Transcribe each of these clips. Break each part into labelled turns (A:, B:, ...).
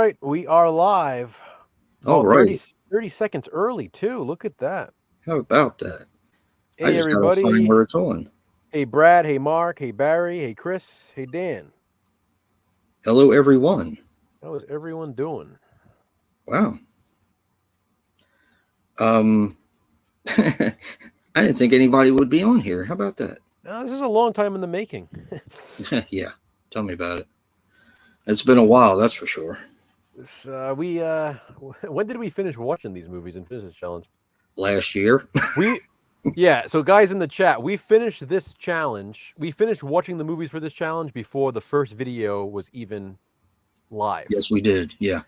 A: right, we are live.
B: All
A: About
B: right.
A: 30 seconds early, too. Look at that.
B: How about that? I
A: Hey,
B: just got to find
A: everybody.
B: where it's on.
A: Hey, Brad. Hey, Mark. Hey, Barry. Hey, Chris. Hey, Dan.
B: Hello, everyone.
A: How is everyone doing?
B: Wow. Um, I didn't think anybody would be on here. How about that?
A: This is a long time in the making.
B: Yeah. Tell me about it. It's been a while, that's for sure.
A: When did we finish watching these movies and finish this challenge?
B: Last year.
A: Yeah. So, guys in the chat, we finished this challenge. We finished watching the movies for this challenge before the first video was even live.
B: Yes, we did. Yeah.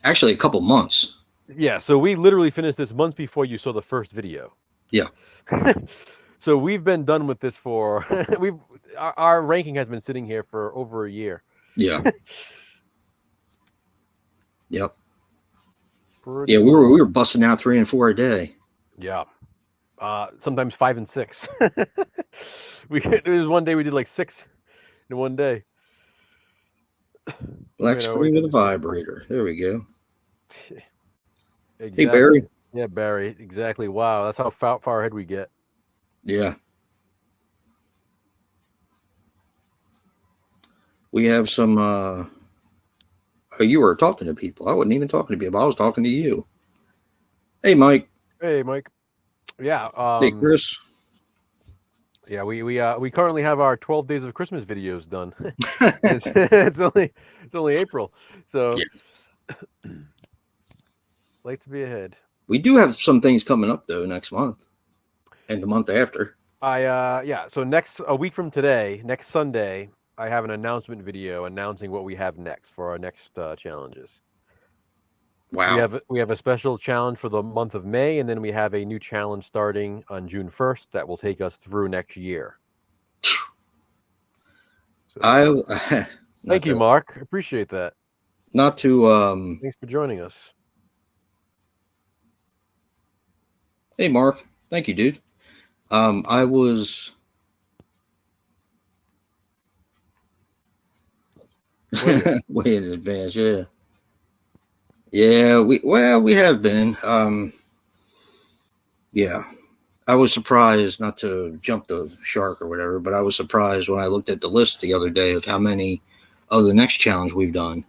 B: Actually, a couple months.
A: Yeah. So we literally finished this months before you saw the first video.
B: Yeah.
A: So we've been done with this for our ranking has been sitting here for over a year.
B: Yeah. Yep.
A: Pretty
B: Yeah, we
A: cool.
B: were busting out 3 and 4 a day.
A: Yeah. Sometimes 5 and 6. There was one day we did like 6 in one day.
B: Black screen with a vibrator. There we go.
A: Exactly.
B: Hey, Barry.
A: Yeah, Barry. Exactly. Wow, that's how far ahead we get.
B: Yeah. We have some oh, you were talking to people. I wasn't even talking to people. I was talking to you. Hey, Mike.
A: Hey, Mike. Yeah.
B: Hey, Chris.
A: Yeah, we currently have our 12 Days of Christmas videos done. it's only April, so
B: Yeah.
A: like to be ahead.
B: We do have some things coming up though next month and the month after.
A: So a week from today, next Sunday, I have an announcement video announcing what we have next for our next challenges.
B: Wow.
A: We have a special challenge for the month of May, and then we have a new challenge starting on June 1st that will take us through next year. So, thank you, Mark. Appreciate that.
B: Thanks
A: for joining us.
B: Hey, Mark. Thank you, dude. I was way in advance. Yeah. Yeah, we have been. Yeah. I was surprised, not to jump the shark or whatever, but I was surprised when I looked at the list the other day of how many of the next challenge we've done.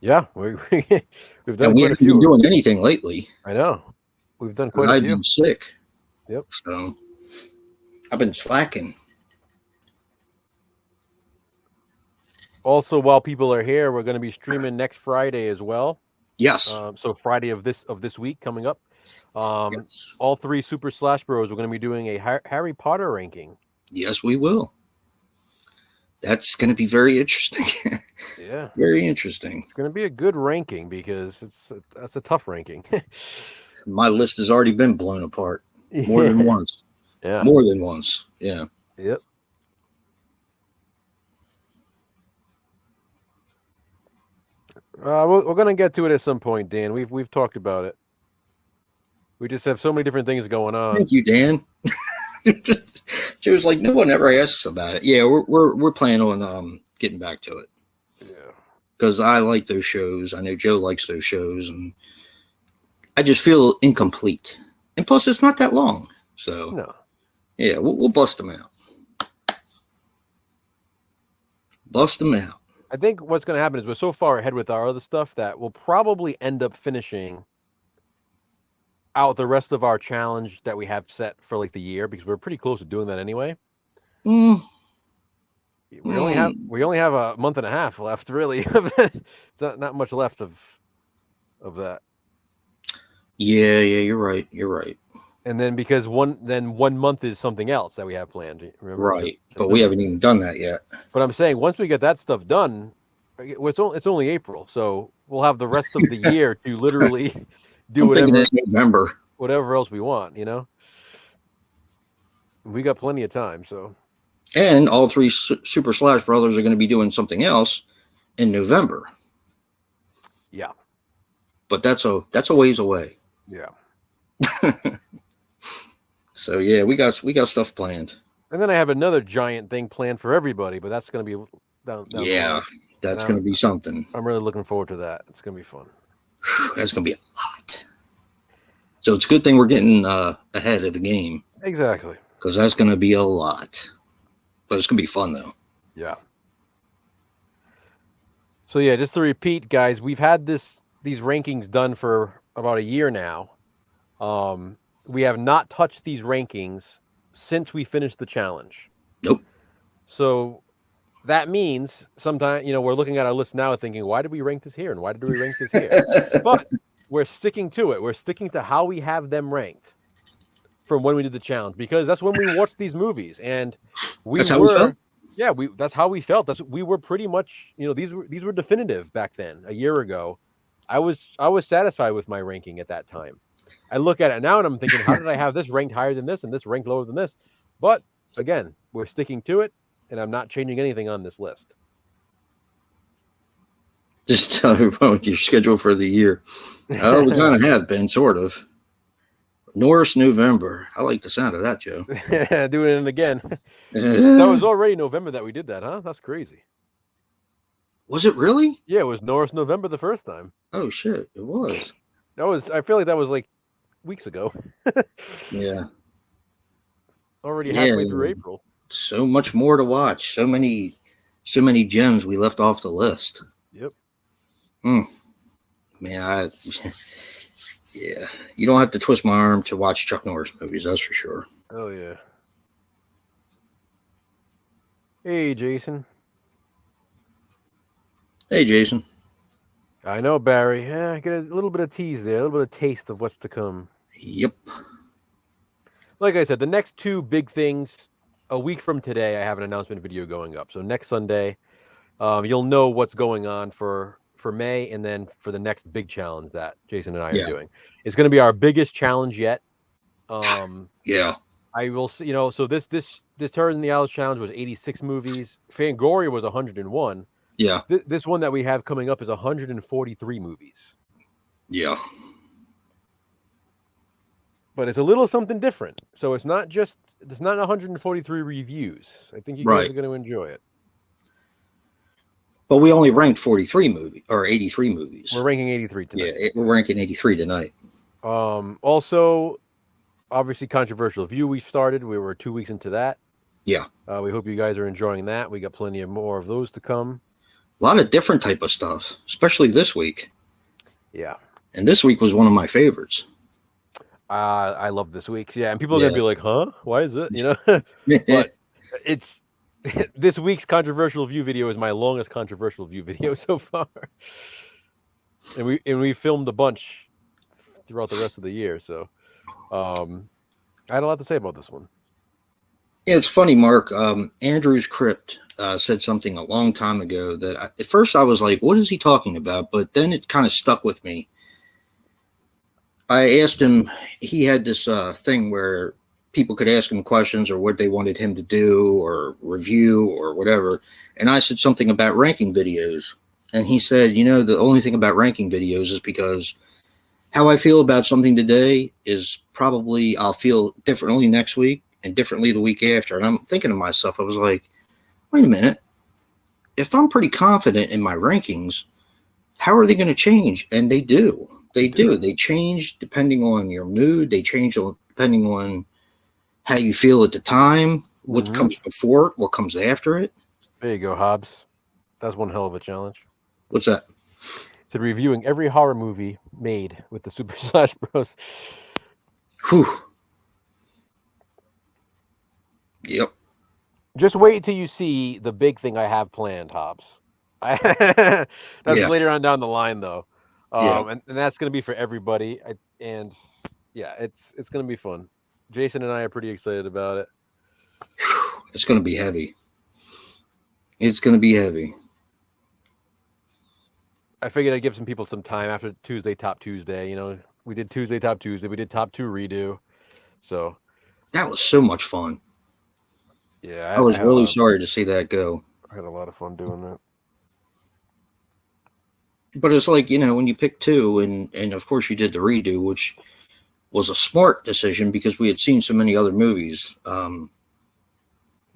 A: Yeah, we've done.
B: And we haven't been doing anything lately.
A: I know. We've done quite a few.
B: I've been sick.
A: Yep.
B: So I've been slacking.
A: Also, while people are here, we're going to be streaming next Friday as well.
B: Yes.
A: So Friday of this week coming up.
B: Yes.
A: All 3 Super Slash Bros. We're going to be doing a Harry Potter ranking.
B: Yes, we will. That's going to be very interesting.
A: Yeah.
B: Very interesting.
A: It's going to be a good ranking because that's a tough ranking.
B: My list has already been blown apart more than once.
A: Yeah.
B: More than once. Yeah.
A: Yep. We're going to get to it at some point, Dan. We've talked about it. We just have so many different things going on.
B: Thank you, Dan. She was like, no one ever asks about it. Yeah, we're planning on getting back to it.
A: Yeah.
B: Because I like those shows. I know Joe likes those shows, and I just feel incomplete. And plus, it's not that long. So
A: no.
B: Yeah, we'll bust them out. Bust them out.
A: I think what's going to happen is we're so far ahead with our other stuff that we'll probably end up finishing out the rest of our challenge that we have set for like the year, because we're pretty close to doing that anyway. We only have a month and a half left, really. It's not much left of that.
B: Yeah, you're right. You're right.
A: And then because one month is something else that we have planned. Remember?
B: Right, but we haven't even done that yet.
A: But I'm saying once we get that stuff done, it's only April, so we'll have the rest of the year to literally do whatever else we want. We got plenty of time. So,
B: and all 3 Super Slash Brothers are going to be doing something else in November.
A: Yeah,
B: but that's a ways away.
A: Yeah.
B: So yeah, we got stuff planned.
A: And then I have another giant thing planned for everybody, but that's going to be down the line.
B: That's going to be something.
A: I'm really looking forward to that. It's going to be fun.
B: That's going to be a lot. So it's a good thing we're getting ahead of the game.
A: Exactly.
B: Because that's going to be a lot. But it's going to be fun, though.
A: Yeah. So, yeah, just to repeat, guys, we've had these rankings done for about a year now. We have not touched these rankings since we finished the challenge.
B: Nope.
A: So that means sometimes, we're looking at our list now thinking, why did we rank this here? And why did we rank this here? But we're sticking to it. We're sticking to how we have them ranked from when we did the challenge, because that's when we watched these movies. And
B: that's how we felt?
A: Yeah, that's how we felt. We were pretty much, these were definitive back then, a year ago. I was satisfied with my ranking at that time. I look at it now and I'm thinking, how did I have this ranked higher than this and this ranked lower than this? But again, we're sticking to it, and I'm not changing anything on this list.
B: Just tell everyone your schedule for the year. Oh, we kind of have been, sort of. Norris November. I like the sound of that, Joe.
A: Doing it again. That was already November that we did that, huh? That's crazy.
B: Was it really?
A: Yeah, it was Norris November the first time.
B: Oh, shit. It was.
A: I feel like that was like weeks ago.
B: Yeah.
A: Already halfway through April.
B: So much more to watch. So many gems we left off the list.
A: Yep.
B: Man, yeah. You don't have to twist my arm to watch Chuck Norris movies, that's for sure.
A: Oh, yeah. Hey, Jason.
B: Hey, Jason.
A: I know, Barry. Yeah, I get a little bit of tease there, a little bit of taste of what's to come.
B: Yep.
A: Like I said, the next two big things, a week from today, I have an announcement video going up. So next Sunday, you'll know what's going on for May, and then for the next big challenge that Jason and I are doing. It's going to be our biggest challenge yet.
B: Yeah.
A: I will see, so this Terror in the Alice challenge was 86 movies. Fangoria was 101.
B: Yeah.
A: This one that we have coming up is 143 movies.
B: Yeah.
A: But it's a little something different. So it's not 143 reviews. I think you guys are going to enjoy it.
B: But we only ranked 43 movies or 83 movies.
A: We're ranking 83 tonight.
B: Yeah, we're ranking 83 tonight.
A: Also, obviously, controversial view we started. We were 2 weeks into that.
B: Yeah.
A: We hope you guys are enjoying that. We got plenty of more of those to come.
B: A lot of different type of stuff, especially this week.
A: Yeah. And
B: this week was one of my favorites.
A: I love this week's. Yeah, and people are going to be like, huh? Why is it? But it's... This week's controversial view video is my longest controversial view video so far, and we filmed a bunch throughout the rest of the year. So, I had a lot to say about this one.
B: Yeah, it's funny, Mark. Andrew's Crypt said something a long time ago that at first I was like, "What is he talking about?" But then it kind of stuck with me. I asked him. He had this thing where people could ask him questions or what they wanted him to do or review or whatever. And I said something about ranking videos. And he said, the only thing about ranking videos is because how I feel about something today is probably I'll feel differently next week and differently the week after. And I'm thinking to myself, I was like, wait a minute. If I'm pretty confident in my rankings, how are they going to change? And they do. They do. They change depending on your mood. They change depending on how you feel at the time, what comes before it, what comes after it.
A: There you go, Hobbs. That's one hell of a challenge.
B: What's that?
A: To reviewing every horror movie made with the Super Slash Bros.
B: Whew. Yep.
A: Just wait till you see the big thing I have planned, Hobbs. That's later on down the line, though. And that's going to be for everybody. It's going to be fun. Jason and I are pretty excited about it.
B: It's going to be heavy. It's going to be heavy.
A: I figured I'd give some people some time after Tuesday Top Tuesday. We did Tuesday Top Tuesday. We did Top 2 redo. So
B: that was so much fun.
A: Yeah.
B: I was really sorry to see that go.
A: I had a lot of fun doing that.
B: But it's like, when you pick two and of course you did the redo, which was a smart decision because we had seen so many other movies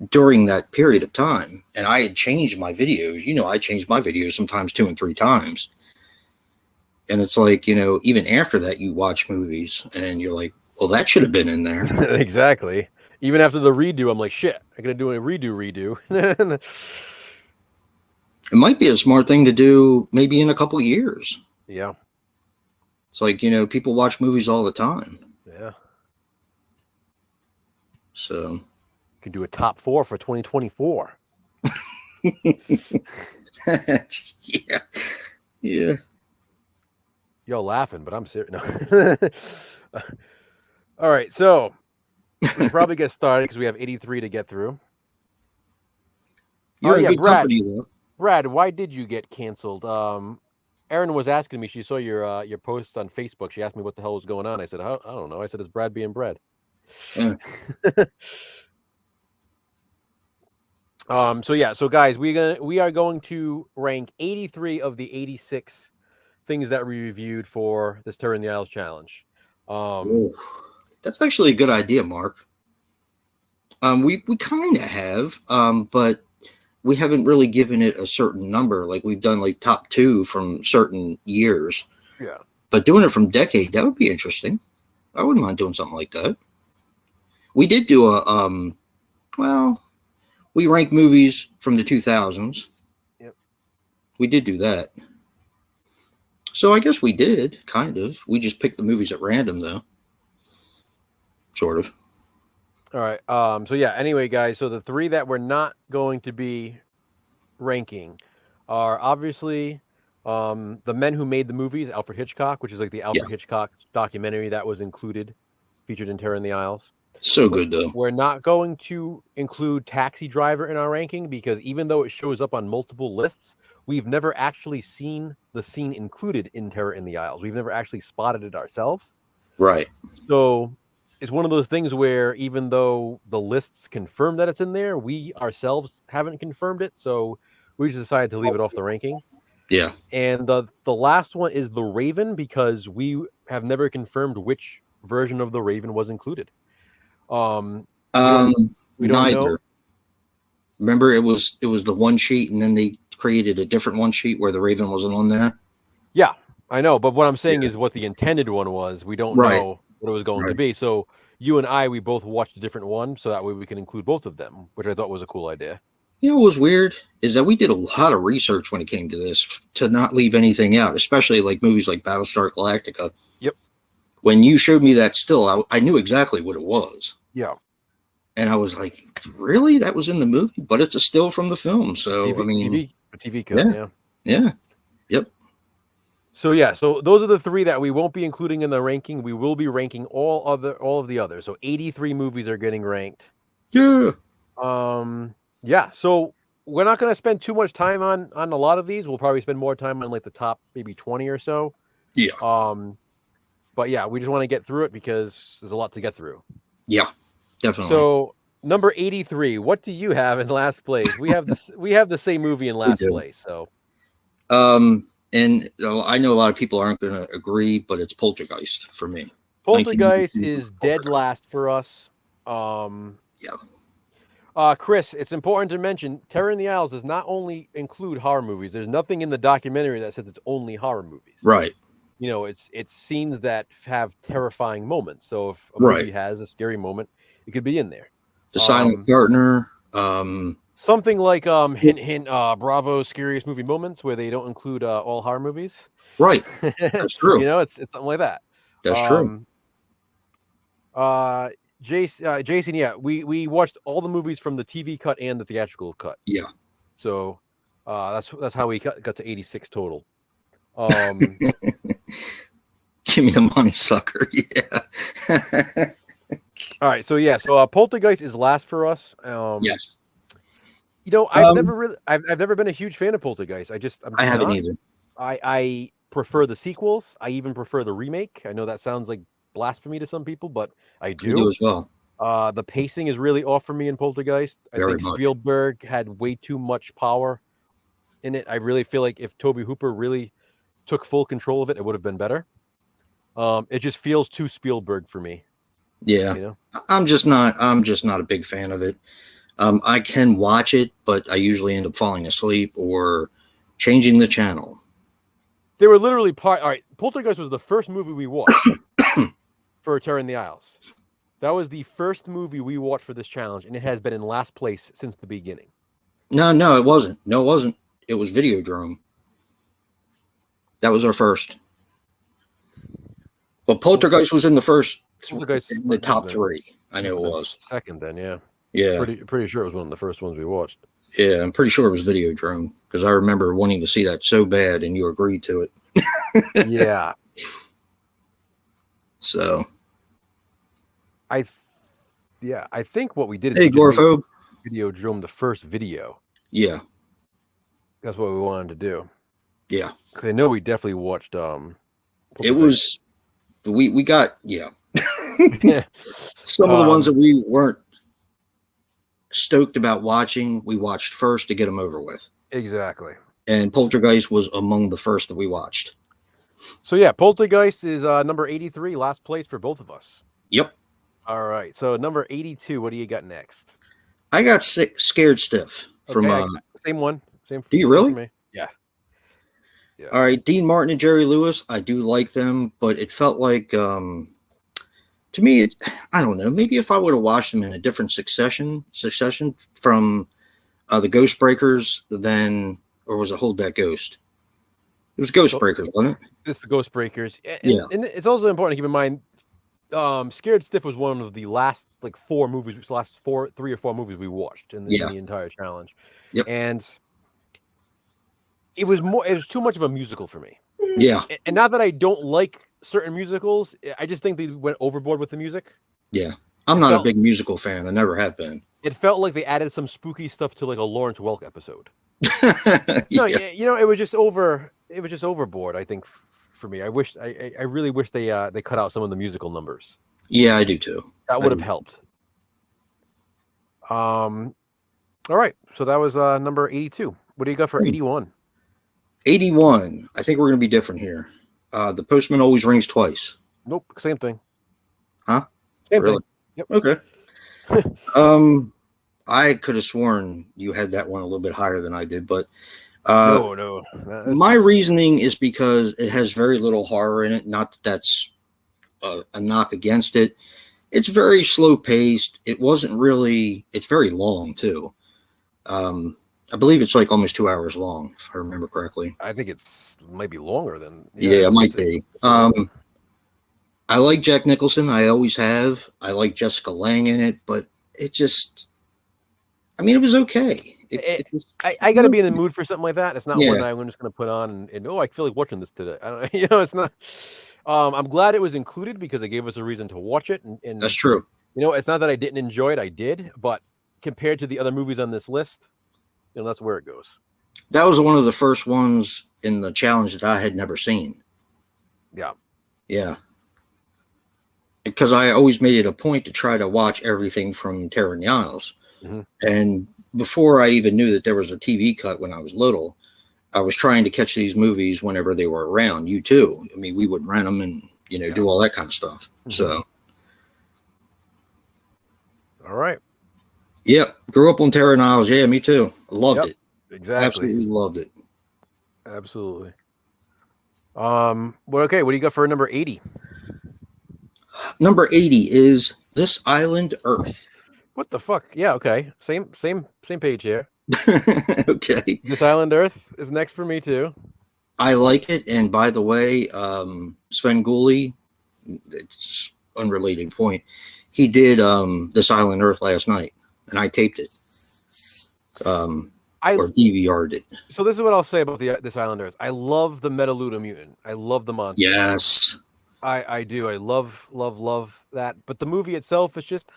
B: during that period of time. And I had changed my videos. You know, I changed my videos sometimes 2 and 3 times. And it's like, you know, even after that, you watch movies and you're like, well, that should have been in there.
A: Exactly. Even after the redo, I'm like, shit, I'm going to do a redo.
B: It might be a smart thing to do maybe in a couple years.
A: Yeah.
B: It's like, you know, people watch movies all the time.
A: Yeah.
B: So
A: you can do a top 4 for 2024.
B: yeah. Yeah.
A: Y'all laughing, but I'm serious. No. All right, so we should probably get started because we have 83 to get through.
B: You're in good company, though.
A: Brad, why did you get canceled? Erin was asking me. She saw your post on Facebook. She asked me what the hell was going on. I said, I don't know. I said, it's Brad being Brad.
B: Yeah.
A: So guys, we are going to rank 83 of the 86 things that we reviewed for this Terror in the Isles challenge.
B: That's actually a good idea, Mark. We kind of have, but we haven't really given it a certain number. Like we've done like top 2 from certain years.
A: Yeah.
B: But doing it from decade, that would be interesting. I wouldn't mind doing something like that. We did do we rank movies from the 2000s.
A: Yep.
B: We did do that. So I guess we did, kind of. We just picked the movies at random, though. Sort of.
A: All right. Anyway, guys, so the 3 that we're not going to be ranking are obviously The Men Who Made the Movies, Alfred Hitchcock, which is like the Alfred Hitchcock documentary that was featured in Terror in the Isles.
B: So good, though.
A: We're not going to include Taxi Driver in our ranking because even though it shows up on multiple lists, we've never actually seen the scene included in Terror in the Isles. We've never actually spotted it ourselves.
B: Right.
A: So it's one of those things where even though the lists confirm that it's in there, we ourselves haven't confirmed it. So we just decided to leave it off the ranking.
B: Yeah.
A: And the last one is The Raven because we have never confirmed which version of The Raven was included. We don't know.
B: Remember, it was the one sheet, and then they created a different one sheet where the Raven wasn't on there.
A: Yeah, I know. But what I'm saying is what the intended one was. We don't know what it was going to be. So you and we both watched a different one, so that way we can include both of them, which I thought was a cool idea.
B: You know what was weird is that we did a lot of research when it came to this to not leave anything out, especially like movies like Battlestar Galactica.
A: Yep.
B: When you showed me that still, I knew exactly what it was.
A: Yeah.
B: And I was like, really? That was in the movie? But it's a still from the film. So,
A: TV cut,
B: yeah. Yep.
A: So those are the 3 that we won't be including in the ranking. We will be ranking all of the others. So 83 movies are getting ranked.
B: Yeah.
A: So we're not going to spend too much time on a lot of these. We'll probably spend more time on like the top maybe 20 or so.
B: Yeah.
A: But yeah, we just want to get through it because there's a lot to get through.
B: Yeah, definitely.
A: So number 83, what do you have in last place? We have the same movie in last place. So,
B: and I know a lot of people aren't going to agree, but it's Poltergeist for me.
A: Poltergeist is dead last for us. Chris, it's important to mention Terror in the Isles does not only include horror movies. There's nothing in the documentary that says it's only horror movies.
B: Right.
A: You know, it's scenes that have terrifying moments. So if a movie has a scary moment, it could be in there.
B: The Silent Partner.
A: Something like hint hint Bravo Scariest Movie Moments, where they don't include all horror movies.
B: Right. That's true.
A: You know, it's something like that.
B: That's true.
A: Jason, yeah, we watched all the movies from the TV cut and the theatrical cut.
B: Yeah.
A: So that's how we got to 86 total.
B: Give me the money, sucker. Yeah.
A: All right. So Poltergeist is last for us.
B: Yes.
A: You know, I've never been a huge fan of Poltergeist.
B: I haven't either.
A: I prefer the sequels. I even prefer the remake. I know that sounds like blasphemy to some people, but I do.
B: You do as well.
A: The pacing is really off for me in Poltergeist. I think Spielberg had way too much power in it. I really feel like if Tobe Hooper really took full control of it, it would have been better. It just feels too Spielberg for me.
B: Yeah.
A: You know?
B: I'm just not a big fan of it. I can watch it, but I usually end up falling asleep or changing the channel.
A: They were literally part. All right, Poltergeist was the first movie we watched for Terror in the Isles. That was the first movie we watched for this challenge, and it has been in last place since the beginning.
B: No, it wasn't. No, it wasn't. It was Videodrome. That was our first. But Poltergeist was in the first, in the top three. I know it was.
A: Second, then, yeah.
B: Yeah.
A: Pretty sure it was one of the first ones we watched.
B: Yeah, I'm pretty sure it was Videodrome because I remember wanting to see that so bad, and you agreed to it.
A: Yeah.
B: So.
A: I think what we did is
B: hey, Gorphobe.
A: Videodrome the first video.
B: Yeah.
A: That's what we wanted to do.
B: Yeah.
A: I know we definitely watched
B: it was we got some of the ones that we weren't stoked about watching, we watched first to get them over with.
A: Exactly.
B: And Poltergeist was among the first that we watched.
A: So yeah, Poltergeist is number 83, last place for both of us.
B: Yep.
A: All right. So number 82, what do you got next?
B: I got Scared Stiff from
A: same one. Same.
B: Do you really?
A: For me. Yeah.
B: All right, Dean Martin and Jerry Lewis, I do like them, but it felt like to me, I don't know, maybe if I would have watched them in a different succession from the Ghost Breakers, then, or was it Hold That Ghost? It was Ghost Breakers, wasn't it?
A: It's the Ghost Breakers. And it's also important to keep in mind, Scared Stiff was one of the last like 3 or 4 movies we watched in the entire challenge.
B: Yep.
A: And it was too much of a musical for me.
B: Yeah.
A: And not that I don't like certain musicals, I just think they went overboard with the music.
B: Yeah. I'm not a big musical fan. I never have been.
A: It felt like they added some spooky stuff to like a Lawrence Welk episode.
B: No,
A: it was just overboard, I think, for me. I really wish they cut out some of the musical numbers.
B: Yeah, I do too.
A: That would have helped. All right. So that was number 82. What do you got for 81?
B: 81. I think we're going to be different here. The Postman Always Rings Twice.
A: Nope. Same thing.
B: Huh?
A: Same thing.
B: Yep. Okay. I could have sworn you had that one a little bit higher than I did, but
A: no.
B: My reasoning is because it has very little horror in it. Not that that's a knock against it. It's very slow paced. It's very long too. I believe it's like almost 2 hours long, if I remember correctly.
A: I think it's maybe longer than.
B: Yeah, it might be. I like Jack Nicholson. I always have. I like Jessica Lange in it, but it just, I mean, it was okay.
A: I got to be in the mood for something like that. It's not one that I'm just going to put on and I feel like watching this today. I don't, it's not. I'm glad it was included because it gave us a reason to watch it. And
B: that's true.
A: It's not that I didn't enjoy it. I did, but compared to the other movies on this list, that's where it goes.
B: That was one of the first ones in the challenge that I had never seen.
A: Yeah.
B: Yeah. Because I always made it a point to try to watch everything from Terror in the Isles. Mm-hmm. And before I even knew that there was a TV cut when I was little, I was trying to catch these movies whenever they were around. You too. I mean, we would rent them and, do all that kind of stuff. Mm-hmm. So.
A: All right.
B: Yep. Grew up on Terror in the Isles. Yeah, me too. I loved it.
A: Exactly.
B: Absolutely loved it.
A: Absolutely. Well, okay. What do you got for number 80?
B: Number 80 is This Island Earth.
A: What the fuck? Yeah. Okay. Same page here.
B: Okay.
A: This Island Earth is next for me too.
B: I like it. And by the way, Sven Gulli, it's unrelated point. He did This Island Earth last night. And I taped it, or DVR'd it.
A: So this is what I'll say about This Island Earth. I love the Metaluda mutant. I love the monster.
B: Yes,
A: I do. I love that. But the movie itself is just,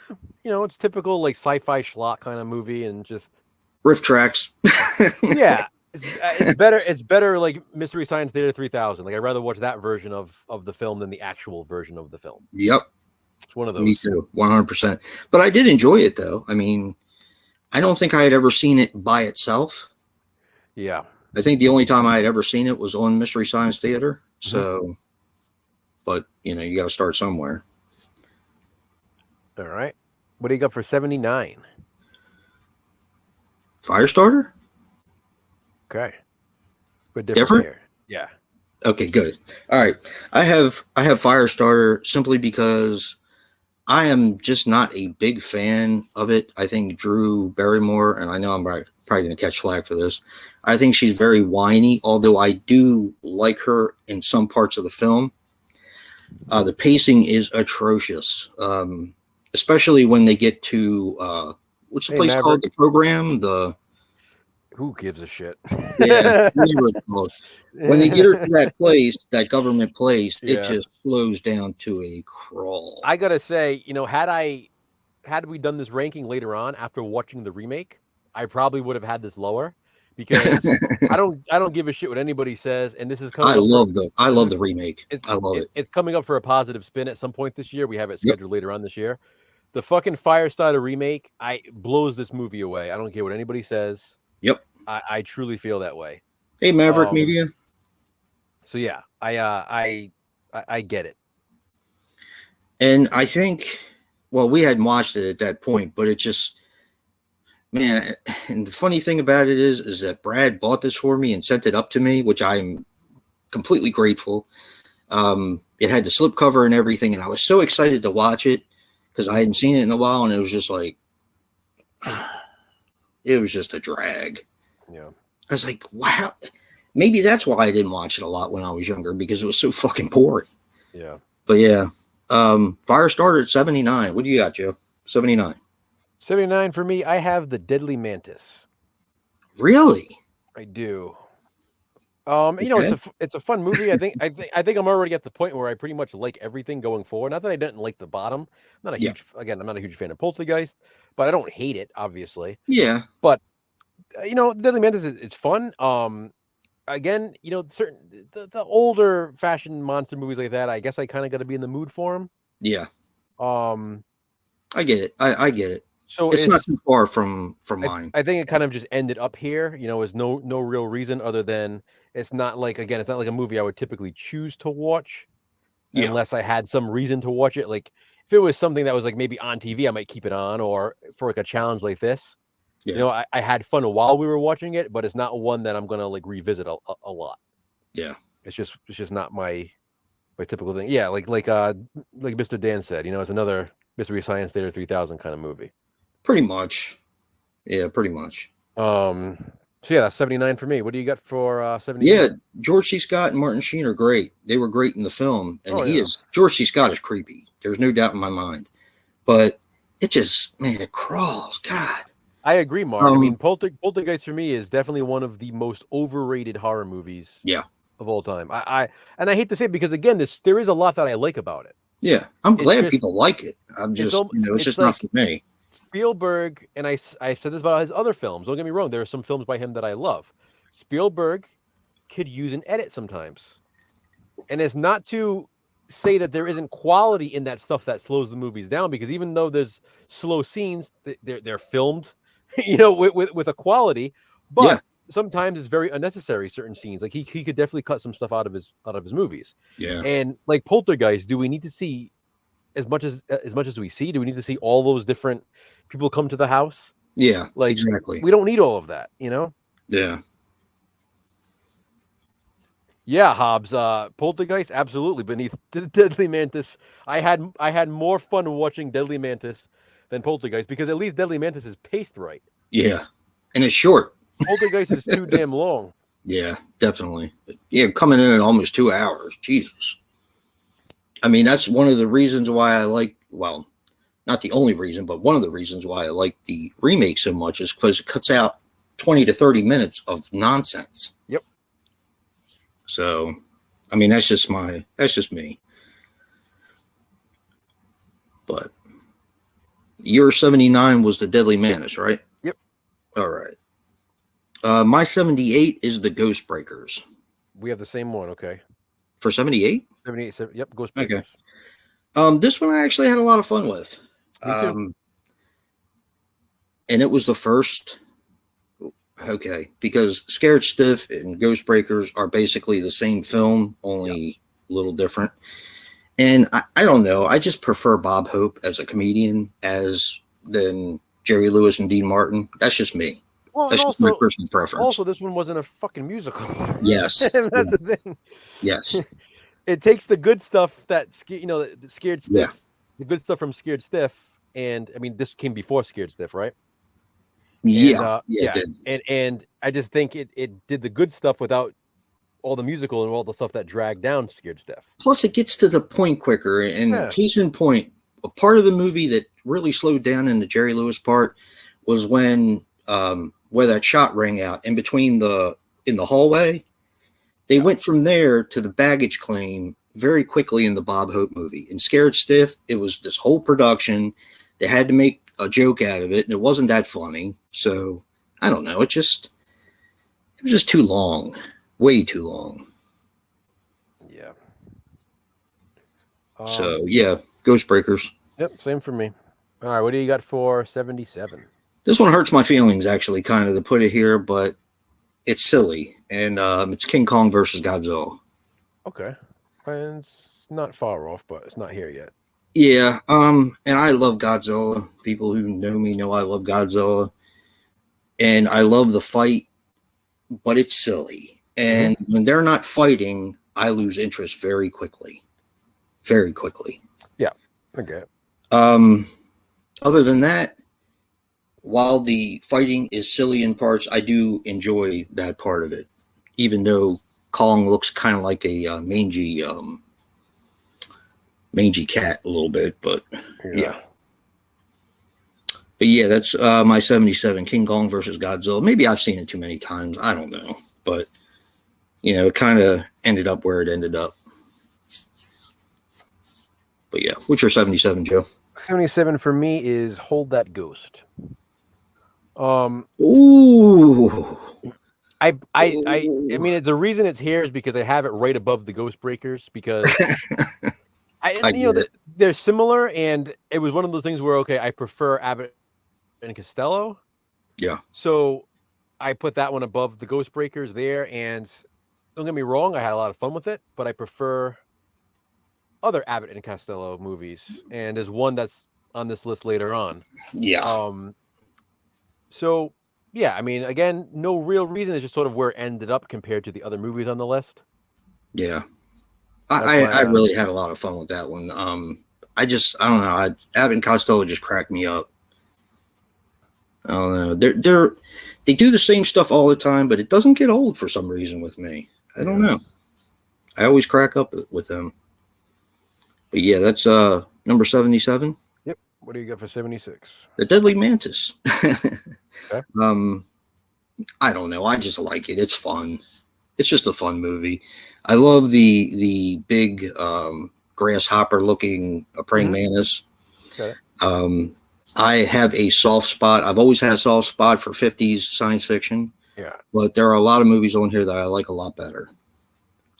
A: it's typical like sci-fi schlock kind of movie, and just
B: riff tracks.
A: Yeah, it's better. It's better like Mystery Science Theater 3000. Like I'd rather watch that version of the film than the actual version of the film.
B: Yep.
A: It's one of those.
B: Me too, 100%. But I did enjoy it, though. I mean, I don't think I had ever seen it by itself.
A: Yeah.
B: I think the only time I had ever seen it was on Mystery Science Theater. So, but, you got to start somewhere.
A: All right. What do you got for 79?
B: Firestarter?
A: Okay. But
B: Different?
A: here. Yeah.
B: Okay, good. All right. I have Firestarter simply because I am just not a big fan of it. I think Drew Barrymore, and I know I'm probably going to catch flack for this, I think she's very whiny, although I do like her in some parts of the film. The pacing is atrocious, especially when they get to, what's the place
A: Maverick.
B: called? The program?
A: Who gives a shit?
B: Yeah, whatever it's called. When they get her to that place, that government place, it just slows down to a crawl.
A: I gotta say, had we done this ranking later on after watching the remake, I probably would have had this lower because I don't give a shit what anybody says, and this is coming.
B: I love the remake. I love it.
A: It's coming up for a positive spin at some point this year. We have it scheduled later on this year. The fucking Firestarter remake, blows this movie away. I don't care what anybody says.
B: Yep.
A: I truly feel that way.
B: Hey, Maverick Media.
A: So yeah, I get it.
B: And I think, well, we hadn't watched it at that point, but it just, man, and the funny thing about it is that Brad bought this for me and sent it up to me, which I'm completely grateful. It had the slipcover and everything, and I was so excited to watch it because I hadn't seen it in a while, and it was just like, it was just a drag.
A: Yeah. I
B: was like, wow. Maybe that's why I didn't watch it a lot when I was younger, because it was so fucking boring.
A: Yeah.
B: But yeah. Firestarter at 79. What do you got, Joe? 79.
A: 79 for me. I have The Deadly Mantis.
B: Really?
A: I do. It's a fun movie. I think I'm already at the point where I pretty much like everything going forward. Not that I didn't like the bottom. I'm not a huge fan of Poltergeist, but I don't hate it, obviously.
B: Yeah.
A: But Deadly Mantis it's fun. Again, certain the older fashioned monster movies like that, I guess I kind of got to be in the mood for them.
B: Yeah. I get it. I get it.
A: So
B: it's not too far from mine.
A: I think it kind of just ended up here. Is no real reason other than it's not like a movie I would typically choose to watch unless I had some reason to watch it. Like if it was something that was like maybe on TV, I might keep it on, or for like a challenge like this. Yeah. I had fun while we were watching it, but it's not one that I'm gonna like revisit a lot.
B: Yeah.
A: It's just not my typical thing. Yeah, like Mr. Dan said, it's another Mystery Science Theater 3000 kind of movie.
B: Pretty much. Yeah, pretty much.
A: So yeah, that's 79 for me. What do you got for 78?
B: Yeah, George C. Scott and Martin Sheen are great. They were great in the film, and George C. Scott is creepy. There's no doubt in my mind. But it just, man, it crawls. God.
A: I agree, Mark. I mean, Poltergeist for me is definitely one of the most overrated horror movies of all time. I hate to say it because again, there is a lot that I like about it.
B: Yeah, I'm glad people like it. I'm just, it's just like, not for me.
A: Spielberg, and I said this about his other films. Don't get me wrong. There are some films by him that I love. Spielberg could use an edit sometimes, and it's not to say that there isn't quality in that stuff that slows the movies down, because even though there's slow scenes, they're filmed with a quality, but sometimes it's very unnecessary. Certain scenes, like he could definitely cut some stuff out of his movies.
B: Yeah.
A: And like Poltergeist, do we need to see as much as we see? Do we need to see all those different people come to the house?
B: Yeah,
A: like
B: exactly.
A: We don't need all of that,
B: Yeah.
A: Yeah, Hobbs. Poltergeist, absolutely. Beneath Deadly Mantis, I had more fun watching Deadly Mantis than Poltergeist, because at least Deadly Mantis is paced right.
B: Yeah, and it's short.
A: Poltergeist is too damn long.
B: Yeah, definitely. Yeah, coming in at almost 2 hours. Jesus. I mean, that's one of the reasons why I like, well, not the only reason, but one of the reasons why I like the remake so much is because it cuts out 20 to 30 minutes of nonsense.
A: Yep.
B: So, I mean, that's just me. But your 79 was the Deadly Mantis, right?
A: Yep.
B: All right. My 78 is the Ghost Breakers.
A: We have the same one, okay.
B: For 78?
A: 78, yep, Ghost Breakers.
B: Okay. This one I actually had a lot of fun with.
A: Me too.
B: And it was the first. Okay, because Scared Stiff and Ghost Breakers are basically the same film, only a little different. And I don't know. I just prefer Bob Hope as a comedian than Jerry Lewis and Dean Martin. That's just me.
A: Well, and
B: That's just my personal preference.
A: this one wasn't a fucking musical.
B: Yes.
A: And that's the thing.
B: Yes.
A: It takes the good stuff that the Scared
B: Yeah.
A: Stiff, the good stuff from Scared Stiff, and I mean this came before Scared Stiff, right? And
B: Yeah. Yeah. It did.
A: and I just think it did the good stuff without all the musical and all the stuff that dragged down Scared Stiff.
B: Plus, it gets to the point quicker. And
A: Yeah.
B: case in point, a part of the movie that really slowed down in the Jerry Lewis part was when where that shot rang out in between in the hallway. They went from there to the baggage claim very quickly in the Bob Hope movie. In Scared Stiff, it was this whole production. They had to make a joke out of it, and it wasn't that funny. So I don't know. It was just too long, way too long.
A: Yeah.
B: So yeah, Ghost Breakers.
A: Yep, same for me. All right, what do you got for 77?
B: This one hurts my feelings, actually, kind of to put it here, but it's silly, and it's King Kong versus Godzilla.
A: Okay, and it's not far off, but it's not here yet.
B: Yeah, and I love Godzilla. People who know me know I love Godzilla, and I love the fight, but it's silly. And when they're not fighting, I lose interest very quickly. Very quickly.
A: Yeah, okay.
B: Other than that, while the fighting is silly in parts, I do enjoy that part of it, even though Kong looks kind of like a mangy cat a little bit, but yeah. But yeah, that's my 77, King Kong versus Godzilla. Maybe I've seen it too many times. I don't know, but it kind of ended up where it ended up. But yeah, what's your 77, Joe?
A: 77 for me is Hold That Ghost.
B: Ooh.
A: I mean, the reason it's here is because I have it right above the Ghost Breakers because they're similar, and it was one of those things where I prefer Abbott and Costello.
B: Yeah.
A: So I put that one above the Ghost Breakers there, and don't get me wrong, I had a lot of fun with it, but I prefer other Abbott and Costello movies, and there's one that's on this list later on.
B: Yeah.
A: So yeah, I mean, again, no real reason. It's just sort of where it ended up compared to the other movies on the list.
B: Yeah. I really had a lot of fun with that one. I don't know. Abbott and Costello just cracked me up. I don't know. They do the same stuff all the time, but it doesn't get old for some reason with me. I don't know. I always crack up with them. But yeah, that's number 77.
A: Yep. What do you got for 76?
B: The Deadly Mantis.
A: Okay.
B: I don't know. I just like it. It's fun. It's just a fun movie. I love the big grasshopper looking praying mantis.
A: Okay.
B: I have a soft spot. I've always had a soft spot for 50s science fiction.
A: Yeah.
B: But there are a lot of movies on here that I like a lot better.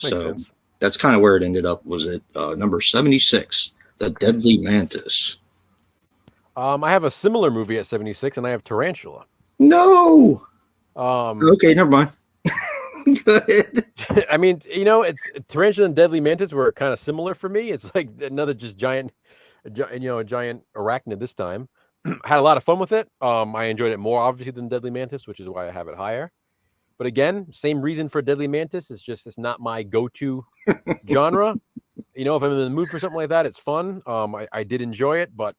A: Makes sense.
B: That's kind of where it ended up. Was it number 76, The Deadly Mantis?
A: I have a similar movie at 76, and I have Tarantula.
B: No. Okay, never mind. Go ahead.
A: I mean, it's Tarantula and Deadly Mantis were kind of similar for me. It's like another just giant arachnid this time. Had a lot of fun with it. I enjoyed it more obviously than Deadly Mantis, which is why I have it higher. But again, same reason for Deadly Mantis. It's not my go-to genre. If I'm in the mood for something like that, it's fun. I did enjoy it, but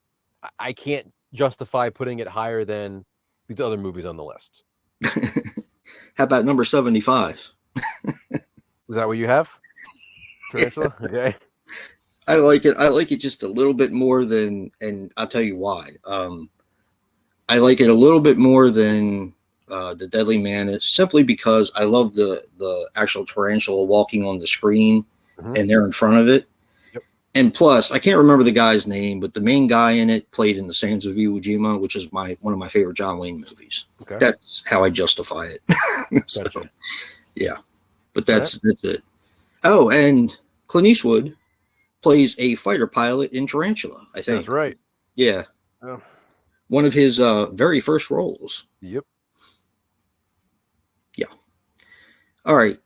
A: I can't justify putting it higher than these other movies on the list.
B: How about number 75?
A: Is that what you have? Tarantula? Okay.
B: I like it. I like it just a little bit more than, and I'll tell you why. I like it a little bit more than the Deadly Mantis, simply because I love the actual tarantula walking on the screen, and they're in front of it.
A: Yep.
B: And plus, I can't remember the guy's name, but the main guy in it played in The Sands of Iwo Jima, which is one of my favorite John Wayne movies. Okay. That's how I justify it. So,
A: gotcha.
B: Yeah, but that's it. Oh, and Clint Eastwood plays a fighter pilot in Tarantula, I think.
A: That's right.
B: Yeah. Oh. One of his very first roles.
A: Yep.
B: Yeah. All right.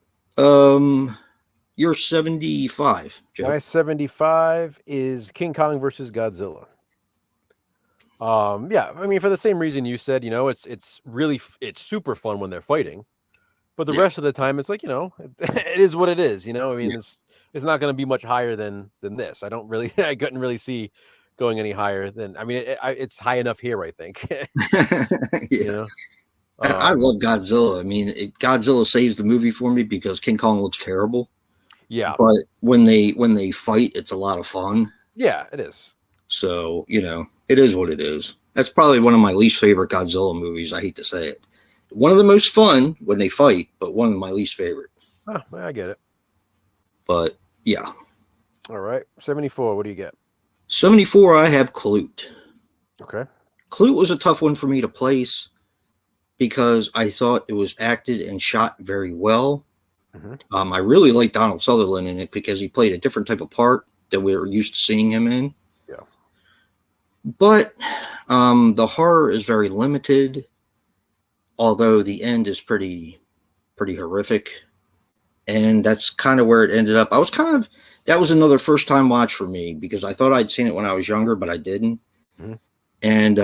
B: You're 75, Joe.
A: My 75 is King Kong versus Godzilla. Yeah, I mean, for the same reason you said, it's really it's super fun when they're fighting, but the
B: Yeah,
A: rest of the time, it's like, it is what it is. I
B: yeah,
A: mean, it's not going to be much higher than this. I don't really, I couldn't really see going any higher than. I mean, it's high enough here, I think. you
B: yeah.
A: know,
B: I
A: um,
B: love Godzilla. I mean, Godzilla saves the movie for me because King Kong looks terrible,
A: yeah,
B: but when they fight, it's a lot of fun.
A: yeah, it is.
B: So it is what it is. That's probably one of my least favorite Godzilla movies. I hate to say it. One of the most fun when they fight, but one of my least favorite.
A: Oh, I get it.
B: But yeah,
A: All right, 74. What do you get?
B: 74. I have Clute.
A: Okay.
B: Clute was a tough one for me to place because I thought it was acted and shot very well.
A: hmm
B: I really like Donald Sutherland in it because he played a different type of part that we were used to seeing him in.
A: Yeah.
B: But the horror is very limited, although the end is pretty horrific. And that's kind of where it ended up. That was another first time watch for me because I thought I'd seen it when I was younger, but I didn't.
A: hmm
B: And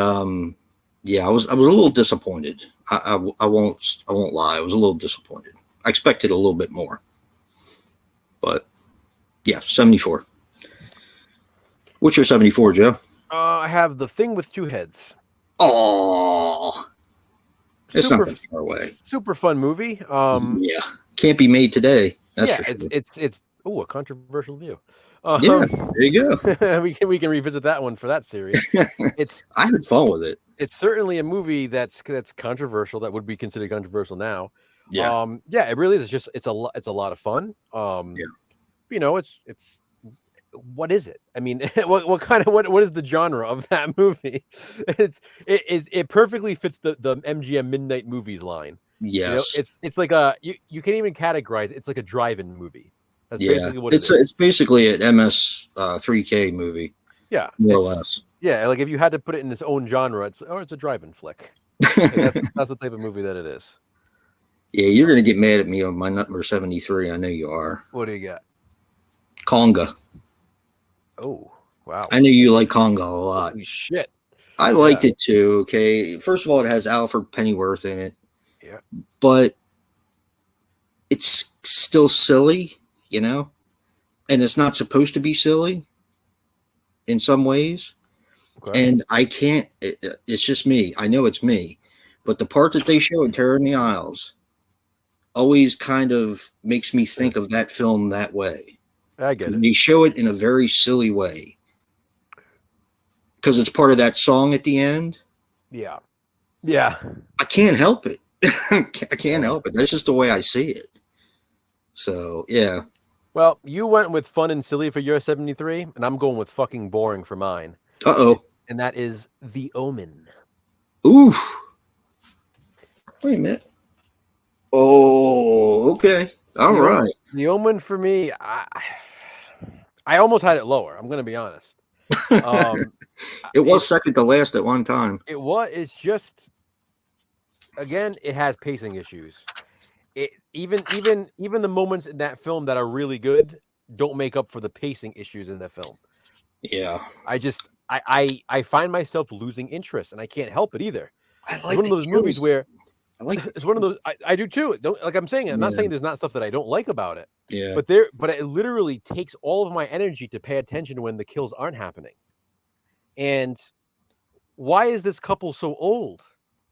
B: yeah, I was a little disappointed. I won't lie. I was a little disappointed. I expected a little bit more, but yeah, 74. What's your 74, Joe?
A: I have The Thing with Two Heads.
B: Oh, it's not
A: Super,
B: that far away.
A: super fun movie.
B: Yeah, can't be made today. That's
A: Yeah,
B: for sure.
A: it's a controversial view.
B: Yeah,
A: Um,
B: there you go.
A: we can revisit that one for that series. It's
B: I had fun with it.
A: it's certainly a movie that's controversial, that would be considered controversial now.
B: Yeah,
A: Yeah, it really is. It's a lot of fun.
B: yeah,
A: It's what is it? I mean, what kind of what is the genre of that movie? It perfectly fits the MGM Midnight Movies line.
B: yes,
A: It's like you can't even categorize it. It's like a drive-in movie. That's
B: yeah.
A: basically what it
B: It's
A: is.
B: basically an MS 3K movie,
A: Yeah,
B: more or
A: it's
B: less.
A: yeah, like if you had to put it in its own genre, it's a drive-in flick. Like that's the type of movie that it is.
B: Yeah, you're gonna get mad at me on my number 73. I know you are.
A: What do you got?
B: Conga.
A: Oh, wow.
B: I know you like Conga a lot.
A: Holy shit.
B: I
A: Yeah.
B: liked it too. Okay, first of all, it has Alfred Pennyworth in it,
A: Yeah.
B: but it's still silly, and it's not supposed to be silly in some ways.
A: Okay.
B: And I can't. It's just me. I know it's me, but the part that they show in Terror in the Isles always kind of makes me think of that film that way.
A: I get it.
B: They show it in a very silly way because it's part of that song at the end.
A: Yeah. Yeah.
B: I can't help it. I can't help it. That's just the way I see it. So yeah.
A: Well, you went with fun and silly for your 73, and I'm going with fucking boring for mine.
B: Uh-oh.
A: And that is The Omen.
B: Ooh. Wait a minute. Oh, okay. All right.
A: The Omen for me, I almost had it lower. I'm going to be honest.
B: It was second to last at one time.
A: It's just, again, it has pacing issues. Even the moments in that film that are really good don't make up for the pacing issues in the film.
B: Yeah.
A: I find myself losing interest, and I can't help it either.
B: I
A: It's one of those movies where it's one of those. I do too. Don't, like I'm saying, I'm not saying there's not stuff that I don't like about it.
B: Yeah.
A: But it literally takes all of my energy to pay attention when the kills aren't happening. And why is this couple so old?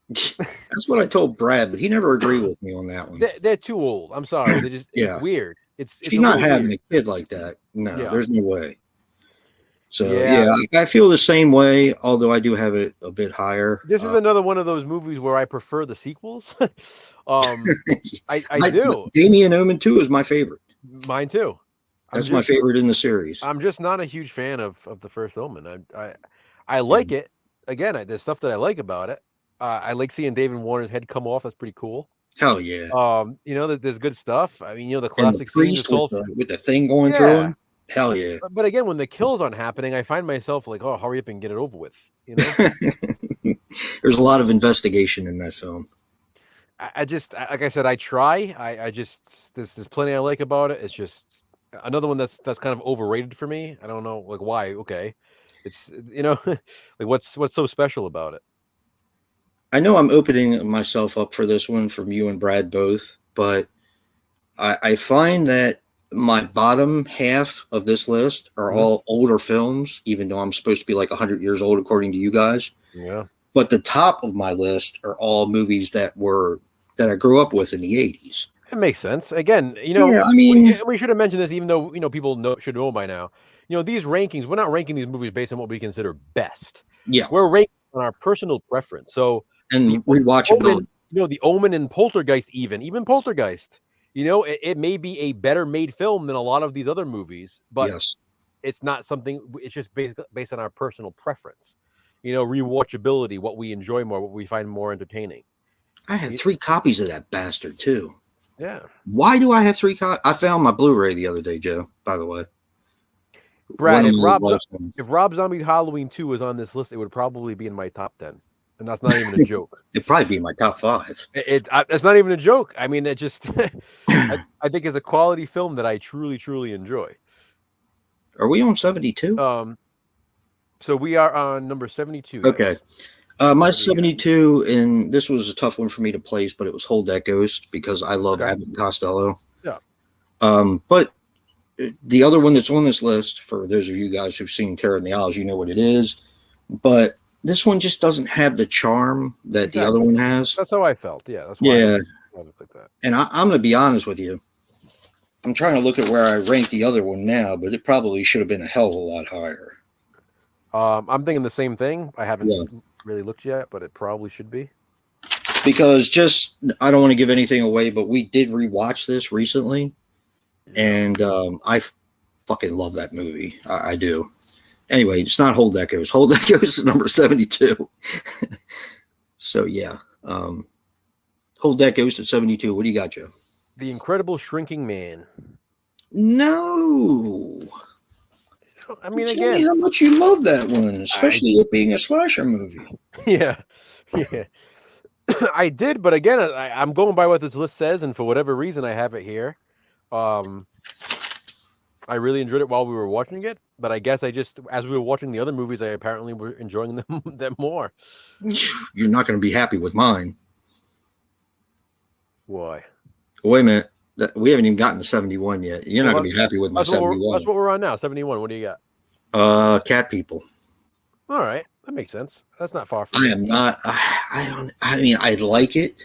B: That's what I told Brad, but he never agreed with me on that one.
A: They're too old. I'm sorry. They're just
B: Yeah.
A: It's weird. It's
B: She's not having a kid like that. No,
A: Yeah.
B: there's no way. So
A: Yeah.
B: I feel the same way, although I do have it a bit higher.
A: This is another one of those movies where I prefer the sequels. I do.
B: Damien Omen 2 is my favorite.
A: Mine too.
B: That's my favorite in the series.
A: I'm just not a huge fan of the first Omen. I like it. Again, there's stuff that I like about it. I like seeing David Warner's head come off. That's pretty cool.
B: Hell yeah.
A: That there's good stuff. I mean, the
B: And
A: classic
B: the
A: scenes
B: priest with the thing going through him. Hell yeah.
A: But again, when the kills aren't happening, I find myself like, oh, hurry up and get it over with.
B: There's a lot of investigation in that film.
A: I just, like I said, I try. I just there's plenty I like about it. It's just another one that's kind of overrated for me. I don't know like why. Okay, It's like what's so special about it?
B: I know I'm opening myself up for this one from you and Brad both, but I find that my bottom half of this list are
A: Mhm.
B: all older films, even though I'm supposed to be like 100 years old according to you guys.
A: Yeah.
B: But the top of my list are all movies that I grew up with in the 80s.
A: It makes sense. Again,
B: Yeah, I
A: we,
B: mean,
A: we should have mentioned this, even though people should know by now. These rankings, we're not ranking these movies based on what we consider best.
B: yeah,
A: We're ranking on our personal preference. So the
B: and
A: Omen,
B: rewatchability.
A: the Omen and Poltergeist, even Poltergeist, it may be a better made film than a lot of these other movies, but
B: Yes,
A: it's not something. It's just based on our personal preference. Rewatchability, what we enjoy more, what we find more entertaining.
B: I had
A: Y-
B: 3 copies of that bastard too.
A: Yeah.
B: Why do I have 3 copies? I found my Blu-ray the other day, Joe. By the way, one
A: Brad,
B: of
A: if
B: my wife's ones.
A: Rob Zombie's Halloween 2 was on this list, it would probably be in my top 10. And that's not even a joke.
B: It'd probably be in my top 5.
A: It's not even a joke. I mean, it just I think it's a quality film that I truly truly enjoy.
B: Are we on 72?
A: So we are on number 72.
B: Okay.
A: Yes.
B: My
A: What do we got?
B: 72, and this was a tough one for me to place, but it was Hold That Ghost because I love
A: Okay.
B: Abbott and Costello.
A: Yeah.
B: But the other one that's on this list, for those of you guys who've seen Terror in the Isles, you know what it is. But this one just doesn't have the charm that the other one has.
A: That's how I felt. Yeah, that's why
B: Yeah.
A: I love it like that.
B: And I'm going to be honest with you. I'm trying to look at where I rank the other one now, but it probably should have been a hell of a lot higher.
A: I'm thinking the same thing. I haven't
B: Yeah.
A: really looked yet, but it probably should be.
B: Because I don't want to give anything away, but we did rewatch this recently. And I fucking love that movie. I do. Anyway, it's not Hold That Ghost. Hold That Ghost is number 72. So, yeah. Hold That Ghost at 72. What do you got, Joe?
A: The Incredible Shrinking Man.
B: No.
A: I mean,
B: Tell me
A: again,
B: how much you love that one, especially it being a slasher movie.
A: yeah. I did, but again, I'm going by what this list says, and for whatever reason, I have it here. I really enjoyed it while we were watching it, but I guess as we were watching the other movies, I apparently were enjoying them more.
B: You're not going to be happy with mine.
A: Why?
B: Wait a minute. We haven't even gotten to 71 yet. You're not going to be happy with my 71.
A: That's what we're on now. 71. What do you got?
B: Cat People.
A: All right, that makes sense. That's not far from.
B: I am not. I mean, I like it.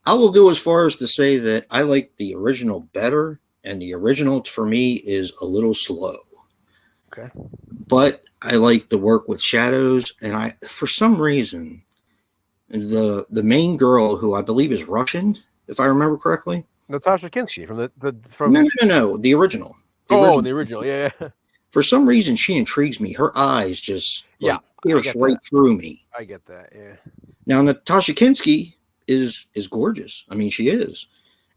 B: I will go as far as to say that I like the original better, and the original for me is a little slow.
A: Okay.
B: But I like the work with shadows, and for some reason, the main girl, who I believe is Russian, if I remember correctly.
A: Natasha Kinski from
B: No, the original.
A: The original. Yeah.
B: For some reason, she intrigues me. Her eyes just pierce right through me.
A: I get that. Yeah.
B: Now, Natasha Kinski is gorgeous. I mean, she is.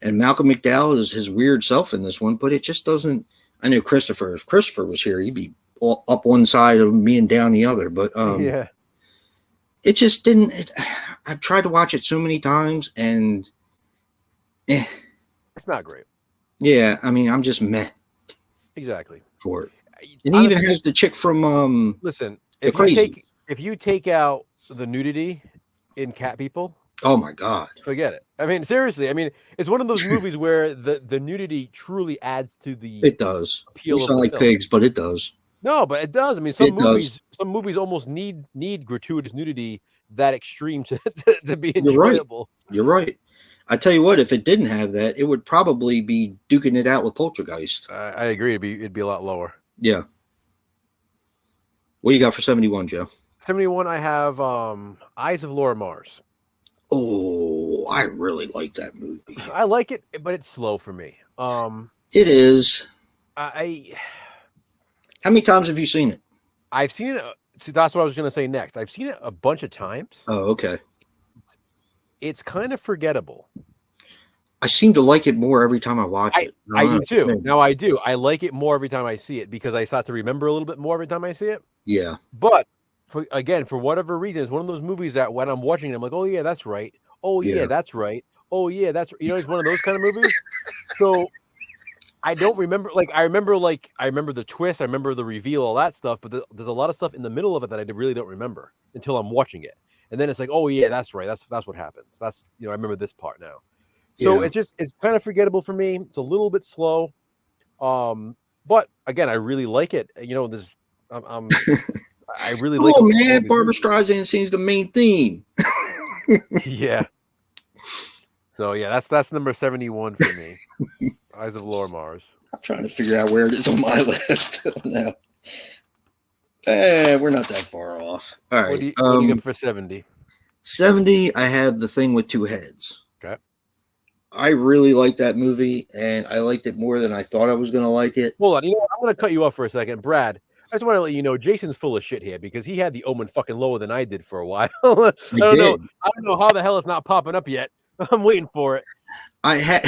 B: And Malcolm McDowell is his weird self in this one, but it just doesn't. I know Christopher. If Christopher was here, he'd be up one side of me and down the other. But
A: yeah,
B: it just didn't. I've tried to watch it so many times, and
A: it's not great.
B: Yeah, I mean, I'm just meh.
A: Exactly.
B: For it. And he even has the chick from
A: listen,
B: if
A: you take out the nudity in Cat People,
B: oh my god,
A: forget it. I mean, seriously. I mean, it's one of those movies where the nudity truly adds to the
B: it does.
A: appeal.
B: You sound like pigs, but it does.
A: No, but it does. I mean, some movies almost need gratuitous nudity that extreme to be enjoyable.
B: You're right. I tell you what, if it didn't have that, it would probably be duking it out with Poltergeist.
A: I agree. It'd be a lot lower.
B: Yeah. What do you got for 71, Joe?
A: 71, I have Eyes of Laura Mars.
B: Oh, I really like that movie.
A: I like it, but it's slow for me.
B: It is.
A: How
B: many times have you seen it?
A: I've seen it. See, that's what I was going to say next. I've seen it a bunch of times.
B: Oh, okay.
A: It's kind of forgettable.
B: I seem to like it more every time I watch it.
A: I do too. Now I do. I like it more every time I see it because I start to remember a little bit more every time I see it.
B: Yeah.
A: But for whatever reason, it's one of those movies that when I'm watching it, I'm like, oh yeah, that's right. Oh yeah, that's right. Oh yeah, that's it's one of those kind of movies. So I don't remember. Like I remember the twist. I remember the reveal, all that stuff. But there's a lot of stuff in the middle of it that I really don't remember until I'm watching it. And then it's like, oh yeah, that's right. That's what happens. That's I remember this part now. So
B: Yeah.
A: it's kind of forgettable for me. It's a little bit slow. But again, I really like it. I really
B: Come
A: like
B: on,
A: all
B: man.
A: these
B: Barbara
A: movies.
B: Streisand sings the main theme.
A: Yeah. So yeah, that's number 71 for me. Eyes of Laura Mars.
B: I'm trying to figure out where it is on my list now. We're not that far off. All right.
A: What do you get for 70?
B: 70, I have The Thing with Two Heads.
A: Okay.
B: I really liked that movie, and I liked it more than I thought I was going to like it.
A: Hold on, I'm going to cut you off for a second, Brad. I just want to let you know Jason's full of shit here because he had the Omen fucking lower than I did for a while. I don't know how the hell it's not popping up yet. I'm waiting for it.
B: I had.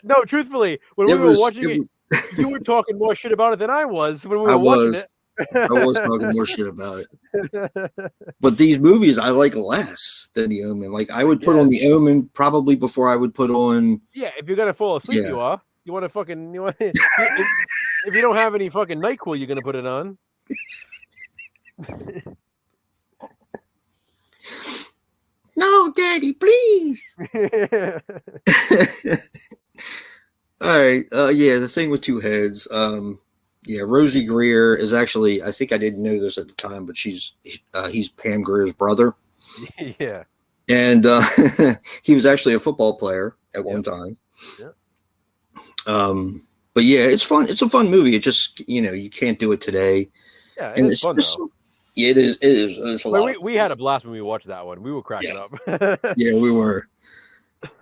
A: No, truthfully, when we were watching it, you were talking more shit about it than I was when we were watching it.
B: I was talking more shit about it. But these movies I like less than The Omen. Like I would put on The Omen probably before I would put on.
A: Yeah, if you're gonna fall asleep, you are. You want to fucking. If you don't have any fucking NyQuil, you're gonna put it on.
B: No, Daddy, please. All right. Yeah, The Thing with Two Heads. Yeah, Rosie Greer is actually, I think I didn't know this at the time, but he's Pam Greer's brother.
A: Yeah.
B: And he was actually a football player at one time.
A: Yeah.
B: But yeah, it's fun. It's a fun movie. It just, you can't do it today.
A: Yeah, it's fun though.
B: Yeah, it is. It's a lot.
A: We had a blast when we watched that one. We were cracking up.
B: Yeah, we were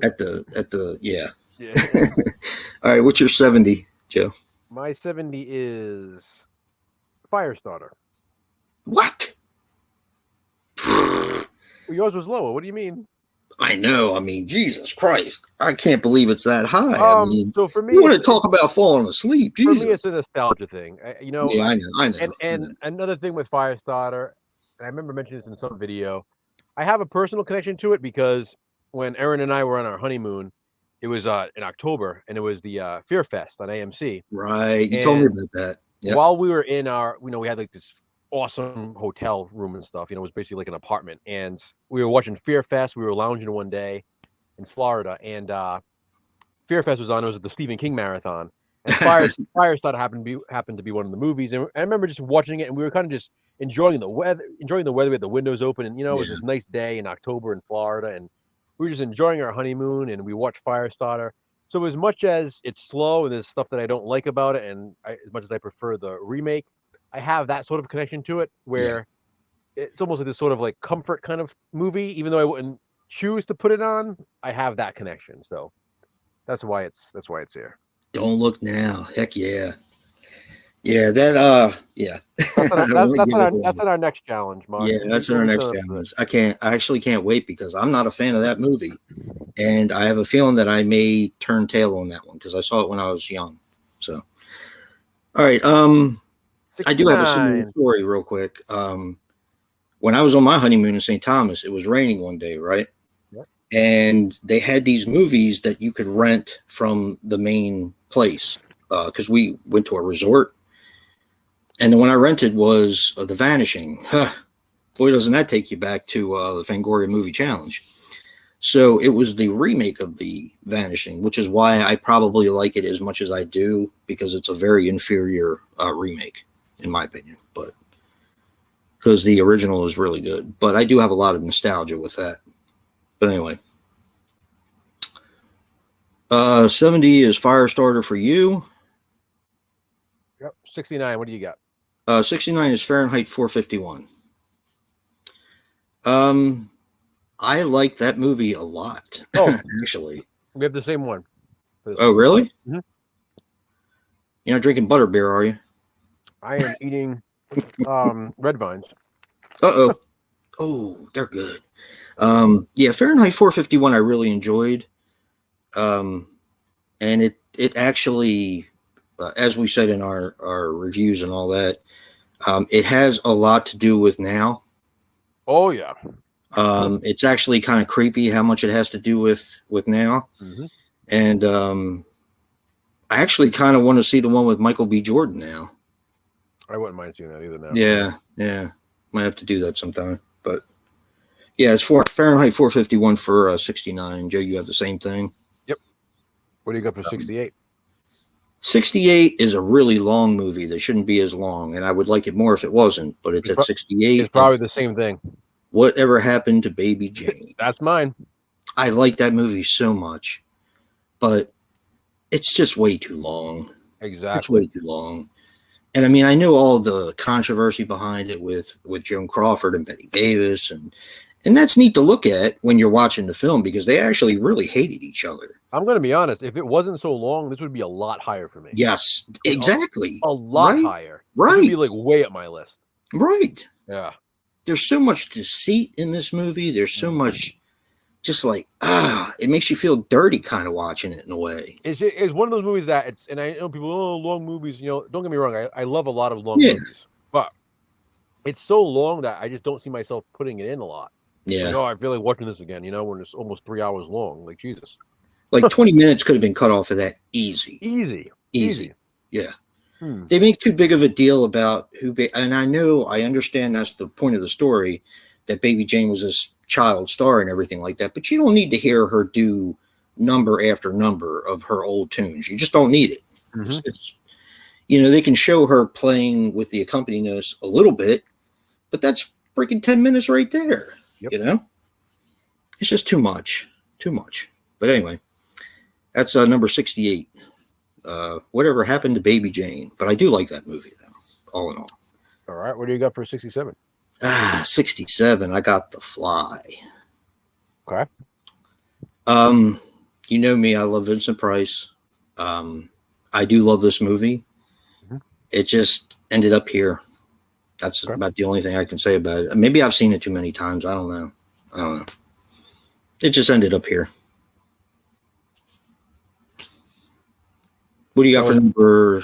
B: at the yeah.
A: Yeah.
B: All right, what's your 70, Joe?
A: My 70 is Firestarter.
B: What?
A: Well, yours was lower. What do you mean?
B: I know. I mean, Jesus Christ. I can't believe it's that high.
A: So for me,
B: you want to talk about falling asleep. Jesus.
A: For me, it's a nostalgia thing.
B: Yeah, I know.
A: And another thing with Firestarter, and I remember mentioning this in some video, I have a personal connection to it because when Erin and I were on our honeymoon, it was in October, and it was the Fear Fest on AMC.
B: Right. You told me about that.
A: Yep. While we were in our, we had like this awesome hotel room and stuff. It was basically like an apartment, and we were watching Fear Fest. We were lounging one day in Florida, and Fear Fest was on. It was the Stephen King marathon, and Firestarter happened to be one of the movies. And I remember just watching it, and we were kind of just enjoying the weather. We had the windows open, and it was this nice day in October in Florida, and we were just enjoying our honeymoon. And we watched Firestarter. So as much as it's slow and there's stuff that I don't like about it, and as much as I prefer the remake, I have that sort of connection to it where it's almost like this sort of like comfort kind of movie, even though I wouldn't choose to put it on. I have that connection, so that's why it's here.
B: Don't Look Now, heck yeah, that
A: That's on our next challenge, Mark.
B: Yeah, that's our next challenge. I actually can't wait because I'm not a fan of that movie, and I have a feeling that I may turn tail on that one because I saw it when I was young. So, all right, 69. I do have a similar story real quick. When I was on my honeymoon in St. Thomas, it was raining one day, right?
A: Yep.
B: And they had these movies that you could rent from the main place because we went to a resort. And the one I rented was The Vanishing. Boy, doesn't that take you back to the Fangoria Movie Challenge. So it was the remake of The Vanishing, which is why I probably like it as much as I do, because it's a very inferior remake, in my opinion. But because the original is really good. But I do have a lot of nostalgia with that. But anyway. 70 is Firestarter for you.
A: Yep. 69, what do you got?
B: 69 is Fahrenheit 451. I like that movie a lot.
A: Oh,
B: actually.
A: We have the same one.
B: Oh, really?
A: Mm-hmm.
B: You're not drinking butterbeer, are you?
A: I am eating red vines.
B: Uh-oh. Oh, they're good. Yeah, Fahrenheit 451 I really enjoyed. And it actually, as we said in our reviews and all that, it has a lot to do with now.
A: Oh, yeah.
B: It's actually kind of creepy how much it has to do with now.
A: Mm-hmm.
B: And I actually kind of want to see the one with Michael B. Jordan now.
A: I wouldn't mind seeing that either now.
B: Yeah. Might have to do that sometime. But yeah, it's Fahrenheit 451 for 69. Joe, you have the same thing?
A: Yep. What do you got for 68?
B: 68 is a really long movie that shouldn't be as long, and I would like it more if it wasn't, but it's at 68.
A: It's probably the same thing.
B: Whatever Happened to Baby Jane?
A: That's mine.
B: I like that movie so much, but it's just way too long.
A: Exactly.
B: It's way too long. And I mean, I know all the controversy behind it with Joan Crawford and Betty Davis, and that's neat to look at when you're watching the film because they actually really hated each other.
A: I'm going to be honest. If it wasn't so long, this would be a lot higher for me.
B: Yes, exactly.
A: A lot higher.
B: Right.
A: This would be like way up my list.
B: Right.
A: Yeah.
B: There's so much deceit in this movie. There's so much just like, it makes you feel dirty kind of watching it in a way.
A: It's one of those movies that and I know people, long movies, don't get me wrong. I love a lot of long movies, but it's so long that I just don't see myself putting it in a lot.
B: Yeah.
A: Like, I feel like watching this again, when it's almost 3 hours long. Like, Jesus.
B: Like 20 minutes could have been cut off of that easy.
A: Easy.
B: Yeah. They make too big of a deal about and I understand that's the point of the story, that Baby Jane was this child star and everything like that, but you don't need to hear her do number after number of her old tunes. You just don't need it. It's, they can show her playing with the accompanist a little bit, but that's freaking 10 minutes right there. Yep. It's just too much. But anyway, that's number 68. Whatever Happened to Baby Jane? But I do like that movie, though, all in all.
A: All right. What do you got for 67?
B: 67. I got The Fly.
A: Okay.
B: You know me. I love Vincent Price. I do love this movie. It just ended up here. That's about the only thing I can say about it. Maybe I've seen it too many times. I don't know. It just ended up here. What do you got for number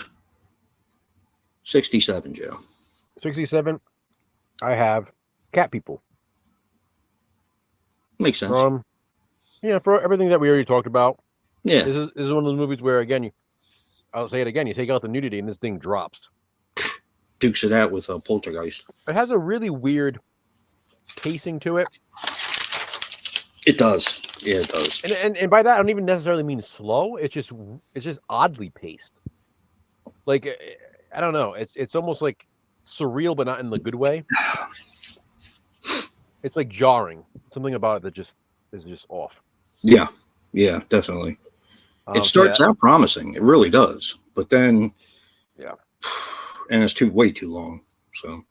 B: 67, Joe?
A: 67. I have Cat People.
B: Makes sense.
A: For everything that we already talked about.
B: Yeah.
A: This is one of those movies where, again, I'll say it again, you take out the nudity and this thing drops.
B: Dukes it out with a Poltergeist.
A: It has a really weird pacing to it.
B: It does. Yeah, it does.
A: And by that, I don't even necessarily mean slow. It's just oddly paced. Like, I don't know. It's almost like surreal, but not in the good way. It's like jarring. Something about it that is just off.
B: Yeah, definitely. It starts out promising. It really does. But then, and it's way too long. So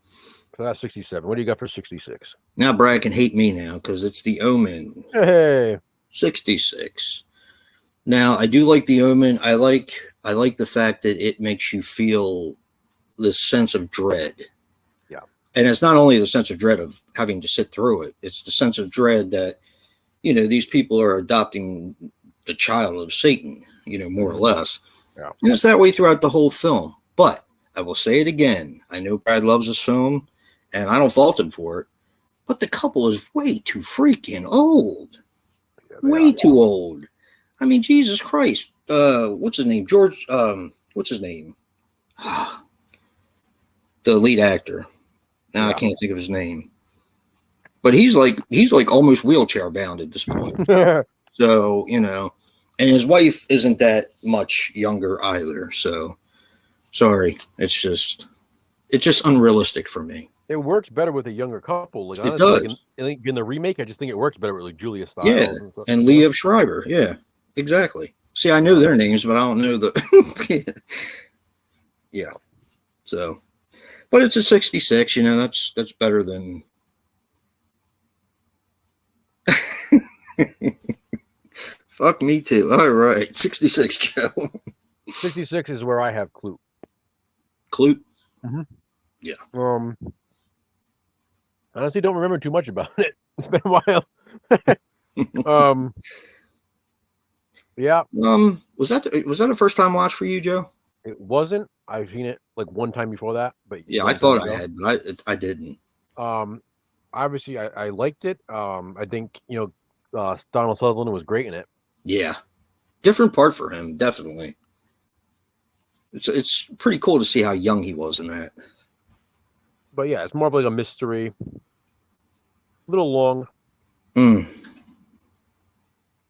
A: that's 67. What do you got for 66?
B: Now Brad can hate me now because it's The Omen.
A: Hey,
B: 66. Now I do like The Omen. I like the fact that it makes you feel this sense of dread.
A: Yeah.
B: And it's not only the sense of dread of having to sit through it. It's the sense of dread that, these people are adopting the child of Satan, more or less.
A: Yeah.
B: And it's that way throughout the whole film. But I will say it again. I know Brad loves this film, and I don't fault him for it. But the couple is way too freaking old. Way too old. I mean, Jesus Christ. What's his name? George. What's his name? The lead actor. Now I can't think of his name. But he's like almost wheelchair bound at this point. So, and his wife isn't that much younger either. So, sorry. It's just unrealistic for me.
A: It works better with a younger couple. Like, honestly,
B: it does.
A: Like in the remake, I just think it works better with like Julia Stiles.
B: Yeah, and Liev Schreiber. Yeah, exactly. See, I know their names, but I don't know the. Yeah. So, but it's a 66. That's better than. Fuck me too. All right, 66, Joe.
A: 66 is where I have Clute.
B: Clute.
A: Yeah. Honestly, don't remember too much about it. It's been a while. Yeah.
B: Was that a first time watch for you, Joe?
A: It wasn't. I've seen it like one time before that, but
B: yeah, I thought I had, but I didn't.
A: Obviously, I liked it. I think Donald Sutherland was great in it.
B: Yeah, different part for him, definitely. It's pretty cool to see how young he was in that.
A: But yeah, it's more of like a mystery. A little long.
B: Man,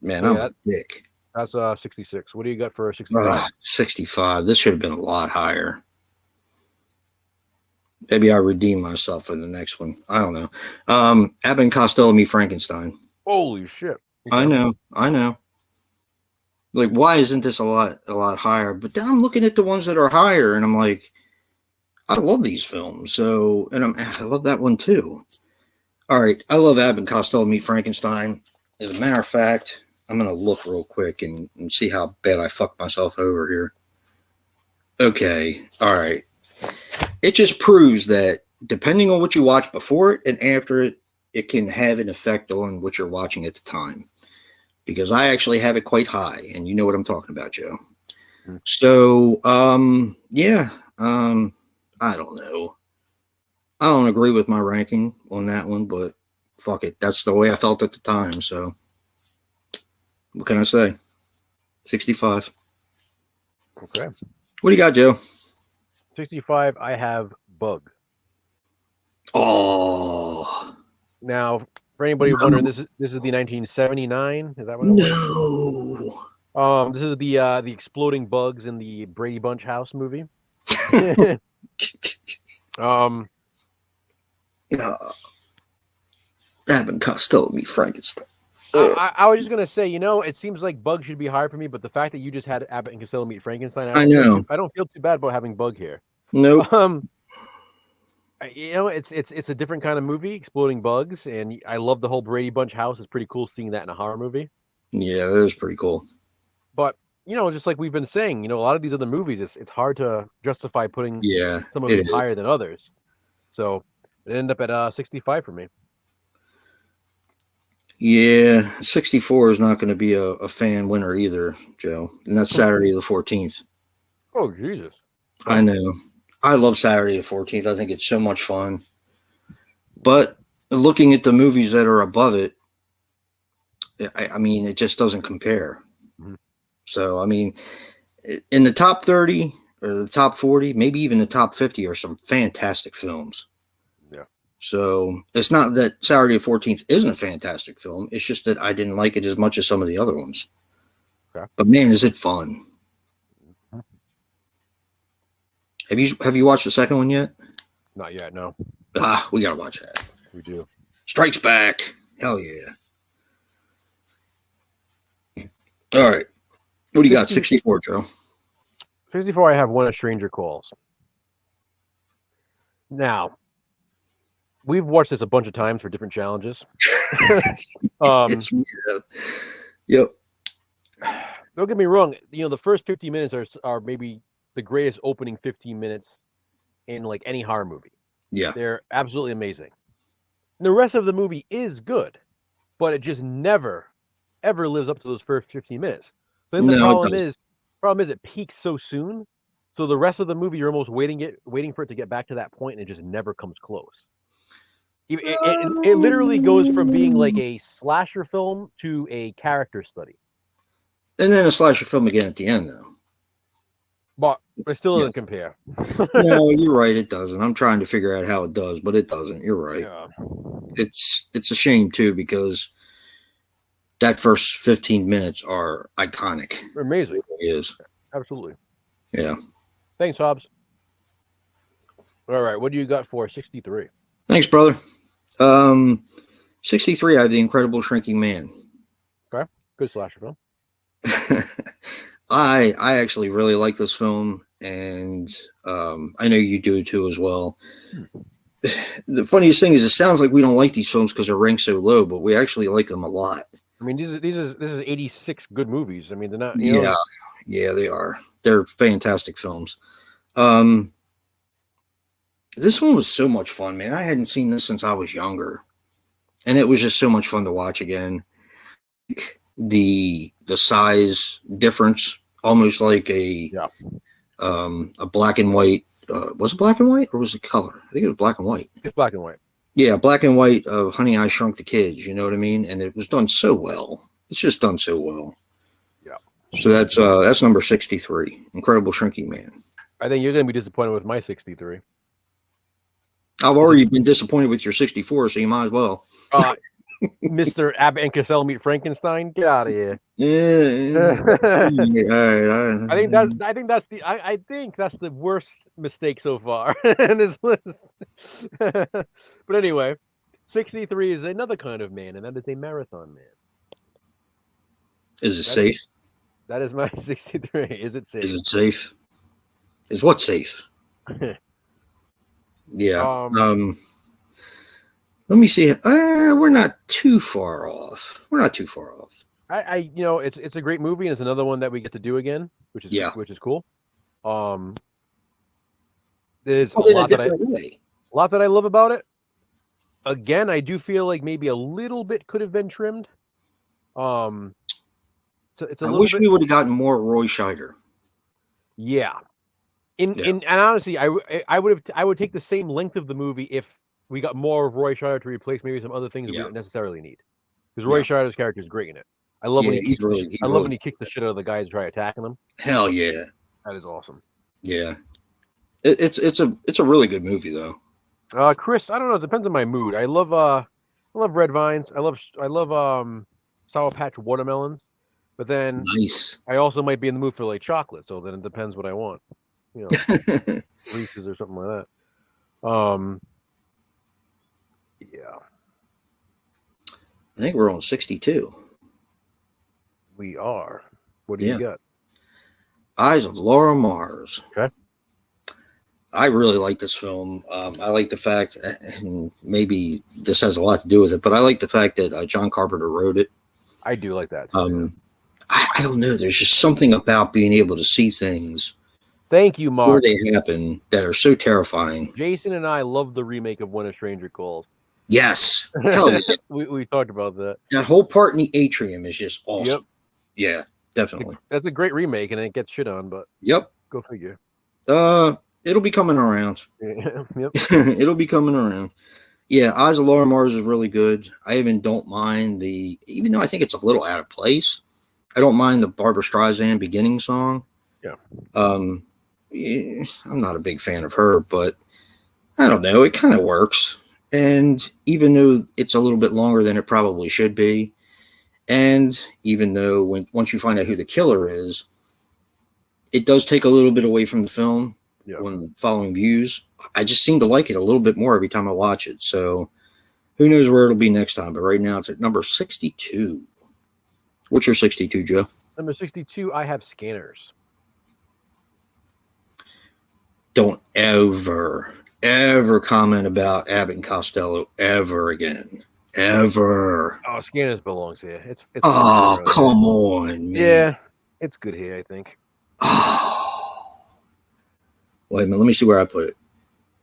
A: So
B: I'm
A: yeah,
B: a dick.
A: that's 66. What do you got for 65?
B: 65. This should have been a lot higher. Maybe I redeem myself for the next one. I don't know. Abbott and Costello Meet Frankenstein.
A: Holy shit.
B: I know. Like, why isn't this a lot higher? But then I'm looking at the ones that are higher, and I'm like, I love these films. So, and I love that one too. All right, I love Abbott and Costello Meet Frankenstein. As a matter of fact, I'm gonna look real quick and see how bad I fucked myself over here. Okay, all right. It just proves that depending on what you watch before it and after it, it can have an effect on what you're watching at the time. Because I actually have it quite high, and you know what I'm talking about, Joe.
A: Mm.
B: So, yeah, I don't know. I don't agree with my ranking on that one, but fuck it. That's the way I felt at the time. So, what can I say? 65.
A: Okay.
B: What do you got, Joe?
A: 65, I have Bug.
B: Oh.
A: Now, for anybody wondering, this is the 1979. Is that what it was?
B: No.
A: This is the exploding bugs in the Brady Bunch house movie.
B: Yeah. Abbott and Costello Meet Frankenstein.
A: I was just gonna say, it seems like Bug should be higher for me, but the fact that you just had Abbott and Costello Meet Frankenstein,
B: I know.
A: I don't feel too bad about having Bug here.
B: Nope.
A: It's a different kind of movie, exploding bugs, and I love the whole Brady Bunch house. It's pretty cool seeing that in a horror movie.
B: Yeah, that is pretty cool.
A: But just like we've been saying, a lot of these other movies, it's hard to justify putting some of these higher than others. So it ended up at 65 for me.
B: Yeah, 64 is not going to be a fan winner either, Joe. And that's Saturday the 14th.
A: Oh, Jesus.
B: I know. I love Saturday the 14th. I think it's so much fun. But looking at the movies that are above it, I mean, it just doesn't compare. Mm-hmm. So, I mean, in the top 30 or the top 40, maybe even the top 50 are some fantastic films.
A: Yeah.
B: So it's not that Saturday the 14th isn't a fantastic film. It's just that I didn't like it as much as some of the other ones. Okay. But man, is it fun. Have you watched the second one yet?
A: Not yet, no.
B: We gotta watch that.
A: We do.
B: Strikes Back. Hell yeah. All right. What do you got? 64, Joe.
A: 64, I have When a Stranger Calls. Now, we've watched this a bunch of times for different challenges.
B: Yep.
A: Don't get me wrong. The first 50 minutes are maybe the greatest opening 15 minutes in like any horror movie.
B: Yeah.
A: They're absolutely amazing. And the rest of the movie is good, but it just never, ever lives up to those first 15 minutes. So then the problem is it peaks so soon. So the rest of the movie, you're almost waiting for it to get back to that point, and it just never comes close. It literally goes from being like a slasher film to a character study.
B: And then a slasher film again at the end, though.
A: But it still doesn't compare.
B: No, you're right. It doesn't. I'm trying to figure out how it does, but it doesn't. You're right.
A: Yeah.
B: It's a shame, too, because that first 15 minutes are iconic.
A: Amazing.
B: It is.
A: Absolutely.
B: Yeah.
A: Thanks, Hobbs. All right. What do you got for 63?
B: Thanks, brother. 63, I have The Incredible Shrinking Man.
A: Okay. Good slasher film.
B: I actually really like this film, and I know you do too as well. The funniest thing is, it sounds like we don't like these films because they're ranked so low, but we actually like them a lot.
A: I mean, this is 86 good movies. I mean, they're not.
B: Yeah, they are. They're fantastic films. This one was so much fun, man. I hadn't seen this since I was younger, and it was just so much fun to watch again. The size difference, almost like a black and white. Was it black and white or was it color? I think it was black and white.
A: It's black and white.
B: Yeah, black and white of Honey, I Shrunk the Kids. You know what I mean? And it was done so well. It's just done so well.
A: Yeah.
B: So that's number 63, Incredible Shrinking Man.
A: I think you're going to be disappointed with my 63.
B: I've already been disappointed with your 64, so you might as well.
A: Mr. Abbott and Costello meet Frankenstein. Get out of here.
B: Yeah. All right.
A: I think that's the worst mistake so far in this list. But anyway, 63 is another kind of man, and that is a marathon man.
B: Is it safe?
A: That is my 63. Is it safe?
B: Is it safe? Is what safe? Yeah. Let me see. We're not too far off.
A: It's a great movie, and it's another one that we get to do again, which is cool. There's a lot that I love about it. Again, I do feel like maybe a little bit could have been trimmed. So it's
B: I wish we would have gotten more Roy Scheider.
A: Yeah. And honestly, I would take the same length of the movie if we got more of Roy Scheider to replace maybe some other things we don't necessarily need. Because Roy Scheider's character is great in it. I love when he kicks the shit out of the guys who try attacking him.
B: Hell yeah.
A: That is awesome. Yeah.
B: It's a really good movie though.
A: Chris, I don't know, it depends on my mood. I love red vines. I love Sour Patch watermelons. But then
B: nice.
A: I also might be in the mood for like chocolate, so then it depends what I want. You know, Reese's or something like that. Yeah.
B: I think we're on 62.
A: We are. What do you got?
B: Eyes of Laura Mars.
A: Okay.
B: I really like this film. I like the fact, and maybe this has a lot to do with it, but I like the fact that John Carpenter wrote it.
A: I do like that too.
B: I don't know. There's just something about being able to see things.
A: Thank you, Mark.
B: Where they happen that are so terrifying.
A: Jason and I love the remake of When a Stranger Calls.
B: Yes. Hell yeah.
A: we talked about that.
B: That whole part in the atrium is just awesome.
A: Yep.
B: Yeah, definitely.
A: That's a great remake, and it gets shit on, but go figure.
B: It'll be coming around.
A: Yep.
B: It'll be coming around. Yeah, Eyes of Laura Mars is really good. I even don't mind even though I think it's a little out of place, I don't mind the Barbra Streisand beginning song.
A: Yeah.
B: I'm not a big fan of her, but I don't know. It kind of works. And even though it's a little bit longer than it probably should be, and even though once you find out who the killer is, it does take a little bit away from the film when following views. I just seem to like it a little bit more every time I watch it. So who knows where it'll be next time. But right now it's at number 62. What's your 62, Joe?
A: Number 62, I have Scanners.
B: Don't ever comment about Abbott and Costello ever again. Ever.
A: Oh, Scanners belongs here. It's
B: come on, man.
A: Yeah, it's good here, I think.
B: Oh. Wait a minute, let me see where I put it.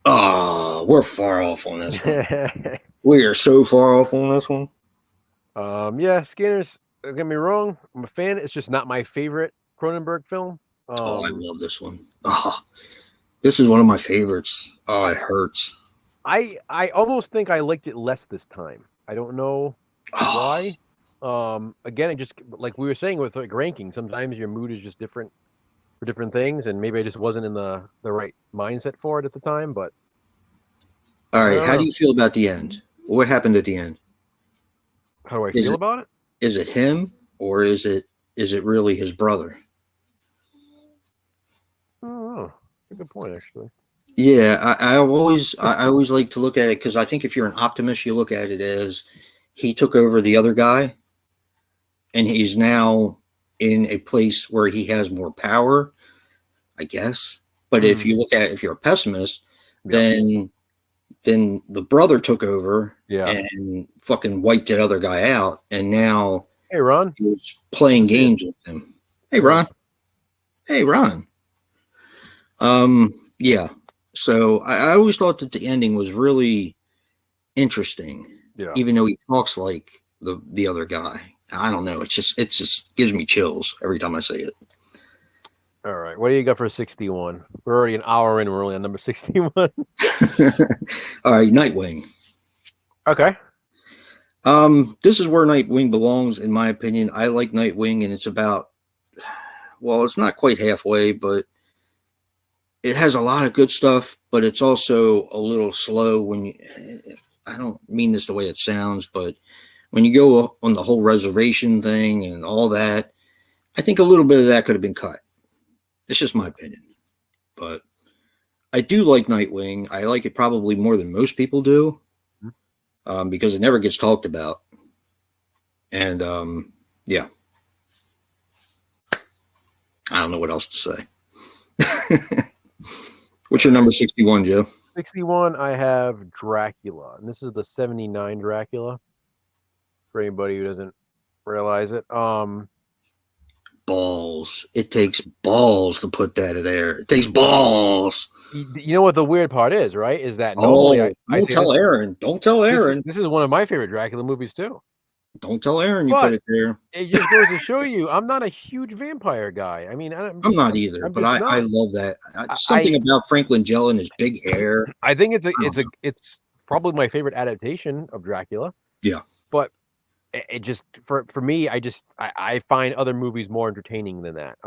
B: Oh, we're far off on this one. We are so far off on this one.
A: Yeah, Scanners, don't get me wrong, I'm a fan. It's just not my favorite Cronenberg film.
B: I love this one. This is one of my favorites. Oh, it hurts.
A: I almost think I liked it less this time. I don't know why. Again, it just like we were saying with like ranking, sometimes your mood is just different for different things, and maybe I just wasn't in the right mindset for it at the time. But
B: all right, how do you feel about the end? What happened at the end?
A: How do I feel about it?
B: Is it him, or is it really his brother?
A: I don't know. That's a good point, actually.
B: Yeah, I always like to look at it because I think if you're an optimist, you look at it as he took over the other guy, and he's now in a place where he has more power, I guess. But if you're a pessimist, then the brother took over and fucking wiped that other guy out, and now
A: hey Ron,
B: he was playing games with him. Hey Ron. Yeah. So I always thought that the ending was really interesting. Yeah. Even though he talks like the other guy. I don't know. It just gives me chills every time I say it.
A: All right. What do you got for 61? We're already an hour in. We're only on number 61.
B: All right. Nightwing.
A: Okay.
B: This is where Nightwing belongs, in my opinion. I like Nightwing, and it's about, well, it's not quite halfway, but it has a lot of good stuff, but it's also a little slow when you, I don't mean this the way it sounds, but when you go on the whole reservation thing and all that, I think a little bit of that could have been cut. It's just my opinion. But I do like Nightwing. I like it probably more than most people do, because it never gets talked about. And yeah, I don't know what else to say. What's your number 61, Joe?
A: 61, I have Dracula, and this is the 79 Dracula. For anybody who doesn't realize it,
B: Balls. It takes balls to put that in there. It takes balls.
A: you know what the weird part is, right? Is that
B: Oh,
A: normally I
B: don't
A: say
B: tell
A: this,
B: Aaron. Don't tell Aaron.
A: this is one of my favorite Dracula movies too.
B: Don't tell Aaron you
A: But
B: put it there.
A: it just goes to show you, I'm not a huge vampire guy. I mean,
B: I'm not either,
A: I'm
B: but
A: just
B: I
A: not.
B: love that. Something about Franklin Gel and his big hair.
A: I think it's probably my favorite adaptation of Dracula.
B: Yeah.
A: But it just for me, I find other movies more entertaining than that.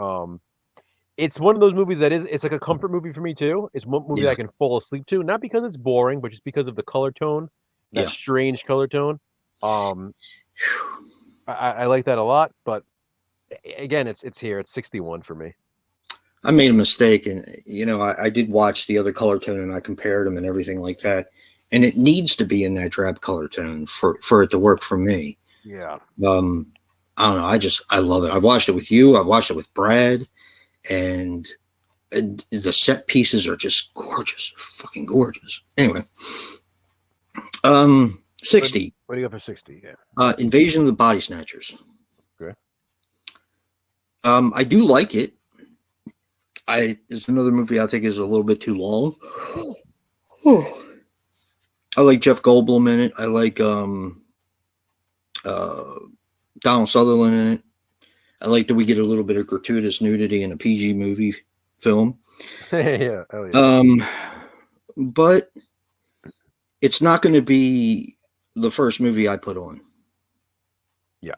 A: It's one of those movies that it's like a comfort movie for me too. It's one movie that I can fall asleep to, not because it's boring, but just because of the color tone, that strange color tone. I like that a lot, but again, it's here. It's 61 for me.
B: I made a mistake, and I did watch the other color tone, and I compared them and everything like that, and it needs to be in that drab color tone for it to work for me.
A: Yeah.
B: I don't know. I love it. I watched it with you. I watched it with Brad, and the set pieces are just gorgeous, fucking gorgeous. Anyway, 60.
A: What do you got for 60? Yeah.
B: Invasion of the Body Snatchers.
A: Okay.
B: I do like it. It's another movie I think is a little bit too long. I like Jeff Goldblum in it. I like Donald Sutherland in it. I like that we get a little bit of gratuitous nudity in a PG movie film.
A: Yeah. Oh yeah.
B: But it's not going to be the first movie I put on.
A: Yeah.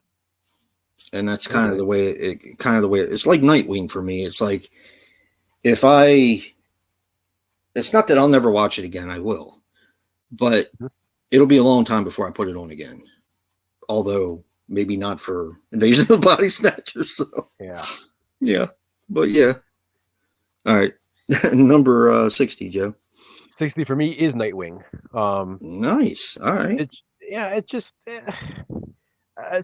B: And that's kind of the way it's like Nightwing for me. It's like it's not that I'll never watch it again. I will, but it'll be a long time before I put it on again. Although maybe not for Invasion of the Body Snatchers. So. Yeah. But yeah. All right. Number 60, Joe.
A: 60 for me is Nightwing.
B: Nice. All right.
A: It's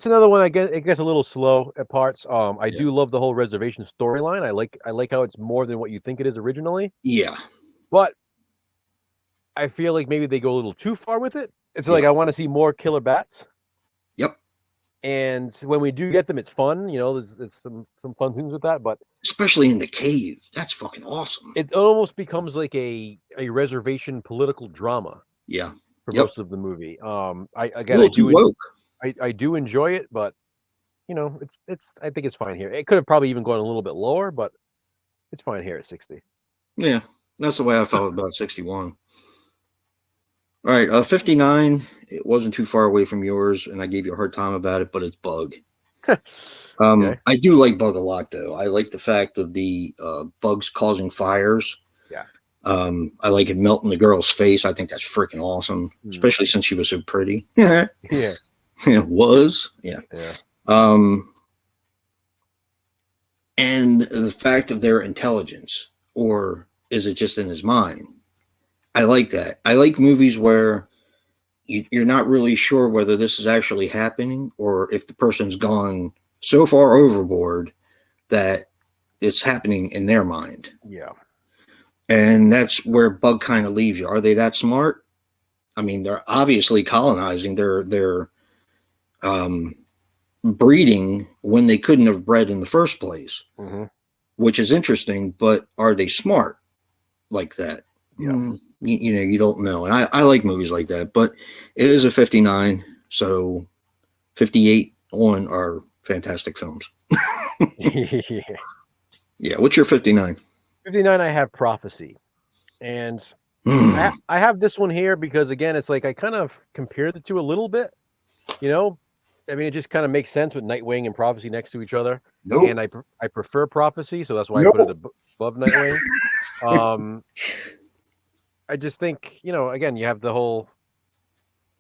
A: another one. It gets a little slow at parts. I do love the whole reservation storyline. I like how it's more than what you think it is originally.
B: Yeah.
A: But I feel like maybe they go a little too far with it. It's like I want to see more killer bats.
B: Yep.
A: And when we do get them, it's fun. There's some fun things with that, but
B: especially in the cave, that's fucking awesome.
A: It almost becomes like a reservation political drama.
B: Yeah.
A: For most of the movie. I do enjoy it, but I think it's fine here. It could have probably even gone a little bit lower, but it's fine here at 60.
B: Yeah, that's the way I felt about 61. All right, 59. It wasn't too far away from yours, and I gave you a hard time about it, but it's Bug. Okay. I do like Bug a lot, though. I like the fact of the bugs causing fires.
A: Yeah.
B: I like it melting the girl's face. I think that's freaking awesome, especially since she was so pretty. Yeah. It was. Yeah. And the fact of their intelligence, or is it just in his mind? I like that. I like movies where you're not really sure whether this is actually happening or if the person's gone so far overboard that it's happening in their mind.
A: Yeah.
B: And that's where Bug kind of leaves you. Are they that smart? I mean, they're obviously colonizing. They're breeding when they couldn't have bred in the first place, which is interesting. But are they smart like that?
A: Yeah.
B: You don't know. And I like movies like that. But it is a 59, so 58 on are fantastic films. Yeah. What's your 59?
A: 59, I have Prophecy. And I have this one here because, again, it's like I kind of compared the two a little bit. I mean, it just kind of makes sense with Nightwing and Prophecy next to each other. Nope. And I prefer Prophecy, so that's why I put it above Nightwing. Um, I just think, again, you have the whole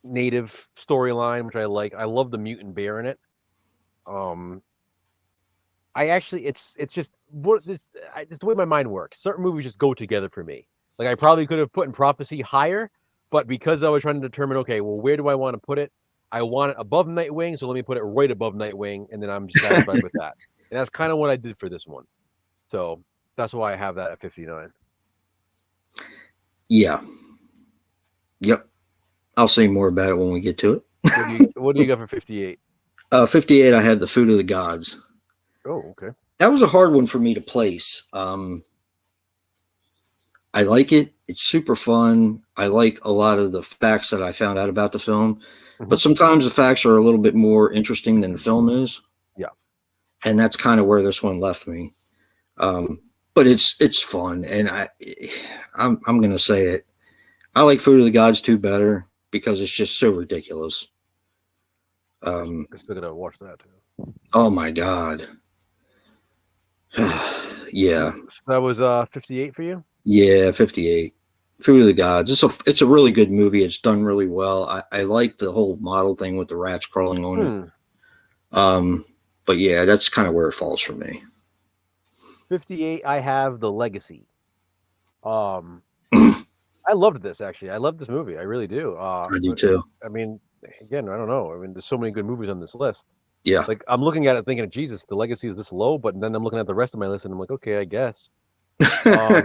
A: native storyline, which I like. I love the mutant bear in it. Um, I actually, it's just it's the way my mind works. Certain movies just go together for me. Like I probably could have put in Prophecy higher, but because I was trying to determine, okay, well, where do I want to put it? I want it above Nightwing, so let me put it right above Nightwing, and then I'm satisfied with that. And that's kind of what I did for this one. So that's why I have that at 59.
B: Yeah. Yep. I'll say more about it when we get to it.
A: What do you got for 58?
B: 58, I have The Food of the Gods.
A: Oh, okay.
B: That was a hard one for me to place. I like it. It's super fun. I like a lot of the facts that I found out about the film, but sometimes the facts are a little bit more interesting than the film is.
A: Yeah.
B: And that's kind of where this one left me. But it's fun, and I'm gonna say it. I like Food of the Gods 2 better because it's just so ridiculous.
A: I still gotta watch that too.
B: Oh my god. Yeah.
A: So that was 58 for you?
B: Yeah, 58. Food of the Gods. It's a really good movie. It's done really well. I like the whole model thing with the rats crawling on it. But yeah, that's kind of where it falls for me.
A: 58, I have The Legacy. I loved this actually. I love this movie. I really do.
B: I do too.
A: I mean, again, I don't know. I mean, there's so many good movies on this list.
B: Yeah.
A: Like I'm looking at it thinking, Jesus, The Legacy is this low, but then I'm looking at the rest of my list and I'm like, okay, I guess.
B: Yeah.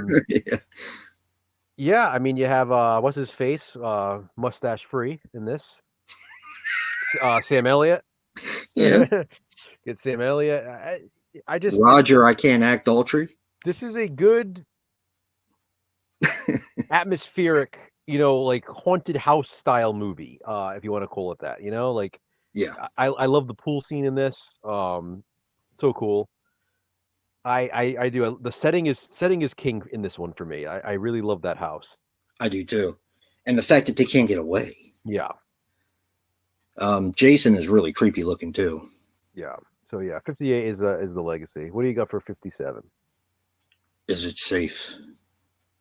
A: Yeah, I mean, you have what's his face, mustache free in this. Sam Elliott.
B: Yeah.
A: Get Sam Elliott. I just
B: Roger, I Can't Act Daltrey.
A: This is a good atmospheric, like haunted house style movie, if you want to call it that. Like
B: Yeah.
A: I love the pool scene in this. So cool. I do. The setting is king in this one for me. I really love that house.
B: I do too. And the fact that they can't get away.
A: Yeah.
B: Jason is really creepy looking too.
A: Yeah. So yeah, 58 is The Legacy. What do you got for 57?
B: Is it safe?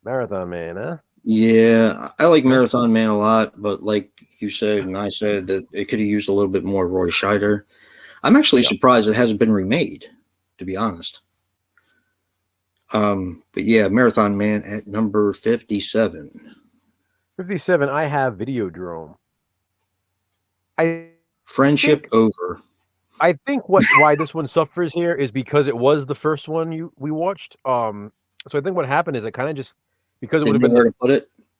A: Marathon Man, huh?
B: Yeah, I like Marathon Man a lot, but like you said and I said, that it could have used a little bit more Roy Scheider. I'm actually surprised it hasn't been remade, to be honest. But yeah, Marathon Man at number 57.
A: 57, I have Videodrome.
B: Friendship Over.
A: I think why this one suffers here is because it was the first one we watched. So I think what happened is it kind of just because it would have been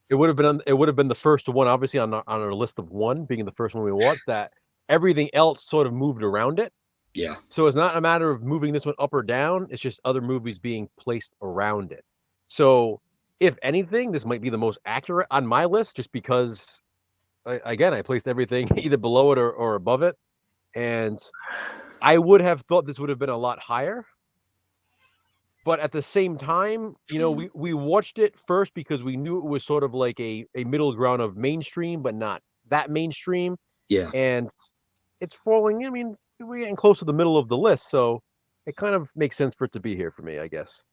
A: it would have been the first one, obviously on our list of one being the first one we watched, that everything else sort of moved around it.
B: Yeah.
A: So it's not a matter of moving this one up or down. It's just other movies being placed around it. So if anything, this might be the most accurate on my list, just because I placed everything either below it or above it. And I would have thought this would have been a lot higher. But at the same time, we watched it first because we knew it was sort of like a middle ground of mainstream, but not that mainstream.
B: Yeah.
A: And it's falling. I mean, we're getting close to the middle of the list, so it kind of makes sense for it to be here for me, I guess.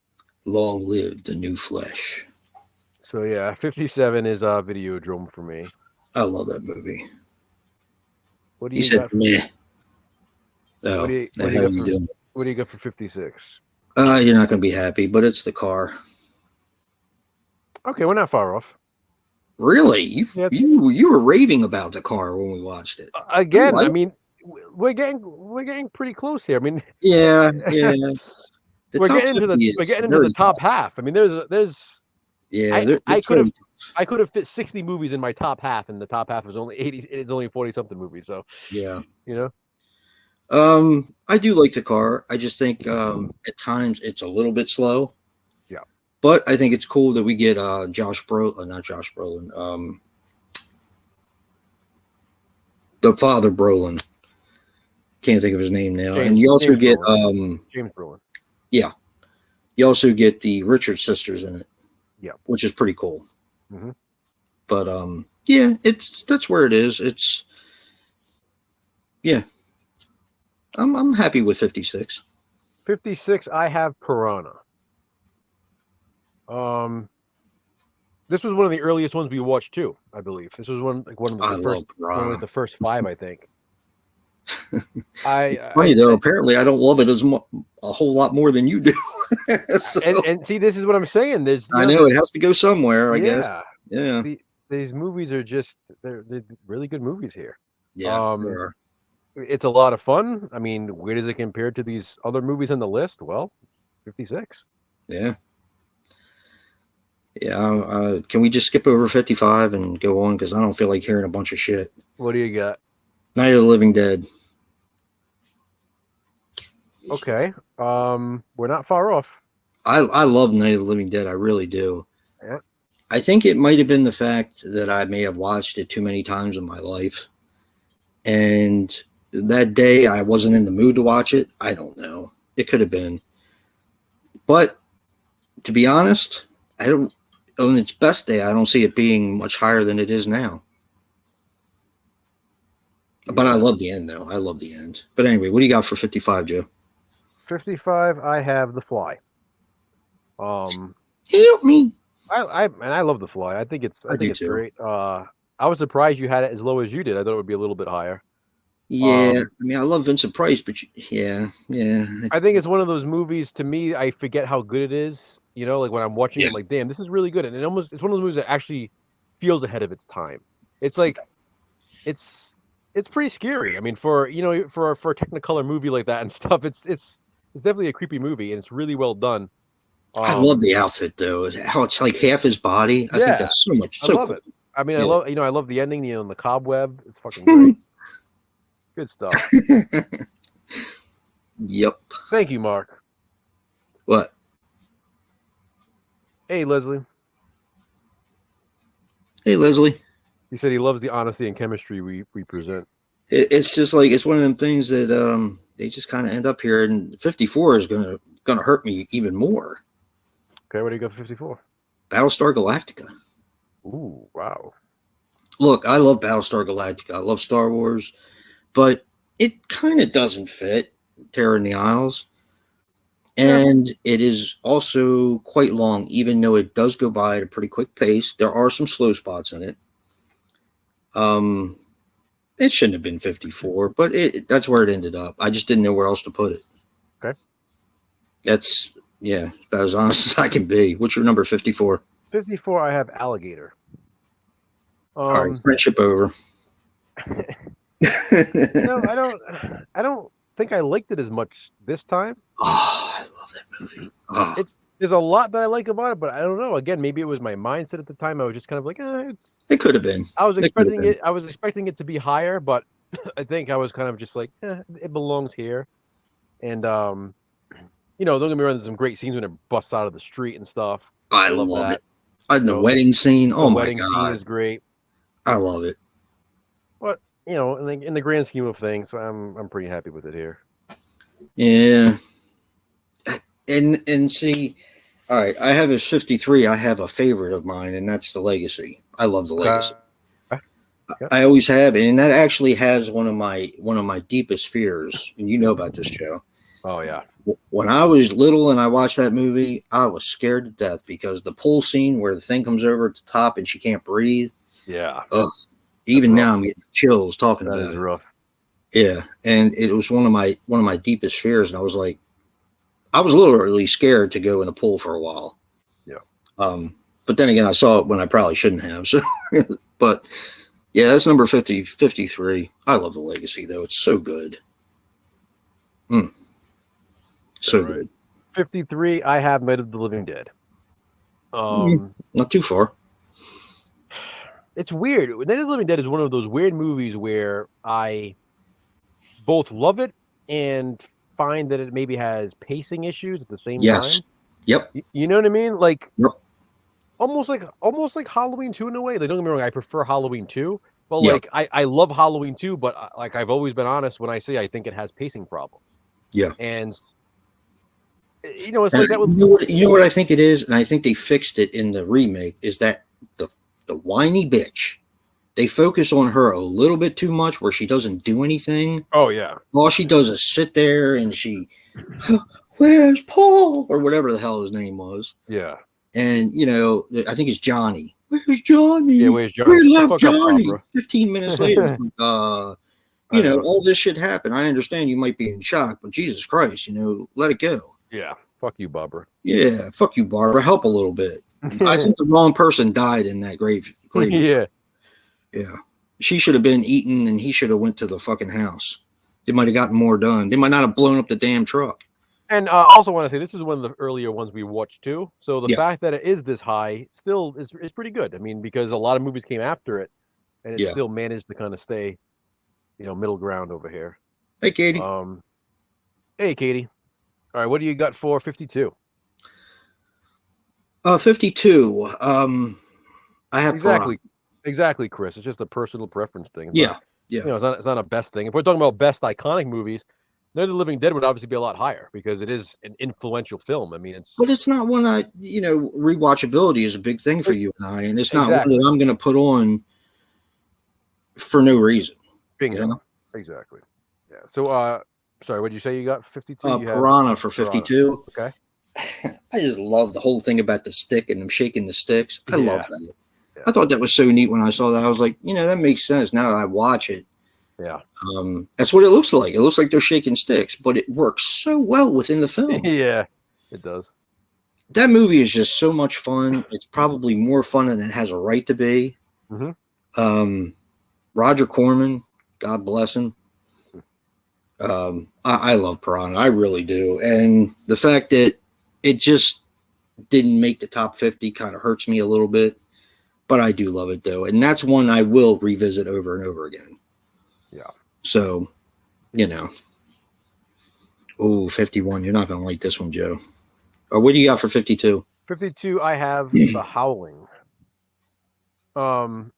B: Long live the new flesh.
A: So yeah, 57 is Videodrome for me.
B: I love that movie.
A: What do you got?
B: Meh.
A: Oh, what do you got for 56?
B: You're not going to be happy, but it's The Car.
A: Okay, we're not far off.
B: Really? You were raving about The Car when we watched it.
A: Again, I mean, we're getting pretty close here. I mean,
B: yeah.
A: We're getting into the top half. I mean, there's I could have fit 60 movies in my top half, and the top half is only 80. It's only 40 something movies. So
B: yeah,
A: I
B: do like The Car. I just think at times it's a little bit slow.
A: Yeah,
B: but I think it's cool that we get not Josh Brolin, the father Brolin. Can't think of his name now. And you also get
A: James Brolin.
B: Yeah, you also get the Richard sisters in it.
A: Yeah,
B: which is pretty cool.
A: Mm-hmm.
B: But yeah, that's where it is. It's I'm happy with 56.
A: 56, I have Piranha. This was one of the earliest ones we watched too, I believe. This was one of
B: I
A: the first,
B: love Piranha.
A: the first 5, I think. I
B: Funny though, apparently I don't love it a whole lot more than you do. So,
A: and see, this is what I'm saying.
B: I know it has to go somewhere, I guess.
A: Yeah,
B: Yeah.
A: these movies are just they're really good movies here.
B: Yeah. They are.
A: It's a lot of fun. I mean, where does it compare to these other movies on the list? Well, 56.
B: Yeah. Yeah. Can we just skip over 55 and go on? Because I don't feel like hearing a bunch of shit.
A: What do you got?
B: Night of the Living Dead.
A: Okay. We're not far off.
B: I love Night of the Living Dead. I really do.
A: Yeah.
B: I think it might have been the fact that I may have watched it too many times in my life. And that day I wasn't in the mood to watch it. I don't know. It could have been. But to be honest, on its best day, I don't see it being much higher than it is now. But I love the end, though. I love the end. But anyway, what do you got for 55, Joe?
A: 55, I have The Fly.
B: Help me.
A: I love The Fly. I think it's
B: too.
A: great. I was surprised you had it as low as you did. I thought it would be a little bit higher.
B: Yeah, I mean, I love Vincent Price, but yeah.
A: I think it's one of those movies. To me, I forget how good it is. You know, like when I'm watching it, I'm like, damn, this is really good. And it's one of those movies that actually feels ahead of its time. It's like, it's pretty scary. I mean, for a Technicolor movie like that and stuff, it's definitely a creepy movie, and it's really well done.
B: I love the outfit though. How it's like half his body. I think that's so much.
A: I love it. I mean, I love the ending. You know, the cobweb. It's fucking great. Good stuff.
B: Yep.
A: Thank you, Mark.
B: What?
A: Hey, Leslie.
B: Hey, Leslie.
A: He said he loves the honesty and chemistry we present.
B: It's just like it's one of them things that they just kind of end up here, and 54 is gonna hurt me even more.
A: Okay, what do you got for 54?
B: Battlestar Galactica.
A: Ooh, wow.
B: Look, I love Battlestar Galactica. I love Star Wars, but it kind of doesn't fit Terror in the Isles. And it is also quite long, even though it does go by at a pretty quick pace. There are some slow spots in it. It shouldn't have been 54, but that's where it ended up. I just didn't know where else to put it.
A: Okay.
B: That's, about as honest as I can be. What's your number, 54?
A: 54, I have Alligator.
B: All right, friendship over.
A: No, I don't think I liked it as much this time.
B: Oh, I love that movie. Oh.
A: There's a lot that I like about it, but I don't know. Again, maybe it was my mindset at the time. I was just kind of like,
B: it could have been.
A: I was expecting it. I was expecting it to be higher, but I think I was kind of just like, it belongs here. And don't get me wrong. There's some great scenes when it busts out of the street and stuff.
B: I love that. And the wedding scene. Oh my god, the wedding scene
A: is great. I
B: love it.
A: But in the grand scheme of things, I'm pretty happy with it here.
B: Yeah. And see, all right, I have a 53. I have a favorite of mine, and that's The Legacy. I love The Legacy. I always have, and that actually has one of my deepest fears. And you know about this, Joe.
A: Oh yeah.
B: When I was little and I watched that movie, I was scared to death because the pool scene where the thing comes over at the top and she can't breathe.
A: Yeah.
B: Ugh. Even now I'm getting chills talking about it. That is rough. Yeah, and it was one of my deepest fears, and I was literally scared to go in the pool for a while.
A: Yeah.
B: But then again, I saw it when I probably shouldn't have. So, but yeah, that's number 53. I love The Legacy though; it's so good. So good.
A: 53. I have Night of the Living Dead.
B: Not too far.
A: It's weird. Night of the Living Dead is one of those weird movies where I both love it and find that it maybe has pacing issues at the same time.
B: Yep.
A: You know what I mean? Like,
B: yep.
A: almost like Halloween 2 in a way. Like, don't get me wrong, I prefer Halloween 2, but like I love Halloween 2, but like I've always been honest when I say I think it has pacing problems.
B: Yeah.
A: And it's like that with
B: you know what I think it is, and I think they fixed it in the remake, is that the whiny bitch. They focus on her a little bit too much where she doesn't do anything.
A: Oh, yeah.
B: All she does is sit there and she, where's Paul? Or whatever the hell his name was.
A: Yeah.
B: And I think it's Johnny. Where's Johnny?
A: Yeah, where's Johnny?
B: Where
A: Shut the
B: left
A: fuck up,
B: Johnny?
A: Barbara.
B: 15 minutes later, it's like,
A: I know.
B: all this shit happened. I understand you might be in shock, but Jesus Christ, let it go.
A: Yeah, fuck you, Barbara.
B: Yeah, fuck you, Barbara. Help a little bit. I think the wrong person died in that grave.
A: Yeah.
B: Yeah. She should have been eaten, and he should have went to the fucking house. They might have gotten more done. They might not have blown up the damn truck.
A: And I also want to say this is one of the earlier ones we watched too. So the fact that it is this high still is pretty good. I mean, because a lot of movies came after it, and it still managed to kind of stay, middle ground over here.
B: Hey, Katie.
A: Hey, Katie. All right, what do you got for 52?
B: 52. I have
A: exactly, Chris. It's just a personal preference thing. It's
B: yeah.
A: It's not a best thing. If we're talking about best iconic movies, Night of the Living Dead would obviously be a lot higher because it is an influential film. I mean,
B: but it's not one rewatchability is a big thing for you and I, and it's not one that I'm going to put on for no reason.
A: Bingo. Exactly. Yeah. So, sorry, what did you say you got 52?
B: Piranha for 52.
A: Okay.
B: I just love the whole thing about the stick and them shaking the sticks. I love that.
A: Yeah.
B: I thought that was so neat when I saw that. I was like, that makes sense. Now that I watch it.
A: Yeah.
B: That's what it looks like. It looks like they're shaking sticks, but it works so well within the film.
A: Yeah, it does.
B: That movie is just so much fun. It's probably more fun than it has a right to be.
A: Mm-hmm.
B: Roger Corman, God bless him. I love Piranha. I really do. And the fact that it just didn't make the top 50 kind of hurts me a little bit, but I do love it though. And that's one I will revisit over and over again.
A: Yeah.
B: So, 51. You're not going to like this one, Joe. Or what do you got for 52?
A: 52, I have The Howling.
B: What?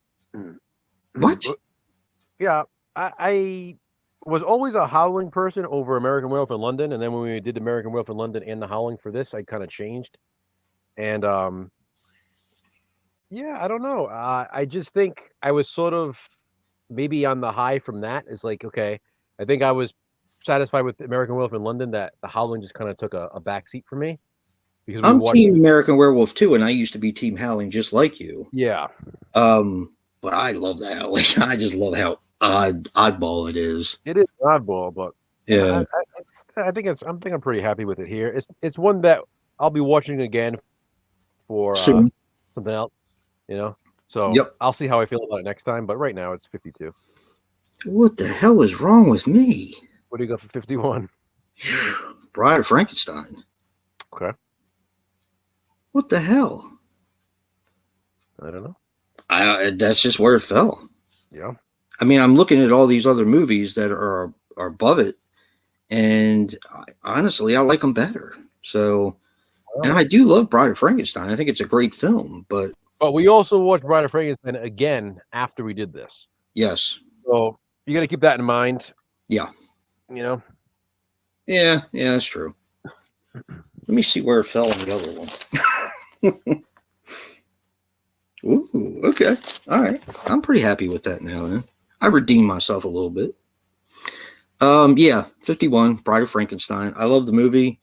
A: Yeah, I was always a Howling person over American Werewolf in London, and then when we did American Werewolf in London and The Howling for this, I kind of changed. And yeah, I don't know. I just think I was sort of maybe on the high from that. It's like, okay, I think I was satisfied with American Werewolf in London that The Howling just kind of took a back seat for me. Because
B: I'm Team American Werewolf too, and I used to be Team Howling just like you.
A: Yeah.
B: But I love the Howling. I just love how oddball it is.
A: It is oddball, but
B: yeah,
A: I think I'm pretty happy with it here. It's one that I'll be watching again for something else, So I'll see how I feel about it next time. But right now it's 52.
B: What the hell is wrong with me?
A: What do you got for 51?
B: Bride of Frankenstein.
A: Okay.
B: What the hell?
A: I don't know.
B: That's just where it fell.
A: Yeah.
B: I mean, I'm looking at all these other movies that are above it, and honestly, I like them better. So, and I do love Bride of Frankenstein. I think it's a great film, but
A: we also watched Bride of Frankenstein again after we did this.
B: Yes.
A: So you got to keep that in mind.
B: Yeah.
A: Yeah,
B: that's true. Let me see where it fell in the other one. Ooh, okay. All right. I'm pretty happy with that now, then. I redeemed myself a little bit. 51, Bride of Frankenstein. I love the movie.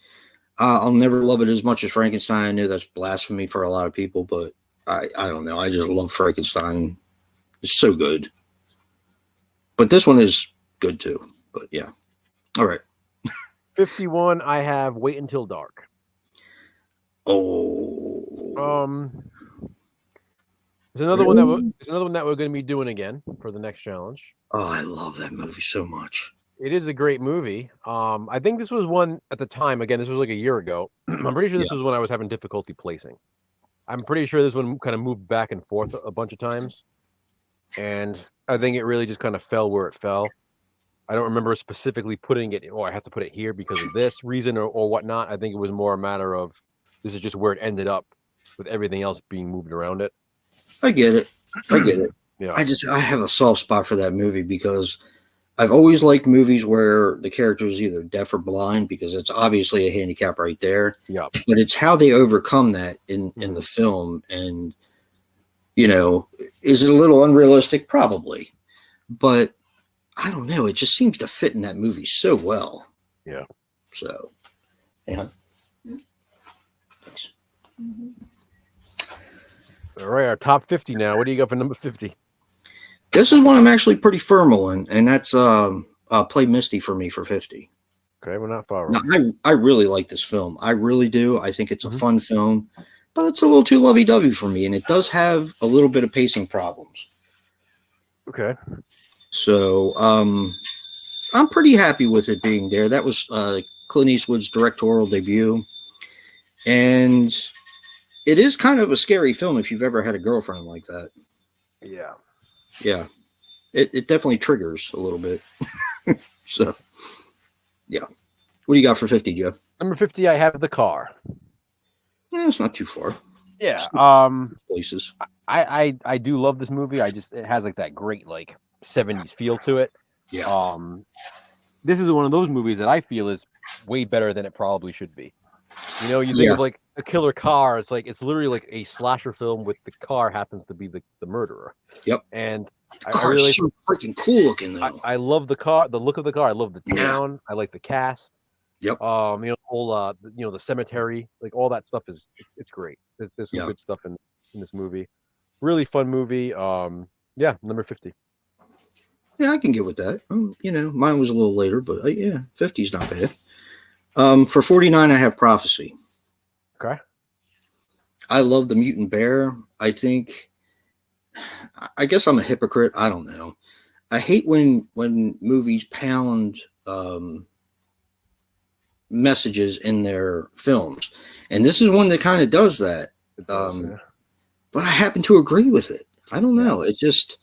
B: I'll never love it as much as Frankenstein. I know that's blasphemy for a lot of people, but I don't know. I just love Frankenstein. It's so good. But this one is good too. But yeah. All right.
A: 51, I have Wait Until Dark.
B: Oh.
A: There's another one that we're going to be doing again for the next challenge.
B: Oh, I love that movie so much.
A: It is a great movie. I think this was one at the time. Again, this was like a year ago. I'm pretty sure this was when I was having difficulty placing. I'm pretty sure this one kind of moved back and forth a bunch of times, and I think it really just kind of fell where it fell. I don't remember specifically putting it. I have to put it here because of this reason or whatnot. I think it was more a matter of this is just where it ended up, with everything else being moved around it.
B: I get it.
A: Yeah.
B: I have a soft spot for that movie because I've always liked movies where the character is either deaf or blind, because it's obviously a handicap right there.
A: Yeah.
B: But it's how they overcome that in the film. And, is it a little unrealistic? Probably. But I don't know. It just seems to fit in that movie so well.
A: Yeah.
B: So, yeah. Thanks.
A: All right, our top 50 now. What do you got for number 50?
B: This is one I'm actually pretty firm on, and that's Play Misty for me for 50.
A: Okay, we're not far
B: Now,
A: off.
B: I really like this film. I really do. I think it's a
A: Mhm.
B: fun film, but it's a little too lovey-dovey for me, and it does have a little bit of pacing problems.
A: Okay.
B: So I'm pretty happy with it being there. That was Clint Eastwood's directorial debut, and it is kind of a scary film if you've ever had a girlfriend like that.
A: Yeah.
B: Yeah, it definitely triggers a little bit. So, yeah. What do you got for 50, Joe?
A: Number 50, I have The Car.
B: Yeah, it's not too far.
A: Yeah.
B: Places.
A: I do love this movie. It has like that great like 70s feel to it.
B: Yeah.
A: This is one of those movies that I feel is way better than it probably should be. You know, you think of like a killer car, it's literally like a slasher film with the car happens to be the murderer.
B: Yep.
A: And
B: The car is so freaking cool looking though.
A: I love the car, the look of the car. I love the town. I like the cast.
B: Yep.
A: You know, whole the cemetery, like all that stuff it's great. There's some good stuff in this movie. Really fun movie. Yeah, number 50.
B: Yeah, I can get with that. You know, mine was a little later, but yeah, 50 is not bad. For 49, I have Prophecy.
A: Okay.
B: I love the mutant bear. I guess I'm a hypocrite. I don't know. I hate when movies pound messages in their films, and this is one that kind of does that. But I happen to agree with it. I don't know. It just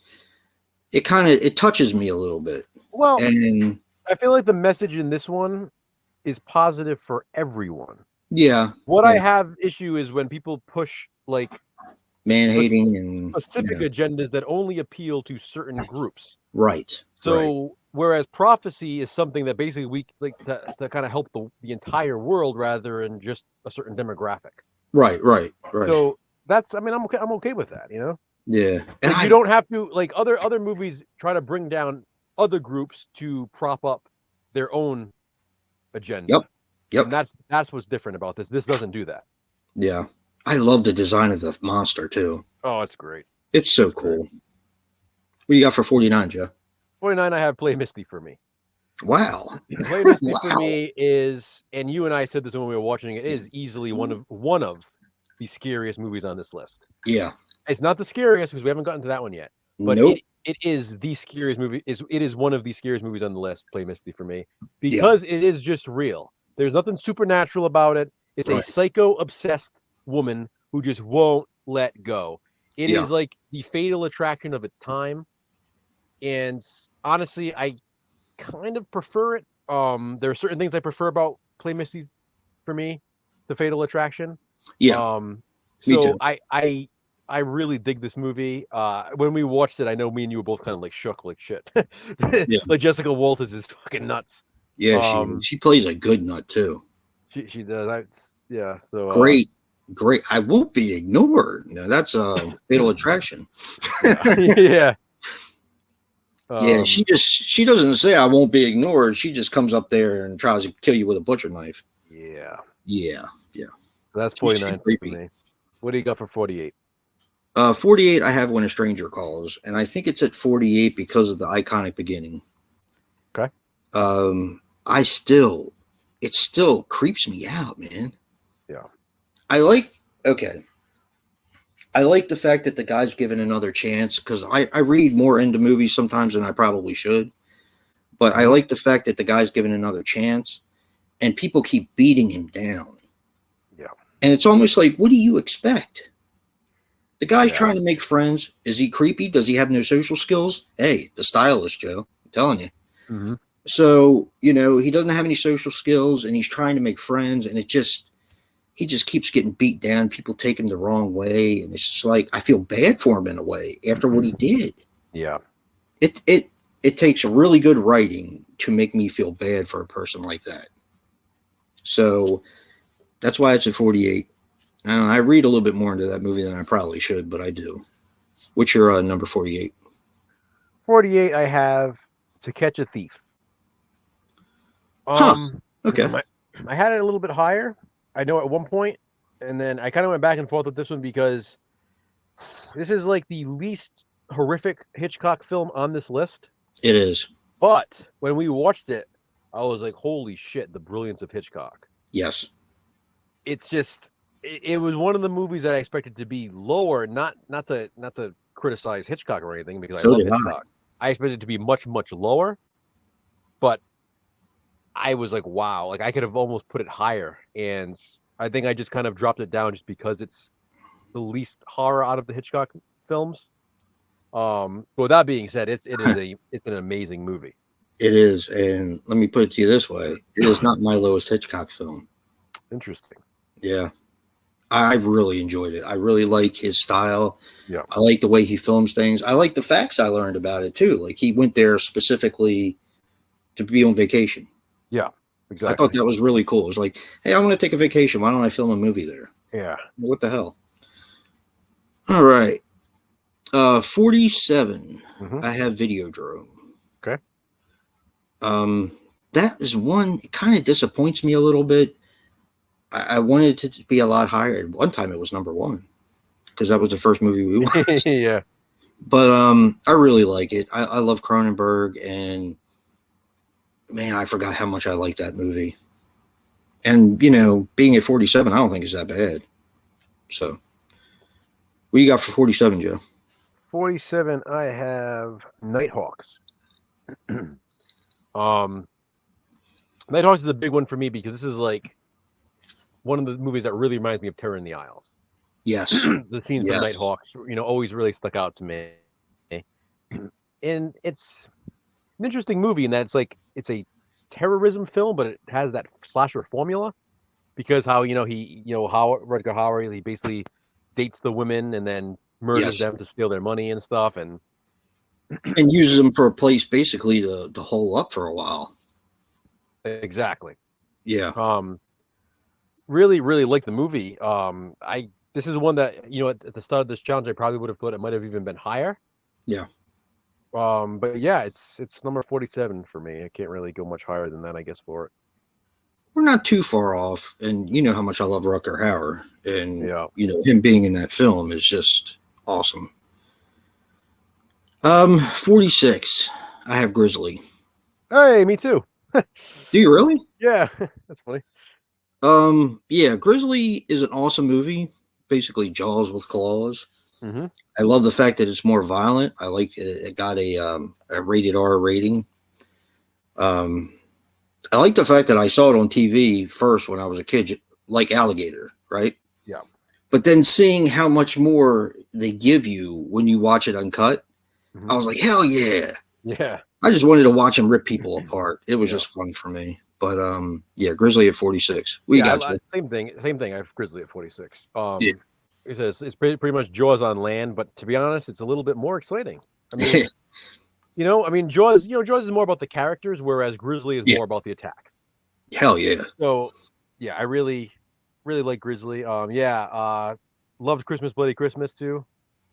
B: it touches me a little bit.
A: Well,
B: and
A: I feel like the message in this one is positive for everyone.
B: Yeah.
A: What I have issue is when people push like
B: man-hating and
A: specific agendas that only appeal to certain groups.
B: Right.
A: So whereas Prophecy is something that basically we like to kind of help the entire world rather than just a certain demographic.
B: Right.
A: So that's I'm okay with that, you know?
B: Yeah.
A: And you don't have to like other movies try to bring down other groups to prop up their own agenda.
B: Yep.
A: And that's what's different about this. This doesn't do that.
B: Yeah. I love the design of the monster too.
A: Oh, it's great.
B: It's so cool. What do you got for 49, Joe?
A: 49, I have Play Misty for me.
B: Wow.
A: Play Misty for me is, and you and I said this when we were watching it, is easily one of the scariest movies on this list.
B: Yeah.
A: It's not the scariest because we haven't gotten to that one yet. But it is the scariest movie. It is one of the scariest movies on the list, Play Misty for me. Because it is just real. There's nothing supernatural about it. It's a psycho-obsessed woman who just won't let go. It is like the fatal attraction of its time. And honestly, I kind of prefer it. There are certain things I prefer about Play Misty for me, the fatal attraction.
B: Yeah.
A: Me too. I really dig this movie. When we watched it, I know me and you were both kind of like shook like shit. Like Jessica Walters is fucking nuts.
B: Yeah, she plays a good nut too.
A: She does. So
B: great. I won't be ignored. No, that's a fatal attraction.
A: Yeah.
B: Yeah, she doesn't say I won't be ignored. She just comes up there and tries to kill you with a butcher knife. Yeah.
A: That's 49 for me. What do you got for 48?
B: 48, I have When a Stranger Calls, and I think it's at 48 because of the iconic beginning.
A: Okay.
B: It still creeps me out, man.
A: Yeah.
B: I like the fact that the guy's given another chance because I read more into movies sometimes than I probably should. But I like the fact that the guy's given another chance and people keep beating him down.
A: Yeah.
B: And it's almost like, what do you expect? The guy's trying to make friends. Is he creepy? Does he have no social skills? Hey, the stylist, Joe. I'm telling you.
A: Mm-hmm.
B: So, you know, he doesn't have any social skills and he's trying to make friends and he just keeps getting beat down. People take him the wrong way. And it's just like, I feel bad for him in a way after what he did.
A: Yeah.
B: It takes really good writing to make me feel bad for a person like that. So that's why it's at 48. I read a little bit more into that movie than I probably should, but I do. What's your number 48?
A: 48, I have To Catch a Thief.
B: Okay.
A: I had it a little bit higher. I know at one point, and then I kind of went back and forth with this one because This is like the least horrific Hitchcock film on this list.
B: It is.
A: But when we watched it, I was like, holy shit, the brilliance of Hitchcock.
B: Yes.
A: It's just it was one of the movies that I expected to be lower, not to criticize Hitchcock or anything, because I
B: So
A: love
B: did I.
A: Hitchcock. I expected it to be much, much lower, but I was like, wow, like I could have almost put it higher. And I think I just kind of dropped it down just because it's the least horror out of the Hitchcock films. But with that being said, it's an amazing movie.
B: It is, and let me put it to you this way: it is not my lowest Hitchcock film.
A: Interesting.
B: Yeah, I really enjoyed it. I really like his style.
A: Yeah.
B: I like the way he films things. I like the facts I learned about it too. Like he went there specifically to be on vacation.
A: Yeah, exactly.
B: I thought that was really cool. It was like, hey, I want to take a vacation. Why don't I film a movie there?
A: Yeah.
B: What the hell? All right. 47.
A: Mhm.
B: I have Videodrome.
A: Okay.
B: That is one. It kind of disappoints me a little bit. I wanted it to be a lot higher. At one time, it was number one because that was the first movie we watched.
A: Yeah.
B: But I really like it. I love Cronenberg, and man, I forgot how much I like that movie. And you know, being at 47, I don't think it's that bad. So, what do you got for 47, Joe?
A: 47, I have Nighthawks. Nighthawks is a big one for me because this is like one of the movies that really reminds me of Terror in the Isles.
B: Yes.
A: The scenes
B: Yes.
A: of Nighthawks, always really stuck out to me. And it's an interesting movie in that it's a terrorism film, but it has that slasher formula because how how Rutger Hauer, he basically dates the women and then murders
B: Yes.
A: them to steal their money and stuff, and
B: uses them for a place basically to hole up for a while.
A: exactly.
B: Yeah.
A: Really, really like the movie. This is one that at the start of this challenge, I probably would have thought it might have even been higher.
B: Yeah.
A: But yeah, it's number 47 for me. I can't really go much higher than that, I guess, for it.
B: We're not too far off, and you know how much I love Rutger Hauer, and
A: Yeah.
B: him being in that film is just awesome. 46. I have Grizzly.
A: Hey, me too.
B: Do you really?
A: Yeah, that's funny.
B: Yeah, Grizzly is an awesome movie. Basically, Jaws with claws.
A: Mm-hmm.
B: I love the fact that it's more violent. I like it got a rated R rating. I like the fact that I saw it on TV first when I was a kid, like Alligator, right?
A: Yeah.
B: But then seeing how much more they give you when you watch it uncut, I was like, hell yeah.
A: Yeah.
B: I just wanted to watch him rip people apart. It was just fun for me. But yeah, Grizzly at 46.
A: Same thing. I have Grizzly at 46.
B: Yeah.
A: It says it's pretty much Jaws on land, but to be honest, it's a little bit more exciting. I mean, Jaws is more about the characters, whereas Grizzly is more about the attacks.
B: Hell yeah.
A: So yeah, I really, really like Grizzly. Loved Christmas Bloody Christmas too.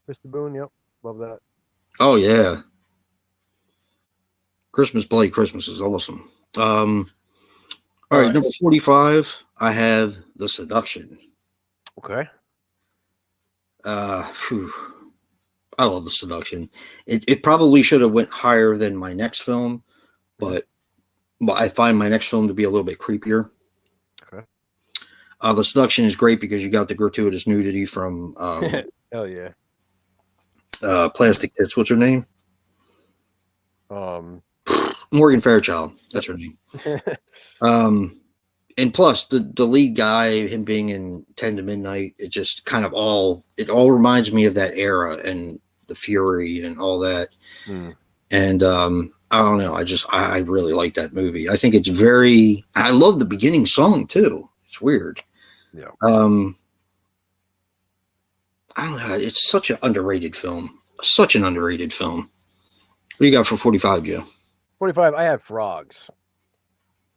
A: Mr. Boone, yep. Love that.
B: Oh yeah. Christmas Bloody Christmas is awesome. All right, number 45, I have The Seduction.
A: Okay.
B: I love The Seduction. It probably should have went higher than my next film, but I find my next film to be a little bit creepier.
A: Okay.
B: The Seduction is great because you got the gratuitous nudity from
A: hell yeah.
B: Plastic Tits. What's her name? Morgan Fairchild. That's her name. And plus the lead guy, him being in 10 to Midnight, it just kind of all reminds me of that era and the fury and all that. And I don't know, I really like that movie. I think it's I love the beginning song too. It's weird.
A: Yeah.
B: I don't know, it's such an underrated film. What do you got for 45, Joe?
A: 45, I have Frogs.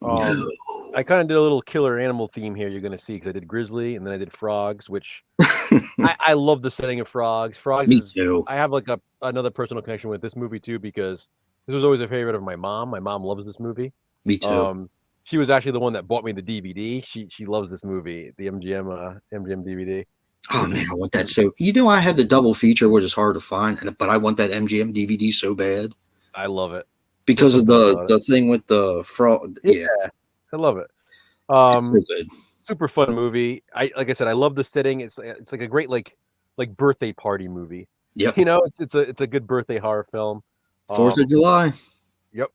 B: No.
A: I kind of did a little killer animal theme here, you're going to see, because I did Grizzly and then I did Frogs, which I love the setting of Frogs. Frogs
B: Me too.
A: I have like another personal connection with this movie too, because this was always a favorite of my mom. My mom loves this movie.
B: Me too.
A: She was actually the one that bought me the DVD. She loves this movie, the MGM DVD.
B: Oh man, I want that so. I have the double feature, which is hard to find, but I want that MGM DVD so bad
A: I love it.
B: because
A: There's
B: of
A: something about it.
B: the thing with the fraud.
A: Yeah,
B: Yeah,
A: I love it.
B: it's so good.
A: Super fun movie. Like I said, I love the setting. It's like a great like birthday party movie.
B: Yep.
A: It's a good birthday horror film.
B: 4th of
A: Um,
B: July.
A: yep.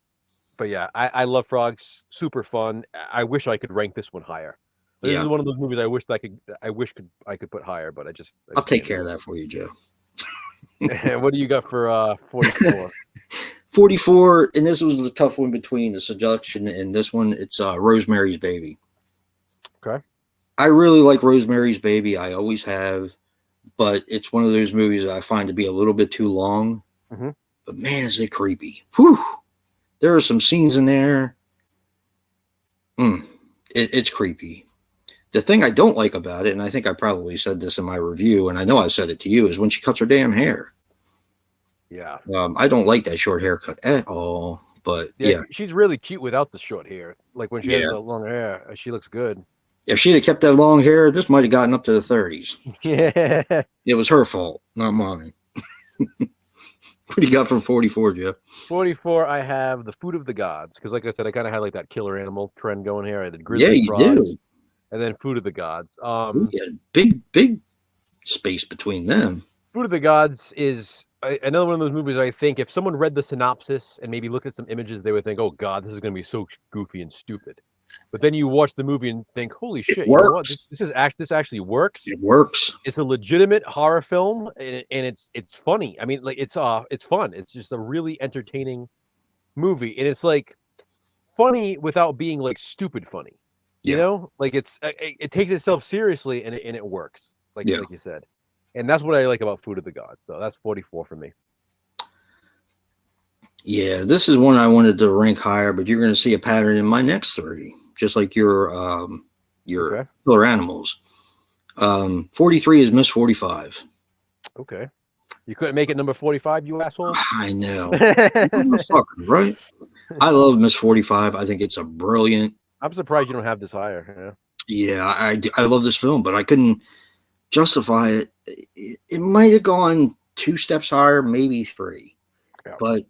A: But yeah, I love Frogs. Super fun. I wish I could rank this one higher. This is
B: Yeah,
A: one of those movies I could put higher, but I
B: I'll
A: just
B: take
A: can't
B: care of
A: do
B: that for you, Joe.
A: it. What do you got for 44?
B: 44, and this was the tough one between the Seduction and this one. It's Rosemary's Baby.
A: Okay.
B: I really like Rosemary's Baby. I always have, but it's one of those movies that I find to be a little bit too long.
A: Mm-hmm.
B: But man, is it creepy. Whew. There are some scenes in there. It's creepy. The thing I don't like about it, and I think I probably said this in my review, and I know I said it to you, is when she cuts her damn hair.
A: Yeah.
B: I don't like that short haircut at all. But yeah,
A: She's really cute without the short hair. Like when she has
B: yeah.
A: the long hair, she looks good.
B: If she'd have kept that long hair, this might have gotten up to the 30s.
A: Yeah.
B: It was her fault, not mine. What do you got for 44, Jeff?
A: 44, I have The Food of the Gods, because like I said, I kind of had like that killer animal trend going here. I did
B: Yeah,
A: Grizzly
B: you
A: Frogs,
B: do.
A: and then Food of the Gods.
B: Yeah, big space between them.
A: Food of the Gods is another one of those movies I think if someone read the synopsis and maybe looked at some images, they would think, oh God, this is going to be so goofy and stupid. But then you watch the movie and think, holy shit, you know what? This actually works.
B: It works.
A: It's a legitimate horror film, and it's funny. I mean, like it's fun. It's just a really entertaining movie, and it's like funny without being like stupid funny. You
B: Yeah.
A: know, like it takes itself seriously, and it works. Like
B: Yeah.
A: like you said, and that's what I like about Food of the Gods. So that's 44 for me.
B: Yeah, this is one I wanted to rank higher, but you're going to see a pattern in my next three, just like your
A: Okay.
B: killer animals. 43 is Miss 45.
A: Okay. You couldn't make it number 45, you asshole.
B: I know. Motherfucker, right? I love Miss 45. I think it's a brilliant.
A: I'm surprised you don't have this higher.
B: Yeah, I love this film, but I couldn't justify it. It might have gone 2 steps higher, maybe 3.
A: Yeah.
B: But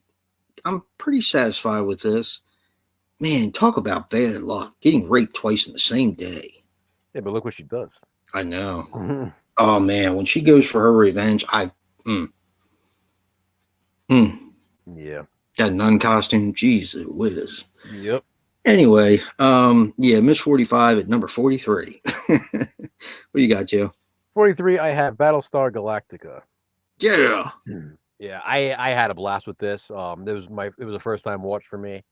B: I'm pretty satisfied with this. Man, talk about bad luck. Getting raped twice in the same day.
A: Yeah, but look what she does.
B: I know. Oh, man, when she goes for her revenge,
A: Yeah.
B: that nun costume, jeez, it whiz.
A: Yep.
B: Anyway, yeah, Miss 45 at number 43. What do you got, Joe?
A: 43, I have Battlestar Galactica.
B: Yeah.
A: Yeah, I had a blast with this. It was a first time watch for me.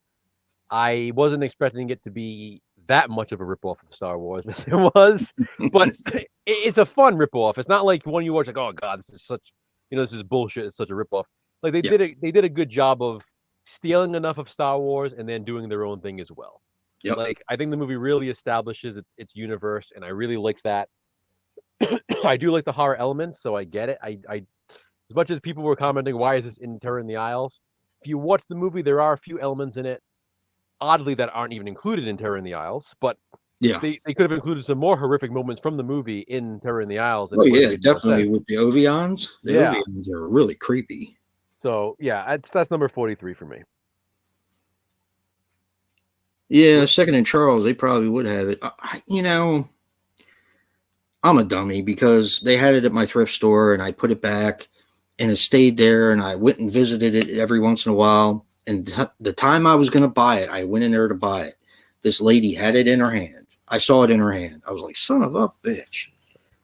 A: I wasn't expecting it to be that much of a ripoff of Star Wars as it was, but it's a fun ripoff. It's not like one you watch like, oh God, this is bullshit. It's such a ripoff. Like they did a good job of stealing enough of Star Wars and then doing their own thing as well.
B: Yep.
A: Like I think the movie really establishes its universe, and I really like that. I do like the horror elements, so I get it. I as much as people were commenting, why is this in Terror in the Isles? If you watch the movie, there are a few elements in it, oddly, that aren't even included in Terror in the Isles, but
B: Yeah.
A: they could have included some more horrific moments from the movie in Terror in the Isles.
B: Oh, yeah, definitely with the Ovions. The
A: Yeah.
B: Ovions are really creepy.
A: So, yeah, that's number 43 for me.
B: Yeah, Second and Charles, they probably would have it. I'm a dummy because they had it at my thrift store and I put it back and it stayed there and I went and visited it every once in a while. And the time I was going to buy it, I went in there to buy it. This lady had it in her hand. I saw it in her hand. I was like, son of a bitch.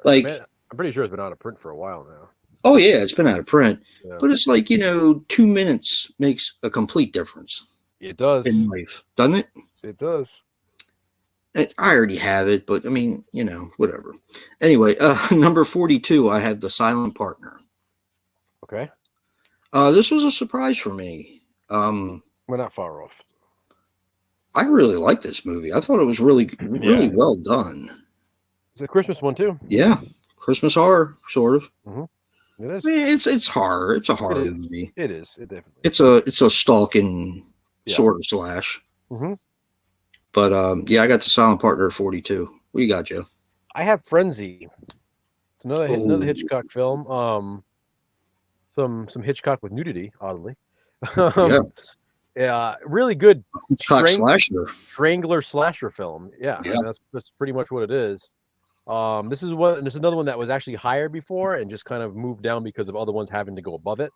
B: Like,
A: Man, I'm pretty sure it's been out of print for a while now.
B: Oh, yeah, it's been out of print.
A: Yeah.
B: But it's like, 2 minutes makes a complete difference.
A: It does.
B: In life, doesn't it?
A: It does.
B: I already have it, but I mean, whatever. Anyway, number 42, I have The Silent Partner.
A: Okay.
B: This was a surprise for me.
A: We're not far off.
B: I really like this movie. I thought it was really well done.
A: It's a Christmas one too.
B: Yeah, Christmas horror, sort of.
A: Mm-hmm. It is.
B: I mean, it's horror. It's a horror movie.
A: It is. It definitely.
B: It's a stalking sort of slash.
A: Mm-hmm.
B: But yeah, I got The Silent Partner at 42. What you got, Joe?
A: I have Frenzy. It's another
B: Oh,
A: Hitchcock film. Some Hitchcock with nudity, oddly.
B: yeah.
A: Yeah, really good
B: Hitchcock slasher.
A: strangler slasher film. Yeah, I
B: Yeah.
A: mean that's pretty much what it is. This is another one that was actually higher before and just kind of moved down because of other ones having to go above it.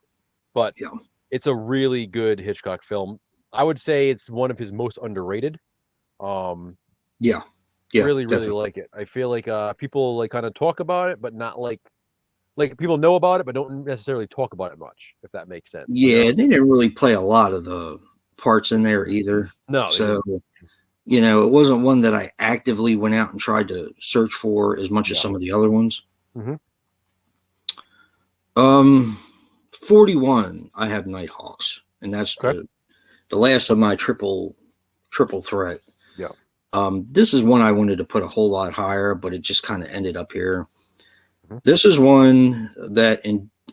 A: But
B: Yeah.
A: it's a really good Hitchcock film. I would say it's one of his most underrated. Um,
B: Yeah. Yeah.
A: really
B: Definitely.
A: like it. I feel like people like kind of talk about it, but not like people know about it, but don't necessarily talk about it much. If that makes sense, you
B: Yeah.
A: know?
B: They didn't really play a lot of the parts in there either.
A: No, they
B: So,
A: didn't.
B: it wasn't one that I actively went out and tried to search for as much as
A: Yeah.
B: some of the other ones.
A: Hmm.
B: Um, 41, I have Nighthawks, and that's
A: Okay.
B: the last of my triple threat.
A: Yeah.
B: This is one I wanted to put a whole lot higher, but it just kind of ended up here.
A: Hmm.
B: This is one that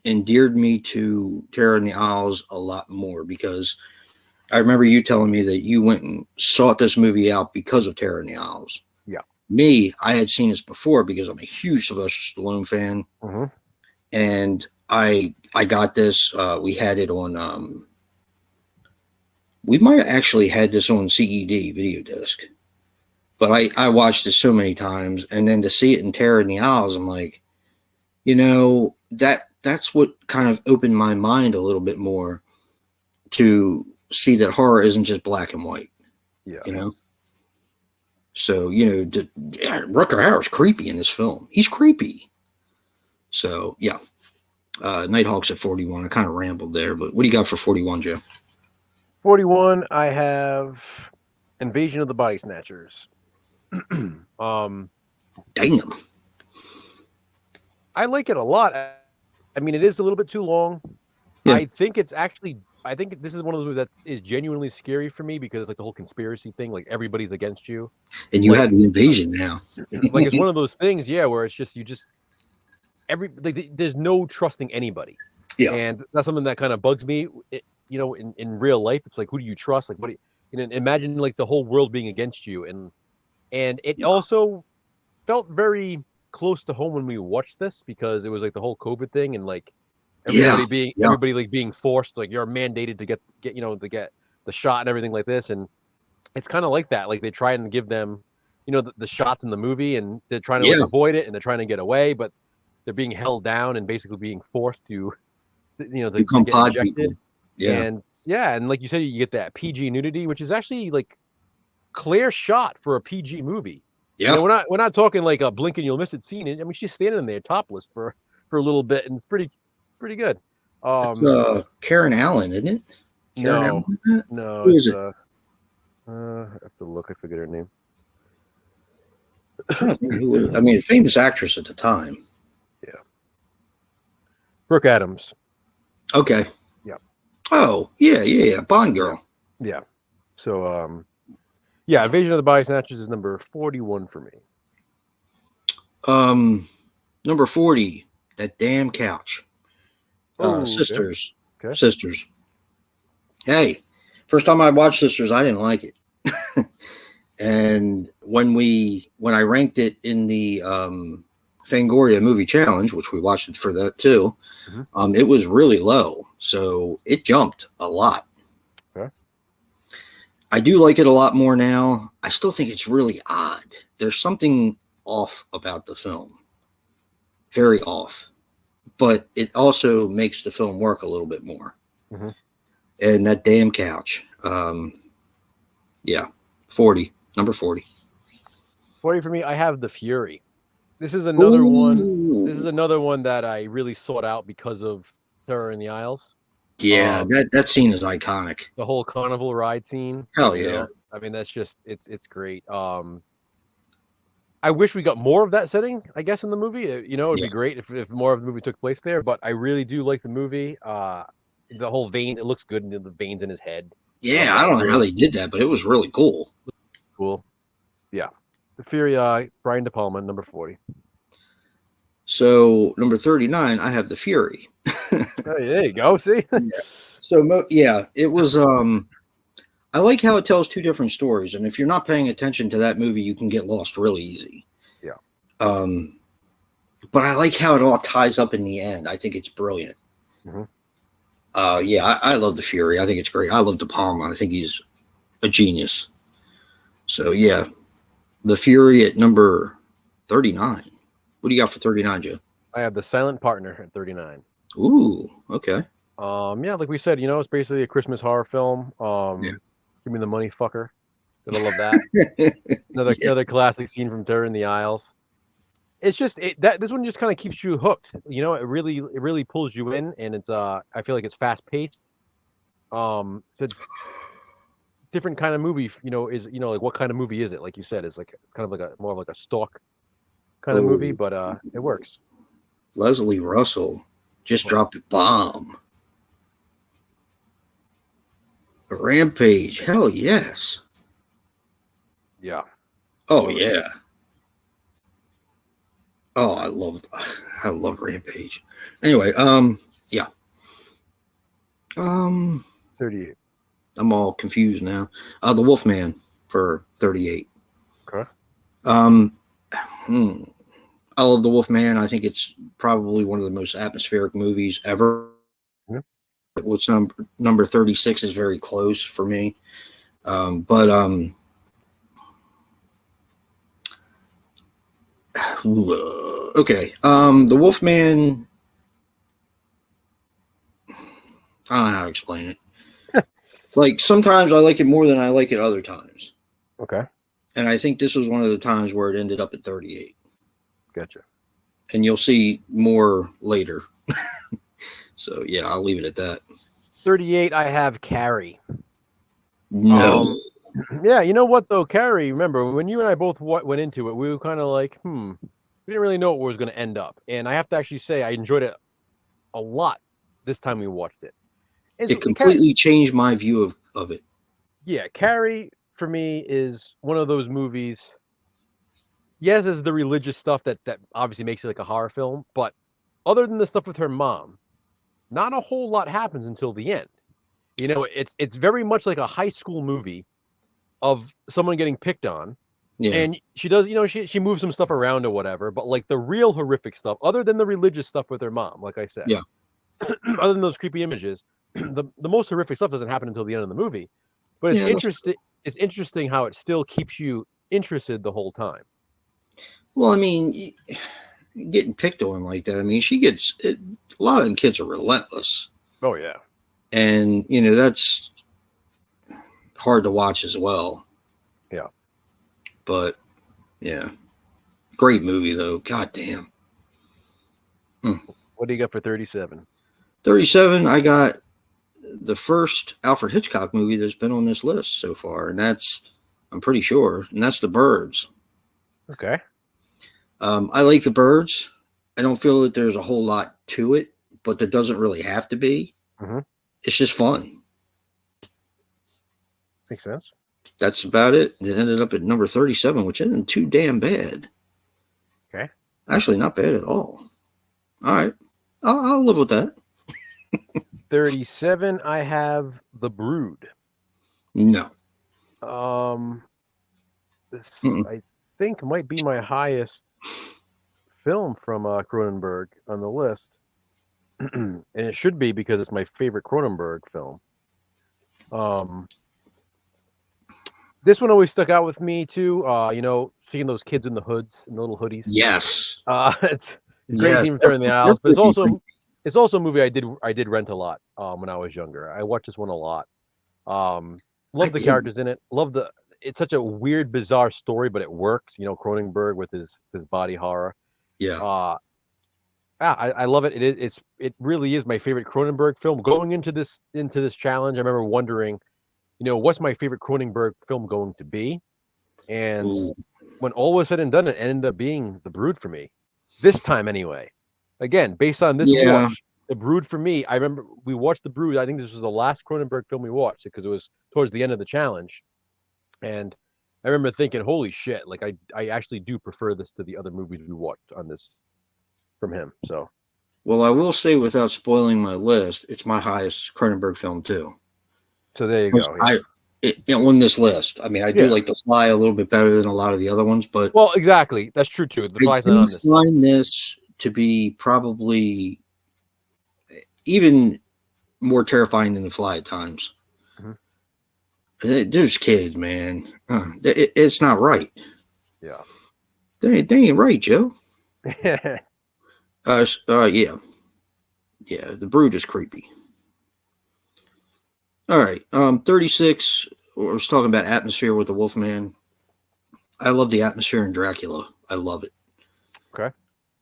B: endeared me to Terror in the Isles a lot more because I remember you telling me that you went and sought this movie out because of Terror in the Isles.
A: Yeah.
B: Me, I had seen this before because I'm a huge Sylvester Stallone fan,
A: Hmm.
B: and I got this. We had it on. We might have actually had this on CED video disc, but I watched it so many times, and then to see it in Terror in the Isles, I'm like, that's what kind of opened my mind a little bit more to see that horror isn't just black and white.
A: Yeah.
B: So Rutger Hauer's creepy in this film. He's creepy. So yeah, Nighthawks at 41. I kind of rambled there, but what do you got for 41, Joe?
A: 41. I have Invasion of the Body Snatchers. um,
B: Damn.
A: I like it a lot. I mean, it is a little bit too long.
B: Yeah.
A: I think this is one of those movies that is genuinely scary for me because like the whole conspiracy thing, like everybody's against you.
B: And you
A: Like,
B: have the invasion now.
A: like it's one of those things, yeah, where it's just there's no trusting anybody.
B: Yeah.
A: And that's something that kind of bugs me. In real life, it's like, who do you trust? Like, what do imagine like the whole world being against you, and it also felt very close to home when we watched this because it was like the whole COVID thing and like everybody like being forced, like you're mandated to get the shot and everything like this, and it's kind of like that. Like they try and give them, the shots in the movie, and they're trying to like avoid it, and they're trying to get away, but they're being held down and basically being forced to
B: become
A: get
B: pod
A: injected.
B: people. Yeah.
A: And like you said, you get that PG nudity, which is actually like clear shot for a PG movie.
B: Yeah.
A: We're not talking like a blink and you'll miss it scene. I mean, she's standing there topless for a little bit, and it's pretty good.
B: It's Karen Allen, isn't it? Karen Allen?
A: No.
B: Who is it?
A: I have to look. I forget her name.
B: I'm trying to think who it is. I mean, a famous actress at the time.
A: Yeah. Brooke Adams.
B: Okay.
A: Yeah.
B: Oh, yeah. Bond girl.
A: Yeah. So, Invasion of the Body Snatchers is number 41 for me.
B: Number 40, that damn couch. Sisters.
A: Okay.
B: Sisters. Hey, first time I watched Sisters, I didn't like it. And when I ranked it in the Fangoria movie challenge, which we watched it for that too, it was really low. So it jumped a lot.
A: Okay.
B: I do like it a lot more now. I still think it's really odd. There's something off about the film. Very off. But it also makes the film work a little bit more.
A: Mm-hmm.
B: And that damn couch. 40. Number 40.
A: 40 for me, I have The Fury. This is another one. This is another one that I really sought out because of Terror in the Isles.
B: Yeah, that scene is iconic.
A: The whole carnival ride scene.
B: Hell yeah.
A: I mean, that's just it's great. I wish we got more of that setting, I guess, in the movie. It'd be great if more of the movie took place there, but I really do like the movie. The whole vein, it looks good in the veins in his head.
B: Yeah, I don't know how they did that, but it was really cool.
A: Cool. Yeah. The Fury, Brian De Palma, number 40.
B: So, number 39, I have The Fury.
A: Hey, there you go. See?
B: So, it was, I like how it tells two different stories. And if you're not paying attention to that movie, you can get lost really easy.
A: Yeah.
B: but I like how it all ties up in the end. I think it's brilliant.
A: Mhm.
B: Yeah, I love the Fury. I think it's great. I love De Palma. I think he's a genius. So yeah, the Fury at number 39. What do you got for 39, Joe?
A: I have The Silent Partner at 39.
B: Ooh, okay.
A: Yeah, like we said, it's basically a Christmas horror film.
B: Yeah.
A: Give me the money, fucker. Gonna love that. Another
B: Yeah.
A: another classic scene from Terror in the Aisles. It's just that this one just kind of keeps you hooked. It really pulls you in, and it's I feel like it's fast paced. It's a different kind of movie. Like what kind of movie is it? Like you said, it's like kind of like a more of like a stalk kind of movie,
B: Oh,
A: but it works.
B: Leslie Russell just dropped a bomb. A Rampage. Hell yes.
A: Yeah.
B: Oh yeah. Oh, I love Rampage. Anyway, yeah.
A: 38.
B: I'm all confused now. The Wolfman for 38.
A: Okay.
B: I love The Wolfman. I think it's probably one of the most atmospheric movies ever.
A: Mhm.
B: What's number 36 is very close for me. But okay. The Wolfman, I don't know how to explain it. Like sometimes I like it more than I like it other times.
A: Okay.
B: And I think this was one of the times where it ended up at 38.
A: Gotcha.
B: And you'll see more later. So yeah, I'll leave it at that.
A: 38. I have Carrie.
B: No.
A: Yeah, you know what though, Carrie? Remember when you and I both went into it, we were kind of like, we didn't really know what was going to end up. And I have to actually say, I enjoyed it a lot this time we watched it.
B: It completely changed my view of it.
A: Yeah, Carrie for me is one of those movies. Yes, there's the religious stuff that obviously makes it like a horror film, but other than the stuff with her mom, not a whole lot happens until the end. It's very much like a high school movie of someone getting picked on.
B: Yeah.
A: And she does, she moves some stuff around or whatever, but like the real horrific stuff, other than the religious stuff with her mom, like I said,
B: Yeah.
A: other than those creepy images, the most horrific stuff doesn't happen until the end of the movie. But it's interesting. It's interesting how it still keeps you interested the whole time.
B: Well, I mean, getting picked on like that. I mean, a lot of them kids are relentless.
A: Oh yeah.
B: And that's hard to watch as well.
A: Yeah.
B: But yeah, great movie though. God damn.
A: What do you got for 37?
B: 37. I got the first Alfred Hitchcock movie that's been on this list so far, and I'm pretty sure, and that's The Birds.
A: Okay.
B: I like The Birds. I don't feel that there's a whole lot to it, but there doesn't really have to be.
A: Mm-hmm.
B: It's just fun.
A: Makes sense.
B: That's about it. It ended up at number 37, which isn't too damn bad.
A: Okay.
B: Actually, not bad at all. All right. I'll live with that.
A: 37, I have The Brood.
B: No.
A: This I think might be my highest film from Cronenberg on the list. And it should be because it's my favorite Cronenberg film. This one always stuck out with me too. Seeing those kids in the hoods and the little hoodies.
B: Yes.
A: It's great scene from the Aisles, but it's also a movie I did rent a lot when I was younger. I watched this one a lot. Love the characters in it. It's such a weird, bizarre story, but it works. Cronenberg with his body horror.
B: Yeah.
A: I love it. It really is my favorite Cronenberg film. Going into this challenge, I remember wondering, what's my favorite Cronenberg film going to be? And when all was said and done, it ended up being The Brood for me. This time, anyway. Again, based on this watch, The Brood for me. I remember we watched The Brood. I think this was the last Cronenberg film we watched because it was towards the end of the challenge, and I remember thinking, "Holy shit!" Like I actually do prefer this to the other movies we watched on this from him. So,
B: well, I will say, without spoiling my list, it's my highest Cronenberg film too.
A: So there you go.
B: On this list, I mean, I do like The Fly a little bit better than a lot of the other ones, but
A: well, exactly, that's true too. The Fly's not on this.
B: Find this to be probably even more terrifying than The Fly at times. There's kids, man. It's not right.
A: Yeah.
B: They ain't right, Joe. Yeah. Yeah, the Brood is creepy. All right. 36. I was talking about atmosphere with the Wolfman. I love the atmosphere in Dracula. I love it.
A: Okay.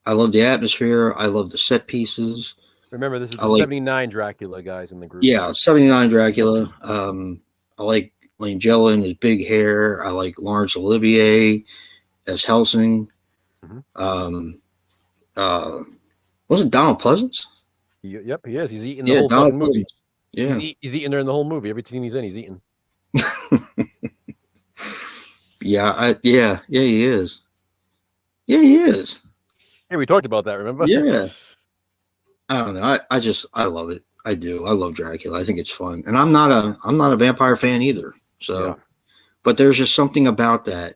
B: I love the atmosphere. I love the set pieces.
A: Remember, this is the 79 Dracula guys in the group.
B: Yeah, 79 Dracula. I like Langella and his big hair. I like Laurence Olivier as Helsing. Wasn't Donald Pleasance?
A: Yep, he is. He's eating the whole fucking movie.
B: Yeah.
A: He's eating during the whole movie. Every scene he's in, he's eating.
B: Yeah, he is. Yeah, he is.
A: Hey, we talked about that, remember?
B: Yeah. I don't know. I love it. I do. I love Dracula. I think it's fun. And I'm not a vampire fan either. So but there's just something about that.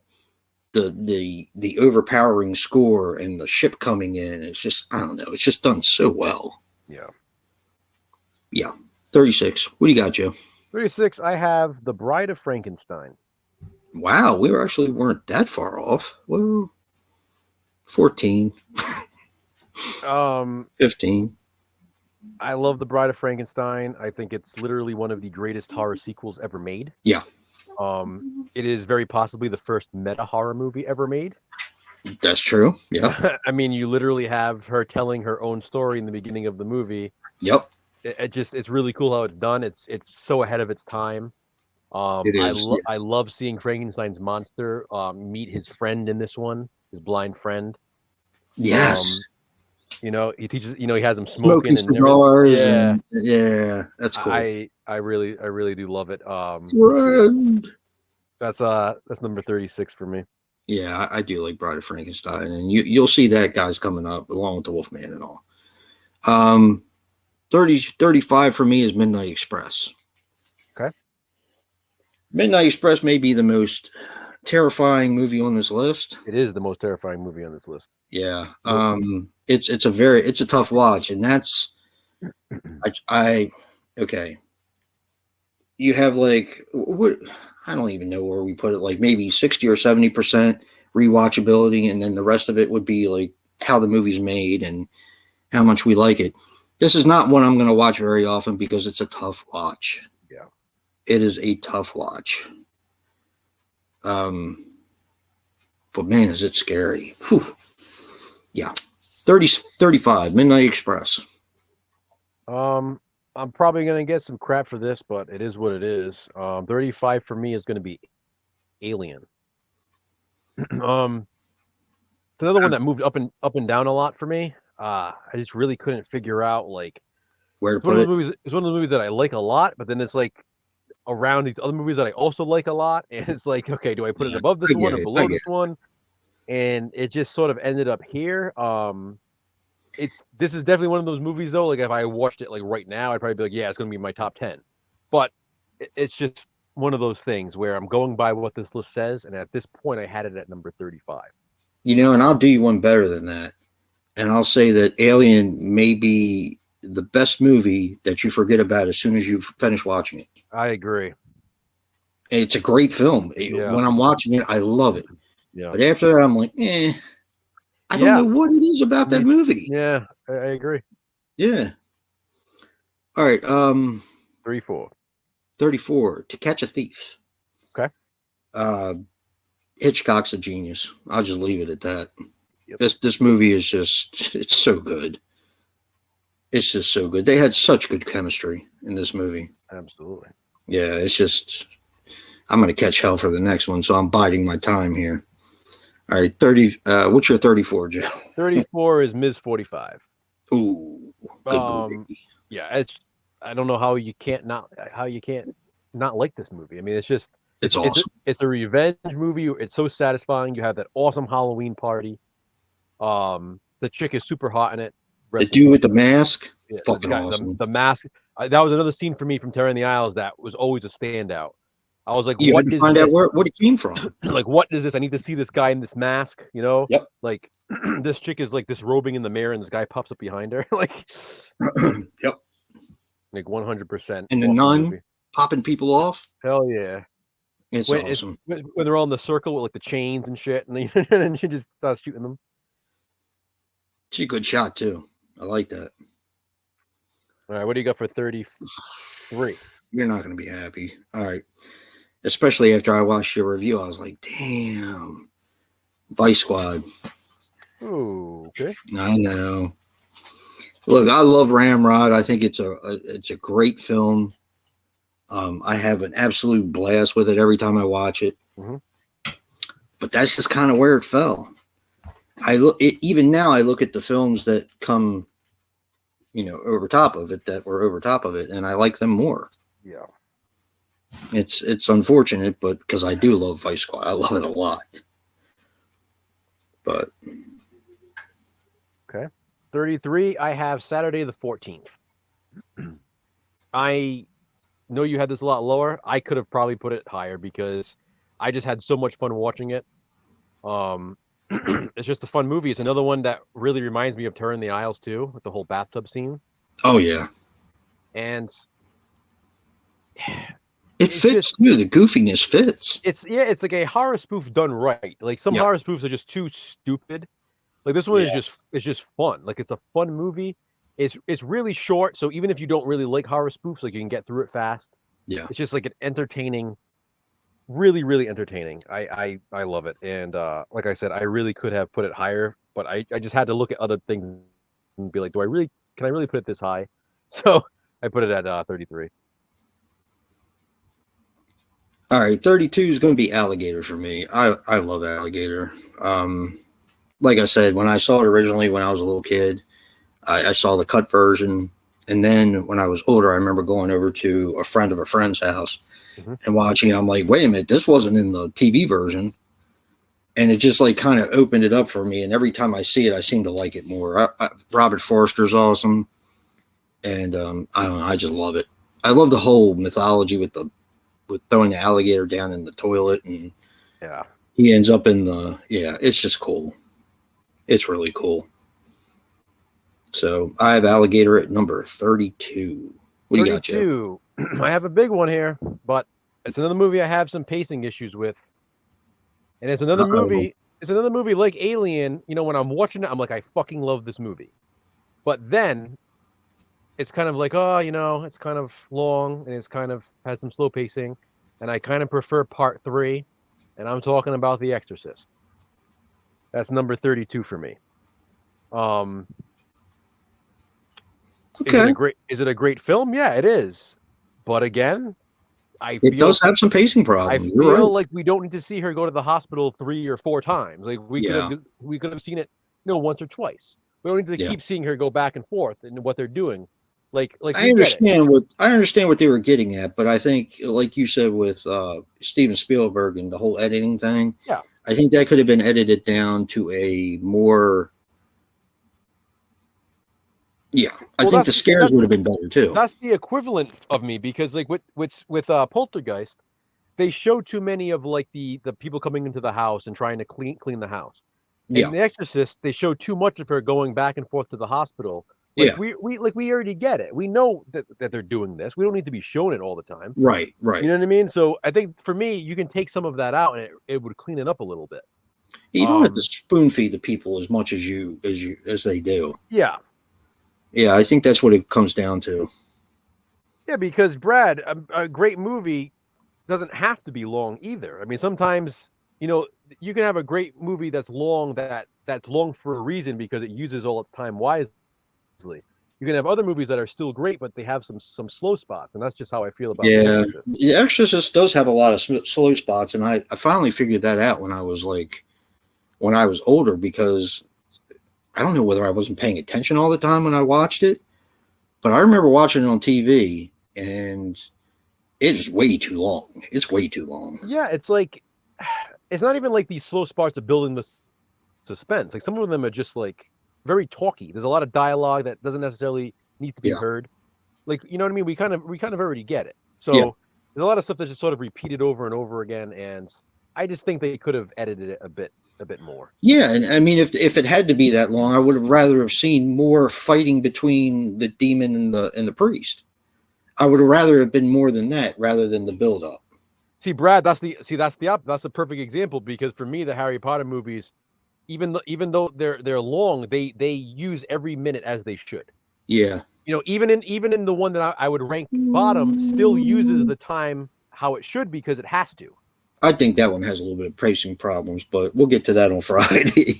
B: The overpowering score and the ship coming in. It's just, I don't know. It's just done so well.
A: Yeah.
B: Yeah. 36. What do you got, Joe?
A: 36, I have The Bride of Frankenstein.
B: Wow, we weren't that far off. Well, 14. 15.
A: I love The Bride of Frankenstein. I think it's literally one of the greatest horror sequels ever made.
B: Yeah.
A: It is very possibly the first meta horror movie ever made.
B: That's true. Yeah.
A: I mean, you literally have her telling her own story in the beginning of the movie.
B: Yep.
A: It's really cool how it's done. It's so ahead of its time.
B: It is.
A: I love seeing Frankenstein's monster meet his friend in this one, his blind friend.
B: Yes.
A: He teaches. He has him smoking and
B: cigars. Yeah, that's cool.
A: I really do love it.
B: Friend.
A: That's number 36 for me.
B: Yeah, I do like Bride of Frankenstein, and you'll see that guys coming up along with the Wolfman and all. 35 for me is Midnight Express.
A: Okay.
B: Midnight Express may be the most terrifying movie on this list.
A: It is the most terrifying movie on this list.
B: Yeah. It's a tough watch, and that's okay. You have what I don't even know where we put it, like maybe 60 or 70% rewatchability, and then the rest of it would be like how the movie's made and how much we like it. This is not one I'm going to watch very often because it's a tough watch.
A: Yeah.
B: It is a tough watch. But man, is it scary. Whew. Yeah. 35, Midnight Express.
A: I'm probably going to get some crap for this, but it is what it is. 35 for me is going to be Alien. It's another one that moved up and down a lot for me. I just really couldn't figure out
B: where to put it.
A: It's one of the movies that I like a lot, but then it's like around these other movies that I also like a lot, and it's like, okay, do I put it above this one or below this one? And it just sort of ended up here. This is definitely one of those movies though. Like if I watched it like right now, I'd probably be like, yeah, it's going to be my top 10. But it's just one of those things where I'm going by what this list says, and at this point, I had it at number 35.
B: And I'll do you one better than that, and I'll say that Alien may be the best movie that you forget about as soon as you finish watching it.
A: I agree.
B: It's a great film.
A: Yeah.
B: When I'm watching it, I love it.
A: Yeah.
B: But after that, I'm like, I don't know what it is about that movie.
A: Yeah, I agree.
B: Yeah. All right. 34. To Catch a Thief.
A: Okay.
B: Hitchcock's a genius. I'll just leave it at that.
A: Yep.
B: This movie is it's so good. It's just so good. They had such good chemistry in this movie.
A: Absolutely.
B: Yeah, it's just, I'm going to catch hell for the next one, so I'm biding my time here. All right, 30. What's your 34, Joe?
A: 34 is Ms. 45.
B: Ooh, good movie.
A: Yeah, I don't know how you can't not like this movie. I mean, it's
B: awesome.
A: It's a revenge movie. It's so satisfying. You have that awesome Halloween party. The chick is super hot in it.
B: The dude with the mask,
A: fucking awesome. The mask. That was another scene for me from Terror in the Isles that was always a standout. I was like,
B: you had to find out what it came from.
A: Like, what is this? I need to see this guy in this mask,
B: Yep.
A: Like, this chick is like disrobing in the mirror, and this guy pops up behind her, like
B: Yep.
A: 100%.
B: And the
A: Awesome
B: nun
A: movie.
B: popping people off.
A: Hell yeah.
B: It's
A: When
B: awesome.
A: when they're all in the circle with like the chains and shit, and then she just starts shooting them.
B: It's a good shot too. I like that.
A: All right, what do you got for 33?
B: You're not going to be happy. All right. Especially after I watched your review, I was like, damn. Vice Squad.
A: Oh, okay.
B: I know. Look, I love Ramrod. I think it's a great film. I have an absolute blast with it every time I watch it.
A: Mm-hmm.
B: But that's just kind of where it fell. Even now I look at the films that come, over top of it, that were over top of it, and I like them more.
A: Yeah.
B: It's unfortunate, but because I do love Vice Squad, I love it a lot. But
A: okay, 33. I have Saturday the 14th. I know you had this a lot lower. I could have probably put it higher because I just had so much fun watching it. It's just a fun movie. It's another one that really reminds me of Terror in the Aisles too, with the whole bathtub scene.
B: Oh yeah,
A: and
B: it fits too. The goofiness fits.
A: It's like a horror spoof done right. Like some horror spoofs are just too stupid. Like this one is just fun. Like it's a fun movie. It's really short, so even if you don't really like horror spoofs, like you can get through it fast.
B: Yeah,
A: it's just like an entertaining, really really entertaining. I love it, and like I said, I really could have put it higher, but I just had to look at other things and be like, can I really put it this high? So I put it at 33.
B: All right, 32 is going to be Alligator for me. I love Alligator. Like I said, when I saw it originally when I was a little kid, I saw the cut version. And then when I was older, I remember going over to a friend of a friend's house and watching it. I'm like, wait a minute, this wasn't in the TV version. And it just like kind of opened it up for me. And every time I see it, I seem to like it more. Robert Forster's awesome. And I don't know, I just love it. I love the whole mythology with throwing the alligator down in the toilet, and he ends up in the it's just cool. It's really cool. So I have Alligator at number 32. What do you got, Jeff?
A: I have a big one here, but it's another movie I have some pacing issues with, and it's another movie. It's another movie like Alien. When I'm watching it, I'm like, I fucking love this movie, but then it's kind of like, it's kind of long and it's kind of has some slow pacing, and I kind of prefer part 3, and I'm talking about The Exorcist. That's number 32 for me.
B: Okay.
A: Is it a great film? Yeah, it is. But again,
B: it does have some pacing problems.
A: I feel like we don't need to see her go to the hospital 3 or 4 times. Like we could have seen it, once or twice. We don't need to keep seeing her go back and forth and what they're doing. Like
B: I understand what they were getting at, but I think, like you said with Steven Spielberg and the whole editing thing, I think that could have been edited down to a more. I think the scares would have been better too.
A: That's the equivalent of me, because like with Poltergeist, they show too many of like the people coming into the house and trying to clean the house. In The Exorcist, they show too much of her going back and forth to the hospital. Like we already get it. We know that they're doing this. We don't need to be shown it all the time.
B: Right.
A: You know what I mean? So I think for me, you can take some of that out, and it would clean it up a little bit.
B: You don't have to spoon feed the people as much as they do.
A: Yeah.
B: Yeah, I think that's what it comes down to.
A: Yeah, because Brad, a great movie doesn't have to be long either. I mean, sometimes, you can have a great movie that's long, that's long for a reason because it uses all its time wisely. You can have other movies that are still great, but they have some slow spots, and that's just how I feel about The Exorcist.
B: The Exorcist does have a lot of slow spots, and I finally figured that out when I was older, because I don't know whether I wasn't paying attention all the time when I watched it, but I remember watching it on TV, and it is way too long. It's way too long.
A: Yeah, it's like, it's not even like these slow spots of building the suspense. Like some of them are just like very talky. There's a lot of dialogue that doesn't necessarily need to be heard. Like, you know what I mean? We kind of already get it. So there's a lot of stuff that's just sort of repeated over and over again, and I just think they could have edited it a bit more.
B: Yeah, and I mean, if it had to be that long, I would have rather have seen more fighting between the demon and the priest. I would have rather have been more than that rather than the build up.
A: See, Brad, that's the perfect example, because for me, the Harry Potter movies, even though they're long, they use every minute as they should.
B: Yeah.
A: You know, even in the one that I would rank bottom, still uses the time how it should, because it has to.
B: I think that one has a little bit of pacing problems, but we'll get to that on Friday.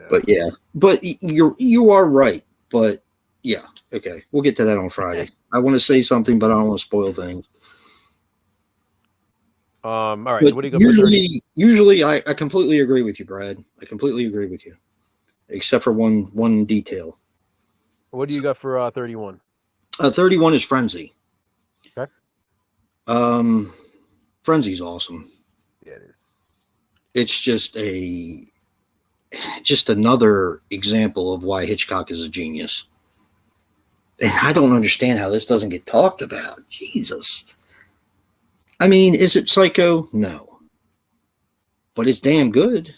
B: But yeah, but you are right. But yeah, okay, we'll get to that on Friday. I want to say something, but I don't want to spoil things.
A: All right.
B: But
A: So what do you got?
B: Usually, I completely agree with you, Brad. I completely agree with you, except for one detail.
A: What do you got for 31?
B: 31 is Frenzy.
A: Okay.
B: Frenzy's awesome.
A: Yeah, it is.
B: It's just another example of why Hitchcock is a genius. And I don't understand how this doesn't get talked about. Jesus. I mean, is it Psycho? No. But it's damn good.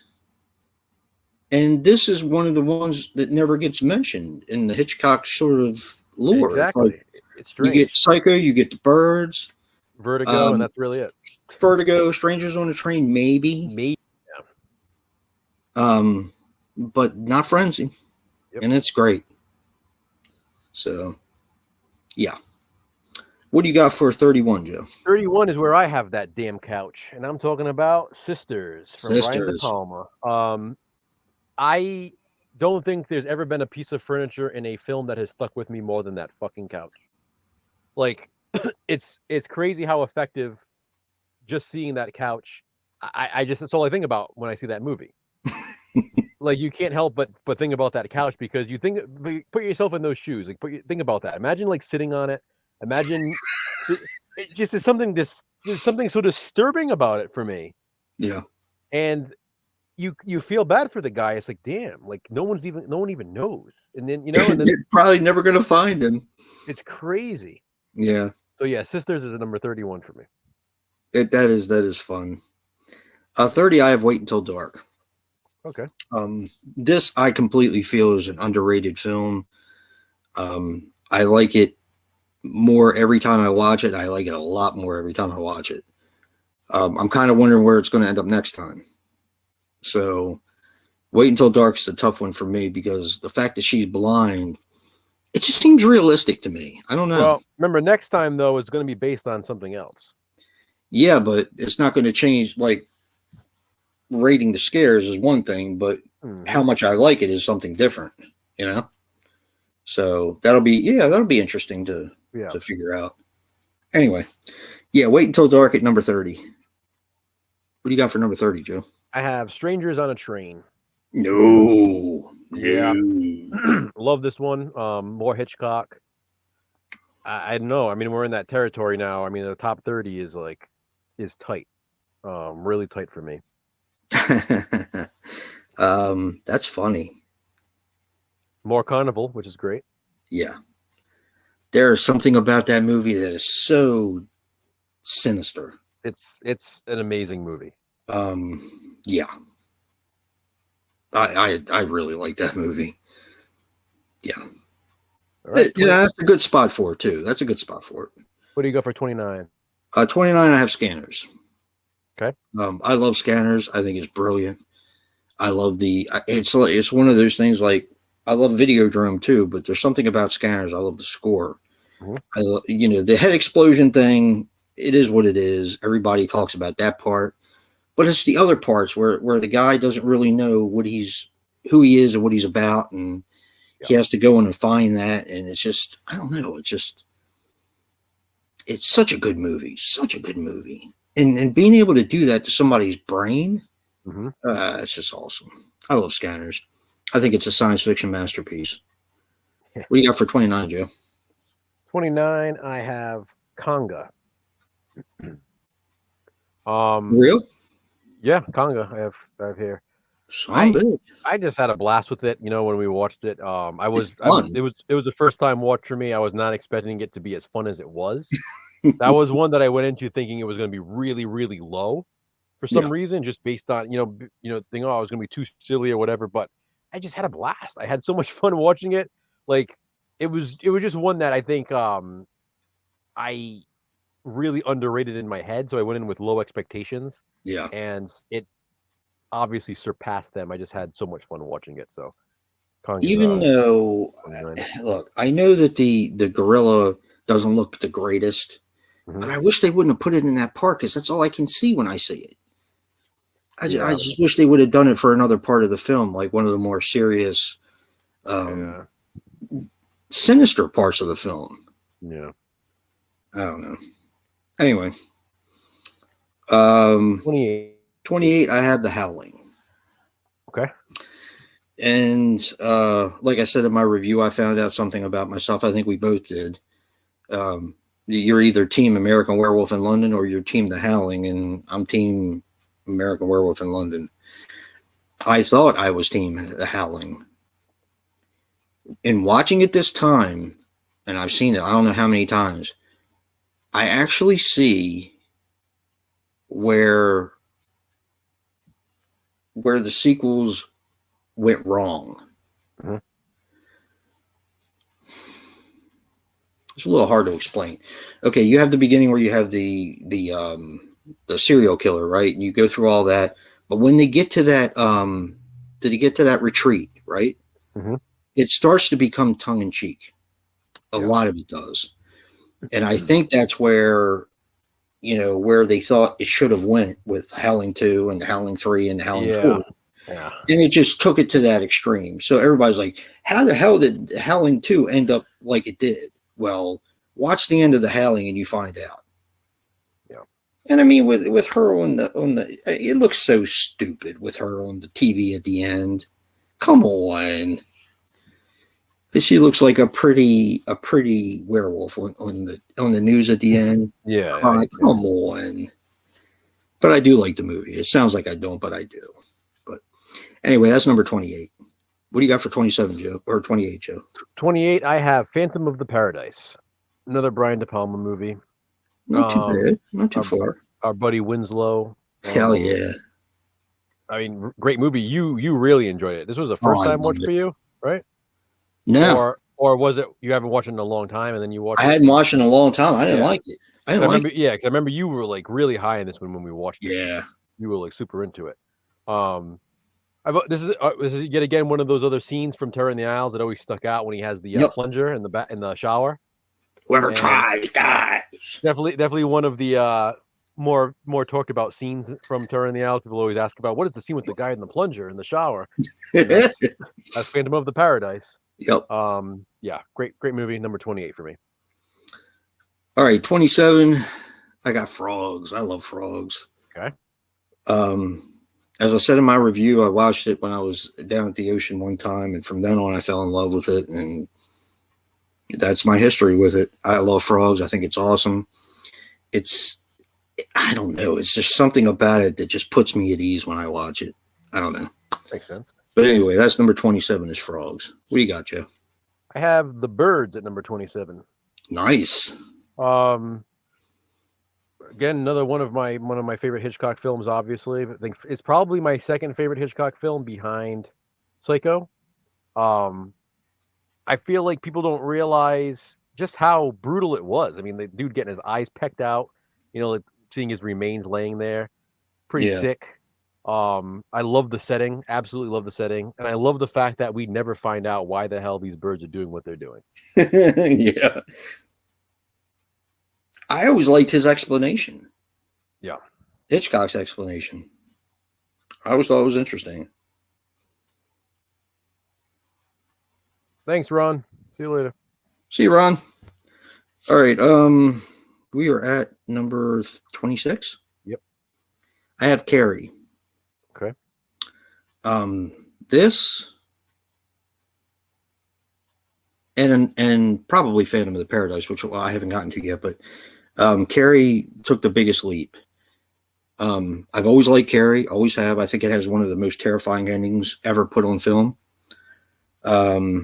B: And this is one of the ones that never gets mentioned in the Hitchcock sort of lore.
A: Exactly. It's strange.
B: You get Psycho, you get The Birds,
A: Vertigo, and that's really it.
B: Vertigo, Strangers on a Train, maybe.
A: Maybe. Yeah.
B: But not Frenzy.
A: Yep.
B: And it's great. So, yeah. What do you got for 31, Joe?
A: 31 is where I have that damn couch, and I'm talking about Sisters from Brian De Palma. I don't think there's ever been a piece of furniture in a film that has stuck with me more than that fucking couch. Like, it's crazy how effective just seeing that couch. I just, that's all I think about when I see that movie. Like, you can't help but think about that couch, because you put yourself in those shoes. Like, think about that. Imagine like sitting on it. Imagine it just is there's something so disturbing about it for me.
B: Yeah.
A: And you feel bad for the guy. It's like, damn, like no one even knows. And then, and then
B: you're probably never going to find him.
A: It's crazy.
B: Yeah.
A: So yeah, Sisters is a number 31 for me.
B: That is fun. 30, I have Wait Until Dark.
A: Okay.
B: This I completely feel is an underrated film. I like it more every time I watch it. I like it a lot more every time I watch it. I'm kind of wondering where it's going to end up next time. So Wait Until Dark is a tough one for me, because the fact that she's blind, it just seems realistic to me. I don't know.
A: Well, remember, next time though is going to be based on something else.
B: Yeah, but it's not going to change. Like, rating the scares is one thing, but how much I like it is something different, So that'll be interesting to figure out. Anyway, yeah, Wait Until Dark at number 30. What do you got for number 30, Joe?
A: I have Strangers on a Train.
B: No.
A: Yeah. Love this one. More Hitchcock. I don't know. I mean, we're in that territory now. I mean, the top 30 is tight. Really tight for me.
B: That's funny.
A: More Carnival, which is great.
B: Yeah. There's something about that movie that is so sinister.
A: It's an amazing movie.
B: Yeah. I really like that movie. Yeah. All right, yeah, that's a good spot for it too. That's a good spot for it.
A: What do you go for 29?
B: 29, I have Scanners.
A: Okay.
B: I love Scanners. I think it's brilliant. I love it's one of those things, like, I love Videodrome too, but there's something about Scanners. I love the score. Mm-hmm. The head explosion thing, it is what it is. Everybody talks about that part, but it's the other parts where the guy doesn't really know who he is and what he's about, and he has to go in and find that. And it's just, I don't know. It's such a good movie, and being able to do that to somebody's brain, it's just awesome. I love Scanners. I think it's a science fiction masterpiece. What do you got for 29, Joe?
A: 29, I have Conga.
B: Real?
A: Yeah, Conga. I have here. I just had a blast with it. When we watched it, it was the first time watch for me. I was not expecting it to be as fun as it was. That was one that I went into thinking it was going to be really, really low, for some reason, just based on think, oh, it was gonna be too silly or whatever. But I just had a blast. I had so much fun watching it. Like it was just one that I think I really underrated in my head, so I went in with low expectations.
B: Yeah.
A: And it obviously surpassed them. I just had so much fun watching it. So
B: even though, look, I know that the gorilla doesn't look the greatest, but I wish they wouldn't have put it in that park, because that's all I can see when I see it. I just wish they would have done it for another part of the film, like one of the more serious, sinister parts of the film.
A: Yeah.
B: I don't know. Anyway. 28, I have The Howling.
A: Okay.
B: And like I said in my review, I found out something about myself. I think we both did. You're either Team American Werewolf in London or you're Team The Howling, and I'm Team American Werewolf in London. I thought I was Team The Howling. In watching it this time, and I've seen it I don't know how many times, I actually see where the sequels went wrong. It's a little hard to explain. Okay, you have the beginning where you have the serial killer, right? And you go through all that, but when they get to that retreat, right? It starts to become tongue-in-cheek. A lot of it does. And I think that's where they thought it should have went with Howling 2 and Howling 3 and Howling 4.
A: Yeah.
B: And it just took it to that extreme. So everybody's like, how the hell did Howling 2 end up like it did? Well, watch the end of The Howling and you find out.
A: Yeah.
B: And I mean, with her on the it looks so stupid with her on the TV at the end. Come on. She looks like a pretty werewolf on the news at the end.
A: Yeah.
B: Come on. But I do like the movie. It sounds like I don't, but I do. But anyway, that's number 28. What do you got for 27, Joe? Or 28, Joe?
A: 28, I have Phantom of the Paradise. Another Brian De Palma movie.
B: Not too bad. Not too far.
A: Our buddy Winslow.
B: Hell yeah.
A: I mean, great movie. You really enjoyed it. This was a first time watch for you, right?
B: No.
A: Or was it you haven't watched it in a long time and then you watched it?
B: I hadn't watched it in a long time. I didn't like it.
A: Yeah, because I remember you were like really high in this one when we watched it.
B: Yeah.
A: You were like super into it. This is yet again one of those other scenes from Terror in the Isles that always stuck out when he has the plunger in the shower.
B: Whoever tries dies.
A: Definitely one of the more talked about scenes from Terror in the Isles. People always ask about what is the scene with the guy in the plunger in the shower. That's Phantom of the Paradise.
B: Yep.
A: Yeah, great movie. Number 28 for me.
B: All right, 27. I got Frogs. I love Frogs.
A: Okay.
B: As I said in my review, I watched it when I was down at the ocean one time, and from then on I fell in love with it, and that's my history with it. I love Frogs. I think it's awesome. I don't know. It's just something about it that just puts me at ease when I watch it. I don't know.
A: Makes sense.
B: But anyway, that's number 27 is Frogs. What do you got, Joe?
A: I have The Birds at number 27.
B: Nice.
A: Again, another one of my favorite Hitchcock films. Obviously, I think it's probably my second favorite Hitchcock film behind Psycho. I feel like people don't realize just how brutal it was. I mean, the dude getting his eyes pecked out, like seeing his remains laying there, pretty sick. I love the setting, absolutely love the setting, and I love the fact that we never find out why the hell these birds are doing what they're doing.
B: Yeah. I always liked his explanation.
A: Yeah.
B: Hitchcock's explanation. I always thought it was interesting.
A: Thanks, Ron. See you later.
B: See you, Ron. All right. We are at number 26.
A: Yep.
B: I have Carrie.
A: Okay.
B: This and probably Phantom of the Paradise, which I haven't gotten to yet, but Carrie took the biggest leap. I've always liked Carrie, always have. I think it has one of the most terrifying endings ever put on film. I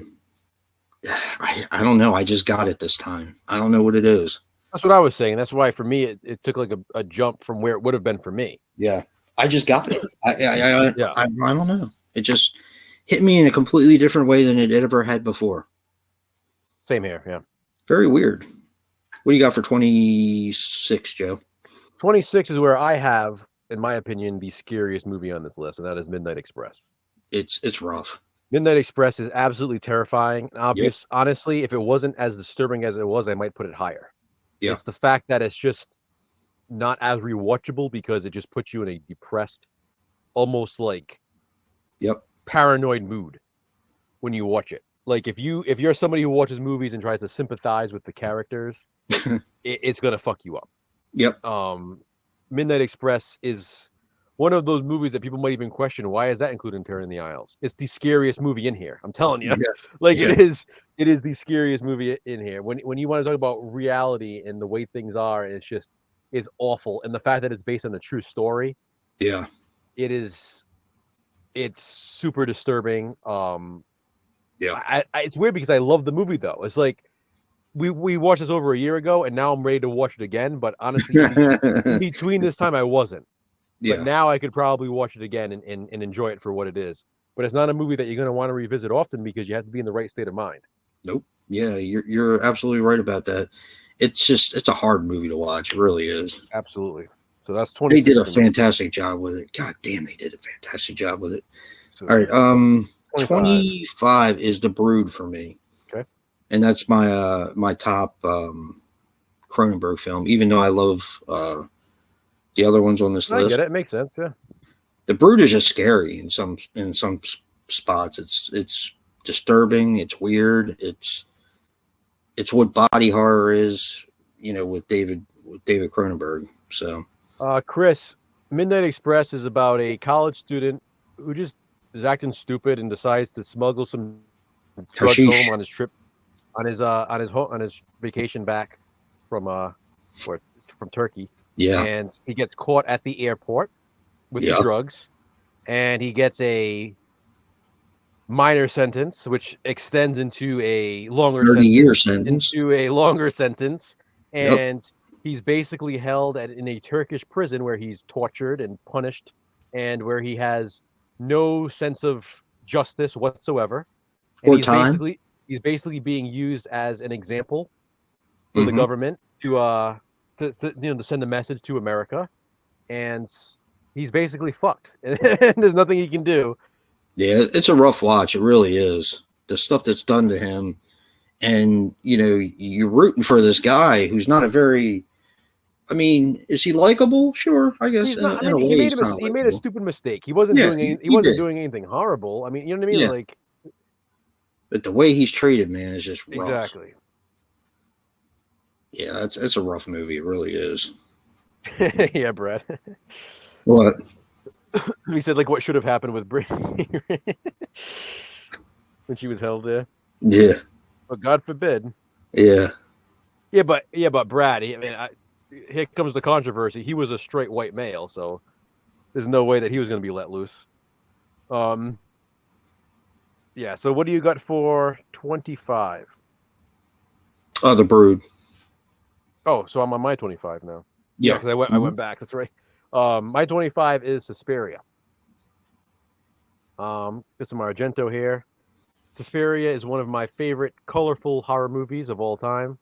B: don't know. I just got it this time. I don't know what it is.
A: That's what I was saying. That's why for me it took like a jump from where it would have been for me.
B: Yeah. I just got it.
A: Yeah.
B: I don't know. It just hit me in a completely different way than it ever had before.
A: Same here. Yeah.
B: Very weird. What do you got for 26, Joe?
A: 26 is where I have, in my opinion, the scariest movie on this list, and that is Midnight Express.
B: It's rough.
A: Midnight Express is absolutely terrifying.
B: Yep.
A: Honestly, if it wasn't as disturbing as it was, I might put it higher.
B: Yeah.
A: It's the fact that it's just not as rewatchable because it just puts you in a depressed, almost like
B: Yep.
A: paranoid mood when you watch it. Like if you're somebody who watches movies and tries to sympathize with the characters, it's gonna fuck you up.
B: Yep.
A: Midnight Express is one of those movies that people might even question, why is that included in Terror in the Isles? It's the scariest movie in here. I'm telling you.
B: Yeah.
A: Like
B: Yeah.
A: it is the scariest movie in here. When you want to talk about reality and the way things are, it's awful. And the fact that it's based on a true story,
B: Yeah.
A: it's super disturbing.
B: Yeah.
A: It's weird because I love the movie though. It's like we watched this over a year ago, and now I'm ready to watch it again. But honestly, in between this time, I wasn't.
B: Yeah.
A: But now I could probably watch it again and enjoy it for what it is. But it's not a movie that you're going to want to revisit often because you have to be in the right state of mind.
B: Nope. Yeah, you're absolutely right about that. It's a hard movie to watch. It really is.
A: Absolutely. So that's 20.
B: They did a fantastic job with it. God damn, they did a fantastic job with it.
A: So,
B: All right.
A: 25
B: is The Brood for me.
A: Okay.
B: And that's my my top Cronenberg film, even though I love the other ones on this
A: I
B: list.
A: get it. It makes sense. Yeah.
B: The Brood is just scary in some spots. It's disturbing. It's weird. It's what body horror is, with David Cronenberg. So,
A: Chris, Midnight Express is about a college student who just is acting stupid and decides to smuggle some drugs
B: Hashish.
A: home on his trip, on his vacation back from Turkey.
B: Yeah.
A: And he gets caught at the airport with
B: Yeah.
A: the drugs, and he gets a minor sentence, which extends into a longer
B: 30-year sentence.
A: into a longer sentence,
B: Yep.
A: and he's basically held in a Turkish prison where he's tortured and punished, and where he has no sense of justice whatsoever. And
B: Or time.
A: He's basically being used as an example for the
B: Mhm.
A: government to send a message to America, and he's basically fucked. And there's nothing he can do.
B: Yeah, it's a rough watch. It really is. The stuff that's done to him, and you're rooting for this guy who's not a very. I mean, is he likable? Sure, I guess.
A: He's not.
B: In
A: I
B: a
A: mean,
B: way,
A: he made a stupid mistake. He wasn't doing
B: he
A: wasn't
B: did.
A: doing anything horrible. I mean, you know what I mean?
B: Yeah.
A: Like,
B: But the way he's treated, man, is just rough.
A: exactly.
B: Yeah, it's a rough movie. It really is.
A: Yeah, Brad.
B: What?
A: He said, like, what should have happened with Brittany when she was held there.
B: Yeah.
A: But God forbid.
B: Yeah.
A: Yeah, but Brad. Here comes the controversy. He was a straight white male, so there's no way that he was going to be let loose. Yeah. So what do you got for 25?
B: The Brood.
A: Oh, so I'm on my 25 now.
B: Yeah,
A: because I went back. That's right. My 25 is Suspiria. Get some Argento here. Suspiria is one of my favorite colorful horror movies of all time.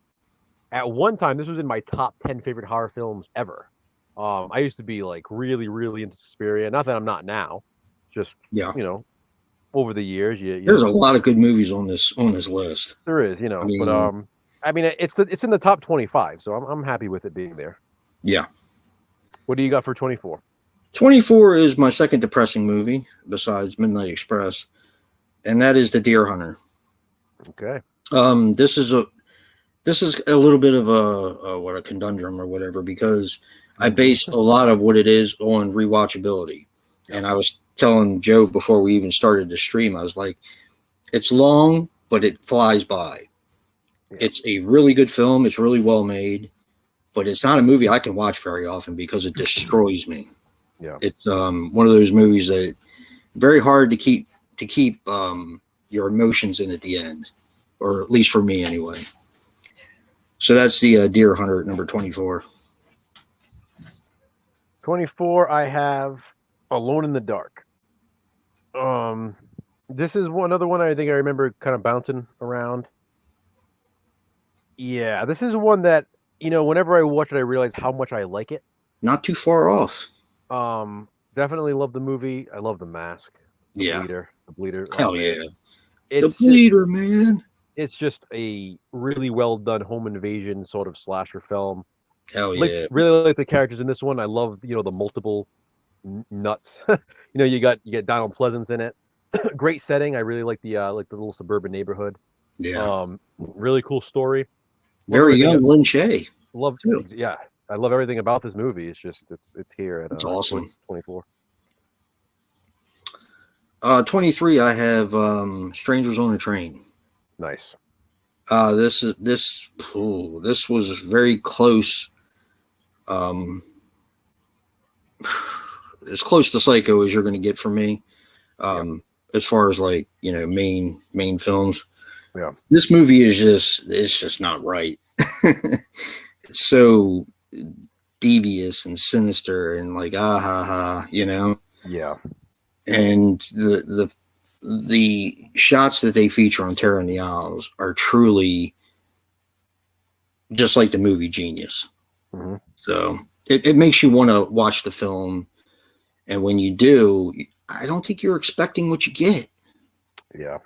A: At one time, this was in my top 10 favorite horror films ever. I used to be like really, really into Suspiria. Not that I'm not now. Just over the years,
B: there's a lot of good movies on this list.
A: There is, but I mean, it's in the top 25, so I'm happy with it being there.
B: Yeah.
A: What do you got for 24?
B: 24 is my second depressing movie besides Midnight Express, and that is The Deer Hunter.
A: Okay.
B: This is a little bit of a conundrum or whatever, because I base a lot of what it is on rewatchability. And I was telling Joe before we even started the stream, I was like, it's long, but it flies by. Yeah. It's a really good film. It's really well made, but it's not a movie I can watch very often because it destroys me.
A: Yeah.
B: It's one of those movies that very hard to keep your emotions in at the end, or at least for me anyway. So that's the Deer Hunter at number 24.
A: 24, I have Alone in the Dark. This is another one I think I remember kind of bouncing around. Yeah, this is one that, whenever I watch it, I realize how much I like it.
B: Not too far off.
A: Definitely love the movie. I love the mask. The bleeder.
B: Hell
A: man.
B: yeah.
A: It's
B: the bleeder, man.
A: It's just a really well done home invasion sort of slasher film.
B: Hell yeah.
A: Really like the characters in this one. I love, the multiple nuts. You get Donald Pleasance in it. Great setting. I really like the little suburban neighborhood.
B: Yeah.
A: Really cool story.
B: Very young Lin Shaye.
A: Yeah. I love everything about this movie. It's just it's here at
B: it's awesome.
A: 24.
B: 23 I have Strangers on a Train.
A: Nice.
B: This was very close. As close to Psycho as you're going to get from me. As far as main films.
A: Yeah.
B: This movie is just not right. It's so devious and sinister and
A: Yeah.
B: And the shots that they feature on Terror in the Isles are truly just like the movie Genius.
A: Mm-hmm.
B: So it makes you want to watch the film, and when you do, I don't think you're expecting what you get.
A: Yeah.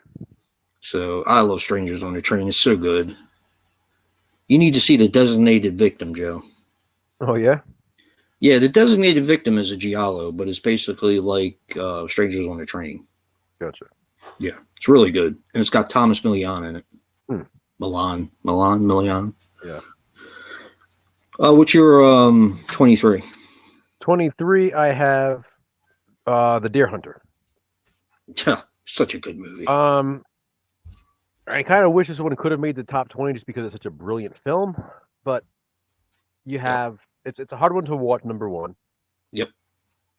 B: So I love Strangers on a Train. It's so good. You need to see The Designated Victim, Joe.
A: Oh, yeah?
B: Yeah, The Designated Victim is a giallo, but it's basically like Strangers on a Train.
A: Gotcha.
B: Yeah, it's really good. And it's got Thomas Milian in it. Milian.
A: Yeah.
B: What's your 23?
A: 23, I have The Deer Hunter.
B: Yeah, such a good movie.
A: I kind of wish this one could have made the top 20 just because it's such a brilliant film, but you have it's a hard one to watch, number one.
B: Yep.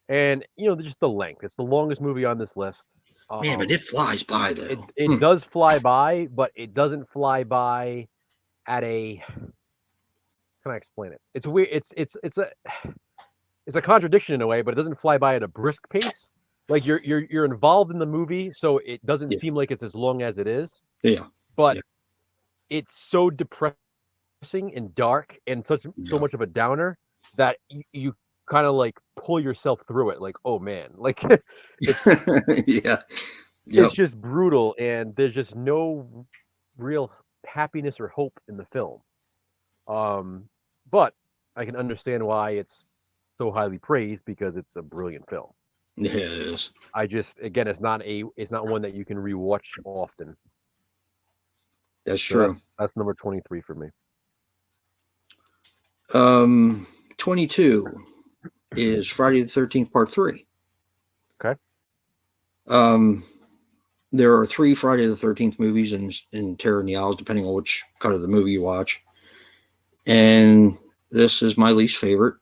A: And just the length. It's the longest movie on this list.
B: Man, but it flies by though.
A: It does fly by, but it doesn't fly by at a. Can I explain it? It's weird. It's a contradiction in a way, but it doesn't fly by at a brisk pace. Like you're involved in the movie, so it doesn't seem like it's as long as it is.
B: Yeah.
A: But it's so depressing and dark and so much of a downer that you kind of like pull yourself through it. Like, oh man, like it's it's just brutal, and there's just no real happiness or hope in the film. But I can understand why it's so highly praised because it's a brilliant film.
B: Yeah, it is.
A: Again, it's not one that you can rewatch often.
B: That's true.
A: That's number 23 for me.
B: 22 is Friday the 13th Part 3.
A: Okay.
B: There are 3 Friday the 13th movies in Terror in the Isles, depending on which cut of the movie you watch. And this is my least favorite,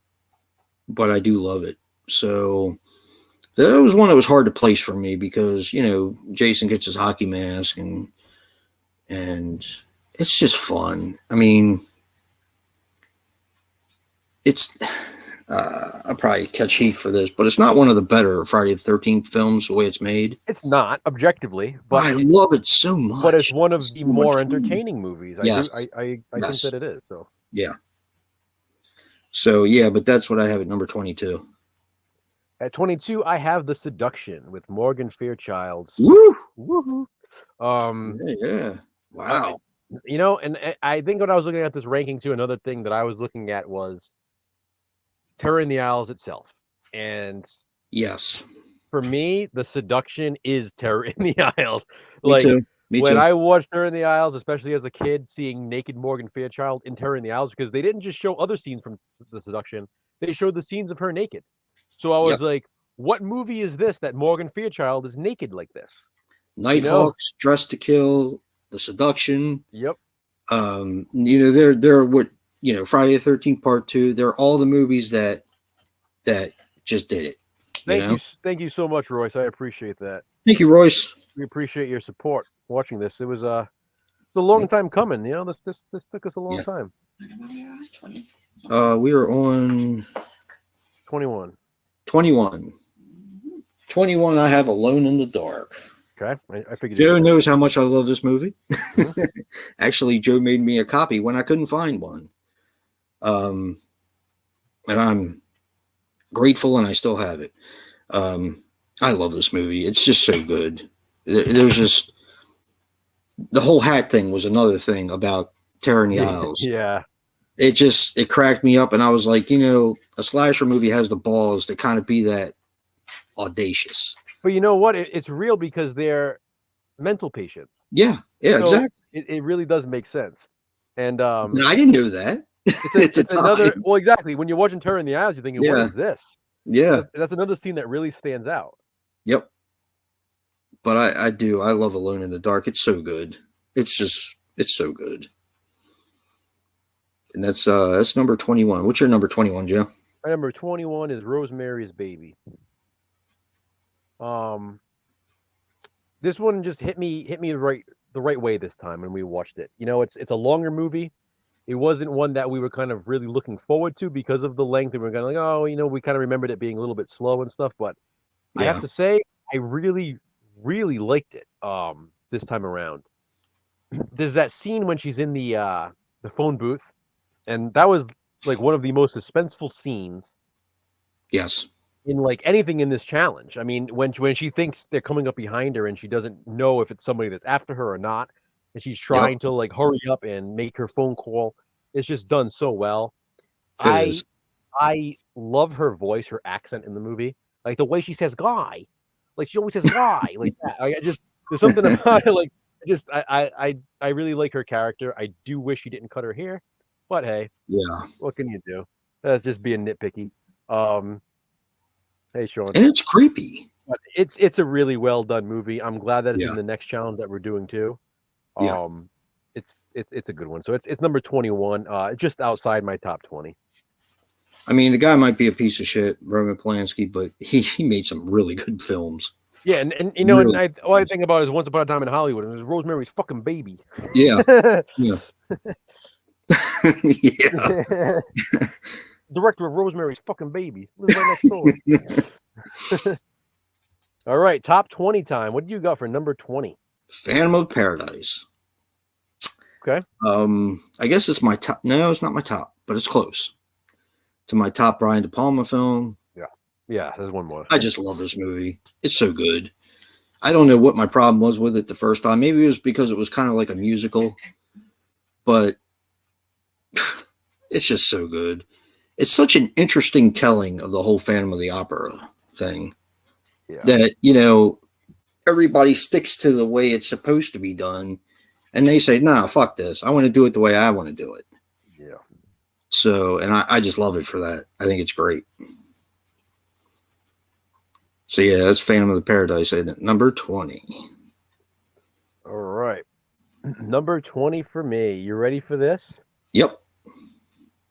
B: but I do love it. So that was one that was hard to place for me because, Jason gets his hockey mask and it's just fun. I mean, it's I'll probably catch heat for this, but it's not one of the better Friday the 13th films the way it's made.
A: It's not objectively, but
B: I love it so much.
A: But it's one of the more entertaining movies. I think that it is. So
B: yeah. So yeah, but that's what I have at number 22.
A: At 22, I have The Seduction with Morgan Fairchild's.
B: Woo!
A: Woohoo!
B: Yeah. Wow.
A: And I think when I was looking at this ranking too, another thing that I was looking at was Terror in the Isles itself. And
B: yes,
A: for me, The Seduction is Terror in the Isles.
B: Me too.
A: When I watched Terror in the Isles, especially as a kid, seeing naked Morgan Fairchild in Terror in the Isles, because they didn't just show other scenes from The Seduction, they showed the scenes of her naked. So I was like, what movie is this that Morgan Fairchild is naked like this?
B: Nighthawks, Dressed to Kill, The Seduction.
A: Yep.
B: They're what, Friday the 13th Part 2. They're all the movies that just did it.
A: Thank you so much, Royce. I appreciate that.
B: Thank you, Royce.
A: We appreciate your support watching this. It was a long time coming. This took us a long time.
B: We were on
A: 21.
B: 21. 21, I have Alone in the Dark.
A: Okay, I figured.
B: Joe knows how much I love this movie.
A: Mhm.
B: Actually, Joe made me a copy when I couldn't find one. And I'm grateful, and I still have it. I love this movie. It's just so good. There's just the whole hat thing was another thing about tearing the aisles.
A: Yeah.
B: It cracked me up, and I was like, a slasher movie has the balls to kind of be that audacious.
A: But you know what? It's real because they're mental patients.
B: Yeah, so exactly.
A: It really does make sense. And
B: I didn't know that.
A: It's another. Well, exactly. When you're watching Terror in the Aisles, you're thinking, "What is this?"
B: Yeah,
A: that's another scene that really stands out.
B: Yep. But I do. I love Alone in the Dark. It's so good. It's so good. And that's number 21. What's your number 21, Joe?
A: My number 21 is Rosemary's Baby. This one just hit me the right way this time when we watched it. It's a longer movie. It wasn't one that we were kind of really looking forward to because of the length. And we were kind of like, oh, we kind of remembered it being a little bit slow and stuff. But I have to say, I really, really liked it this time around. There's that scene when she's in the phone booth, and that was like one of the most suspenseful scenes.
B: Yes.
A: In like anything in this challenge. I mean, when she thinks they're coming up behind her and she doesn't know if it's somebody that's after her or not, and she's trying to like hurry up and make her phone call, it's just done so well. I love her voice, her accent in the movie, like the way she says "guy," like she always says "guy" like that. There's something about it. Like I really like her character. I do wish she didn't cut her hair, but hey, what can you do? That's just being nitpicky. Hey, Sean.
B: And it's creepy.
A: But it's a really well done movie. I'm glad that it's in the next challenge that we're doing too. It's a good one. So it's number 21. Just outside my top 20.
B: I mean, the guy might be a piece of shit, Roman Polanski, but he made some really good films.
A: Yeah, and really, and all I think about is Once Upon a Time in Hollywood, and it was Rosemary's fucking Baby.
B: Yeah. Yeah. Yeah.
A: Director of Rosemary's fucking Baby. Lives right next door. All right, top 20 time. What do you got for number 20?
B: Phantom of Paradise.
A: Okay.
B: I guess it's my top. No, it's not my top, but it's close to my top Brian De Palma film.
A: Yeah, there's one more.
B: I just love this movie. It's so good. I don't know what my problem was with it the first time. Maybe it was because it was kind of like a musical, but it's just so good. It's such an interesting telling of the whole Phantom of the Opera thing that, everybody sticks to the way it's supposed to be done. And they say, nah, fuck this. I want to do it the way I want to do it.
A: Yeah.
B: So, and I just love it for that. I think it's great. So, yeah, that's Phantom of the Paradise at number 20.
A: All right. Number 20 for me. You ready for this?
B: Yep.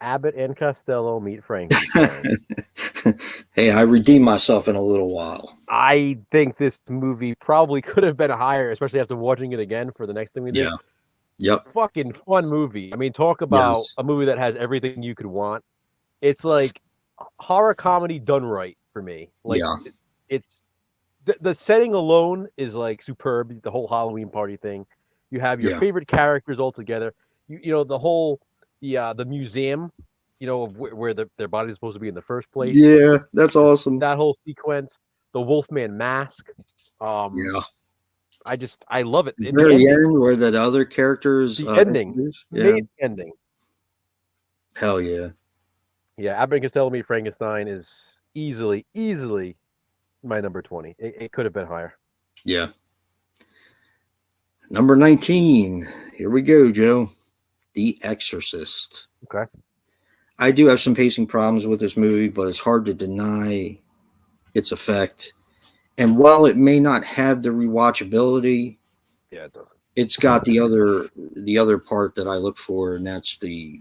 A: Abbott and Costello Meet Frankenstein.
B: Hey, I redeemed myself in a little while.
A: I think this movie probably could have been higher, especially after watching it again for the next thing we do.
B: Yeah. Yep.
A: Fucking fun movie. I mean, talk about a movie that has everything you could want. It's like horror comedy done right for me. Like, it's the setting alone is like superb. The whole Halloween party thing. You have your favorite characters all together. You know the whole the museum. Of where their body is supposed to be in the first place.
B: Yeah, that's awesome.
A: That whole sequence, the Wolfman mask. I love it.
B: The very end, where that other characters.
A: The ending. Main ending.
B: Hell yeah.
A: Yeah, Abbott and Costello Meet Frankenstein is easily my number 20. It could have been higher.
B: Yeah. Number 19. Here we go, Joe. The Exorcist.
A: Okay.
B: I do have some pacing problems with this movie, but it's hard to deny its effect. And while it may not have the rewatchability,
A: it doesn't.
B: It's got the other part that I look for, and that's the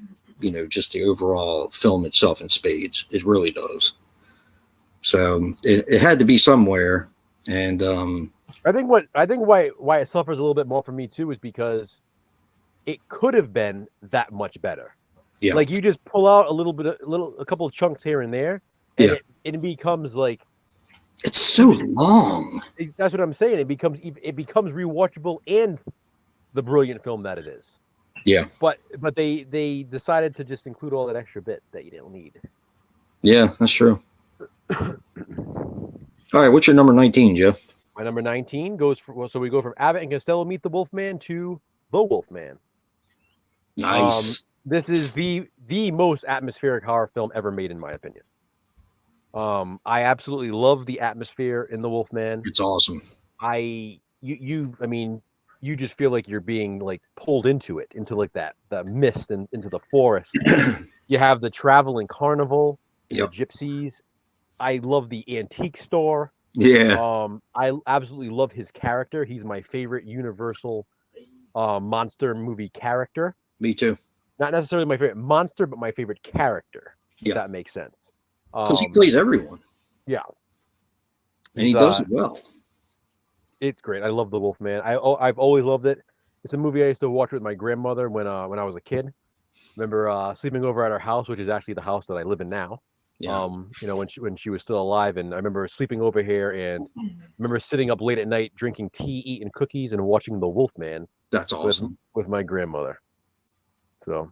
B: just the overall film itself in spades. It really does. So it had to be somewhere, and
A: I think why it suffers a little bit more for me too is because it could have been that much better. Yeah. Like you just pull out a couple of chunks here and there, and it becomes like
B: It's so long.
A: That's what I'm saying. It becomes rewatchable and the brilliant film that it is.
B: Yeah.
A: But they decided to just include all that extra bit that you don't need.
B: Yeah, that's true. All right, what's your number 19, Jeff?
A: My number 19 goes so we go from Abbott and Costello Meet the Wolfman to The Wolfman.
B: Nice.
A: This is the most atmospheric horror film ever made, in my opinion. I absolutely love the atmosphere in The Wolfman.
B: It's awesome.
A: I mean, you just feel like you're being like pulled into it, into like the mist and into the forest. You have the traveling carnival,
B: Yep.
A: the gypsies. I love the antique store.
B: Yeah.
A: I absolutely love his character. He's my favorite Universal monster movie character.
B: Me too.
A: Not necessarily my favorite monster, but my favorite character.
B: Yeah.
A: If that makes sense.
B: Because he plays everyone.
A: Yeah.
B: And he does it well.
A: It's great. I love The Wolfman. I've always loved it. It's a movie I used to watch with my grandmother when I was a kid. Remember sleeping over at our house, which is actually the house that I live in now.
B: Yeah.
A: When she was still alive, and I remember sleeping over here, and remember sitting up late at night drinking tea, eating cookies, and watching The Wolfman.
B: That's awesome.
A: With my grandmother. So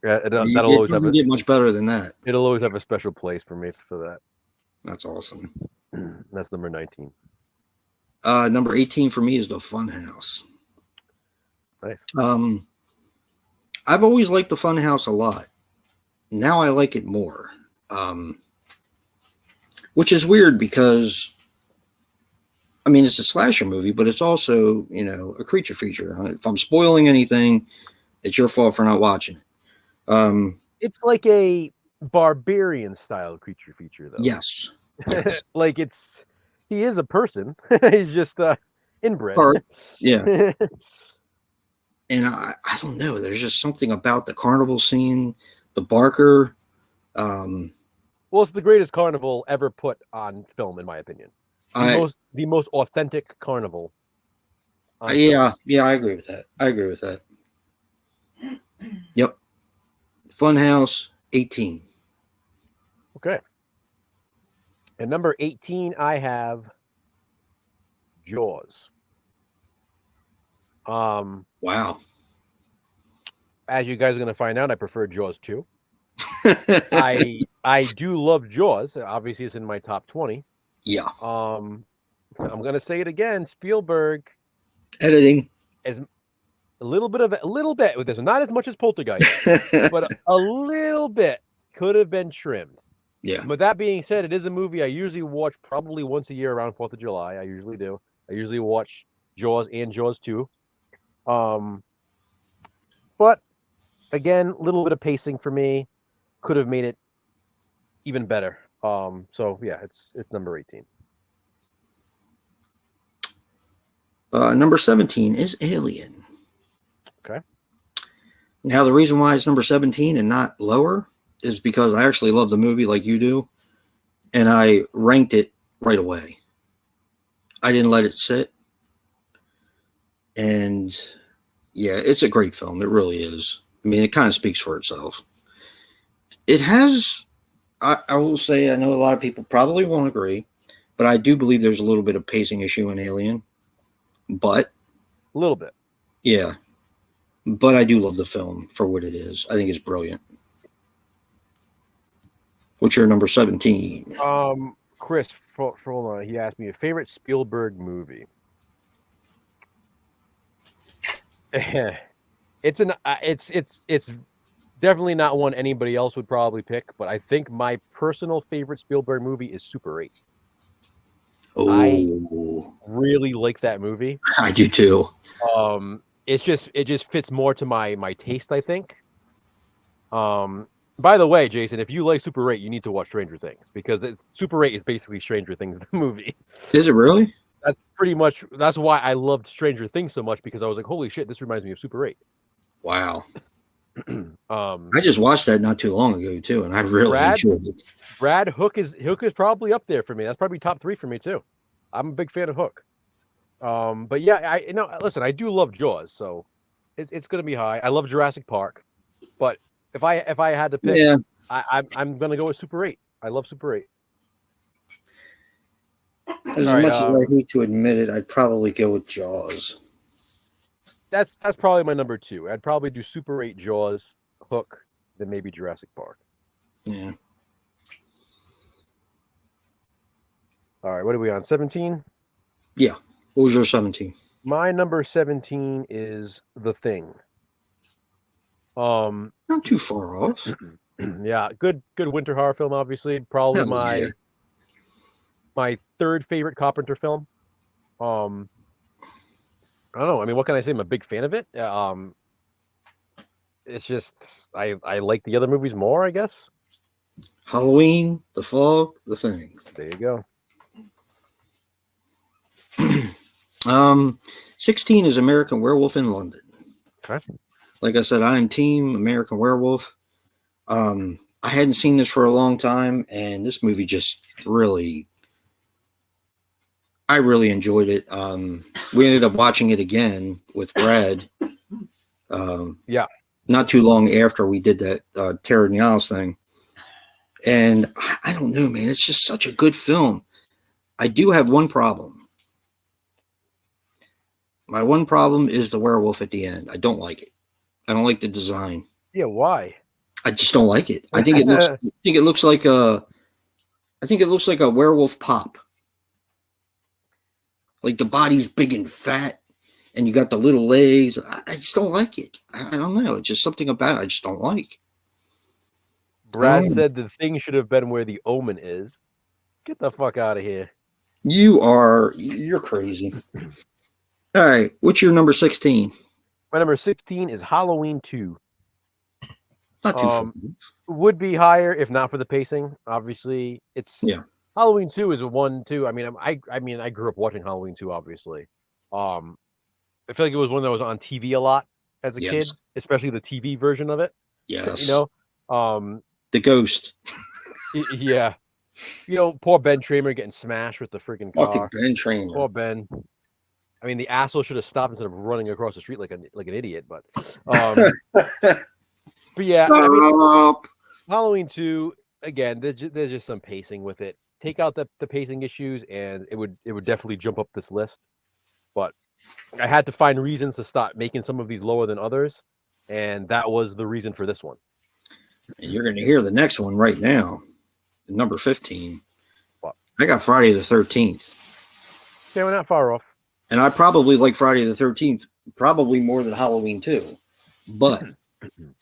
A: that'll
B: it
A: always
B: doesn't get much better than that.
A: It'll always have a special place for me for that.
B: That's awesome.
A: That's number 19.
B: Number 18 for me is The Funhouse.
A: Nice.
B: I've always liked The Funhouse a lot. Now I like it more. Which is weird because, I mean, it's a slasher movie, but it's also, a creature feature. If I'm spoiling anything, it's your fault for not watching it.
A: It's like a barbarian style creature feature, though.
B: Yes.
A: Like he is a person. He's just inbred.
B: Yeah. And I don't know. There's just something about the carnival scene, the Barker.
A: Well, it's the greatest carnival ever put on film, in my opinion. The most authentic carnival.
B: Yeah, I agree with that. Yep. Funhouse 18.
A: Okay. And number 18, I have Jaws.
B: Wow.
A: As you guys are going to find out, I prefer Jaws 2. I do love Jaws. Obviously, it's in my top 20.
B: Yeah.
A: I'm gonna say it again. Spielberg
B: editing
A: is a little bit with this, not as much as Poltergeist, but a little bit could have been trimmed.
B: Yeah.
A: But that being said, it is a movie I usually watch probably once a year around 4th of July. I usually do. I usually watch Jaws and Jaws 2. But again, a little bit of pacing for me could have made it even better. So yeah, it's number 18.
B: Number 17 is Alien.
A: Okay.
B: Now the reason why it's number 17 and not lower is because I actually love the movie like you do, and I ranked it right away. I didn't let it sit. And yeah, it's a great film. It really is. I mean, it kind of speaks for itself. It has, I will say, I know a lot of people probably won't agree, but I do believe there's a little bit of pacing issue in Alien. But
A: a little bit.
B: Yeah. But I do love the film for what it is. I think it's brilliant. What's your number 17?
A: Chris, hold on. He asked me a favorite Spielberg movie. It's definitely not one anybody else would probably pick, but I think my personal favorite Spielberg movie is Super 8.
B: Oh,
A: I really like that movie.
B: I do too.
A: It just fits more to my taste, I think. By the way, Jason, if you like Super 8, you need to watch Stranger Things, because Super 8 is basically Stranger Things the movie.
B: Is it really?
A: That's why I loved Stranger Things so much, because I was like, holy shit, this reminds me of Super 8.
B: Wow. I just watched that not too long ago too, and I really enjoyed it.
A: Brad, Hook is probably up there for me. That's probably top 3 for me too. I'm a big fan of Hook. But yeah, listen, I do love Jaws, so it's gonna be high. I love Jurassic Park, but if I had to pick, I'm gonna go with Super 8. I love Super 8.
B: As
A: All right,
B: much as I hate to admit it, I'd probably go with Jaws.
A: that's probably my number 2. I'd probably do Super 8, Jaws, Hook, then maybe Jurassic Park.
B: Yeah.
A: All right, what are we on? 17?
B: Yeah. What was your 17?
A: My number 17 is The Thing.
B: Not too far off.
A: Yeah, good winter horror film, obviously. Probably
B: Hell
A: my third favorite Carpenter film. I don't know. I mean, what can I say? I'm a big fan of it. It's just I like the other movies more, I guess.
B: Halloween, The Fog, The Thing.
A: There you go.
B: 16 is American Werewolf in London.
A: Okay.
B: Like I said, I am team American Werewolf. I hadn't seen this for a long time, and this movie just I really enjoyed it. We ended up watching it again with Brad.
A: Yeah.
B: Not too long after we did that Terror in the Isles thing. And I don't know, man. It's just such a good film. I do have one problem. My one problem is the werewolf at the end. I don't like it. I don't like the design.
A: Yeah, why?
B: I just don't like it. I think it looks like a werewolf pop. Like the body's big and fat, and you got the little legs. I just don't like it. I don't know. It's just something about it I just don't like.
A: Brad said The Thing should have been where the Omen is. Get the fuck out of here.
B: You're crazy. All right. What's your number 16?
A: My number 16 is Halloween 2.
B: Not too far.
A: Would be higher if not for the pacing. Obviously, Halloween 2 is a 1 2. I mean, I grew up watching Halloween 2. Obviously, I feel like it was one that was on TV a lot as a kid, especially the TV version of it.
B: Yes,
A: you know,
B: the ghost.
A: Yeah, you know, poor Ben Tramer getting smashed with the freaking car.
B: Fucking Ben Tramer.
A: Poor Ben. I mean, the asshole should have stopped instead of running across the street like an idiot. But, but yeah, I mean, Halloween 2. Again, there's just some pacing with it. Take out the pacing issues, and it would definitely jump up this list. But I had to find reasons to start making some of these lower than others, and that was the reason for this one.
B: And you're going to hear the next one right now, number 15.
A: What?
B: I got Friday the 13th.
A: Yeah, we're not far off.
B: And I probably like Friday the 13th probably more than Halloween 2. But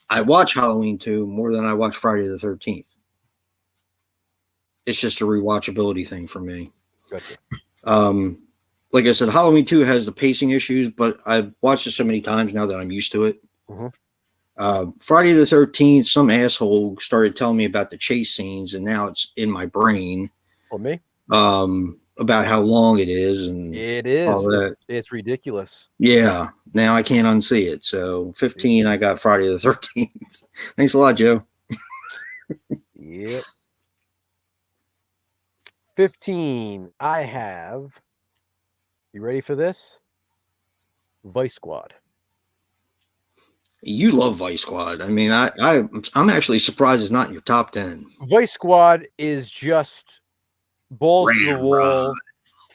B: I watch Halloween 2 more than I watch Friday the 13th. It's just a rewatchability thing for me.
A: Gotcha.
B: Like I said, Halloween 2 has the pacing issues, but I've watched it so many times now that I'm used to it.
A: Mm-hmm.
B: Friday the 13th, some asshole started telling me about the chase scenes, and now it's in my brain.
A: For me?
B: About how long it is. And
A: it is.
B: All that.
A: It's ridiculous.
B: Yeah. Now I can't unsee it. So 15, I got Friday the 13th. Thanks a lot, Joe.
A: Yep. 15, I have, you ready for this? Vice Squad.
B: You love Vice Squad. I mean, I'm actually surprised it's not in your top 10.
A: Vice Squad is just balls to the wall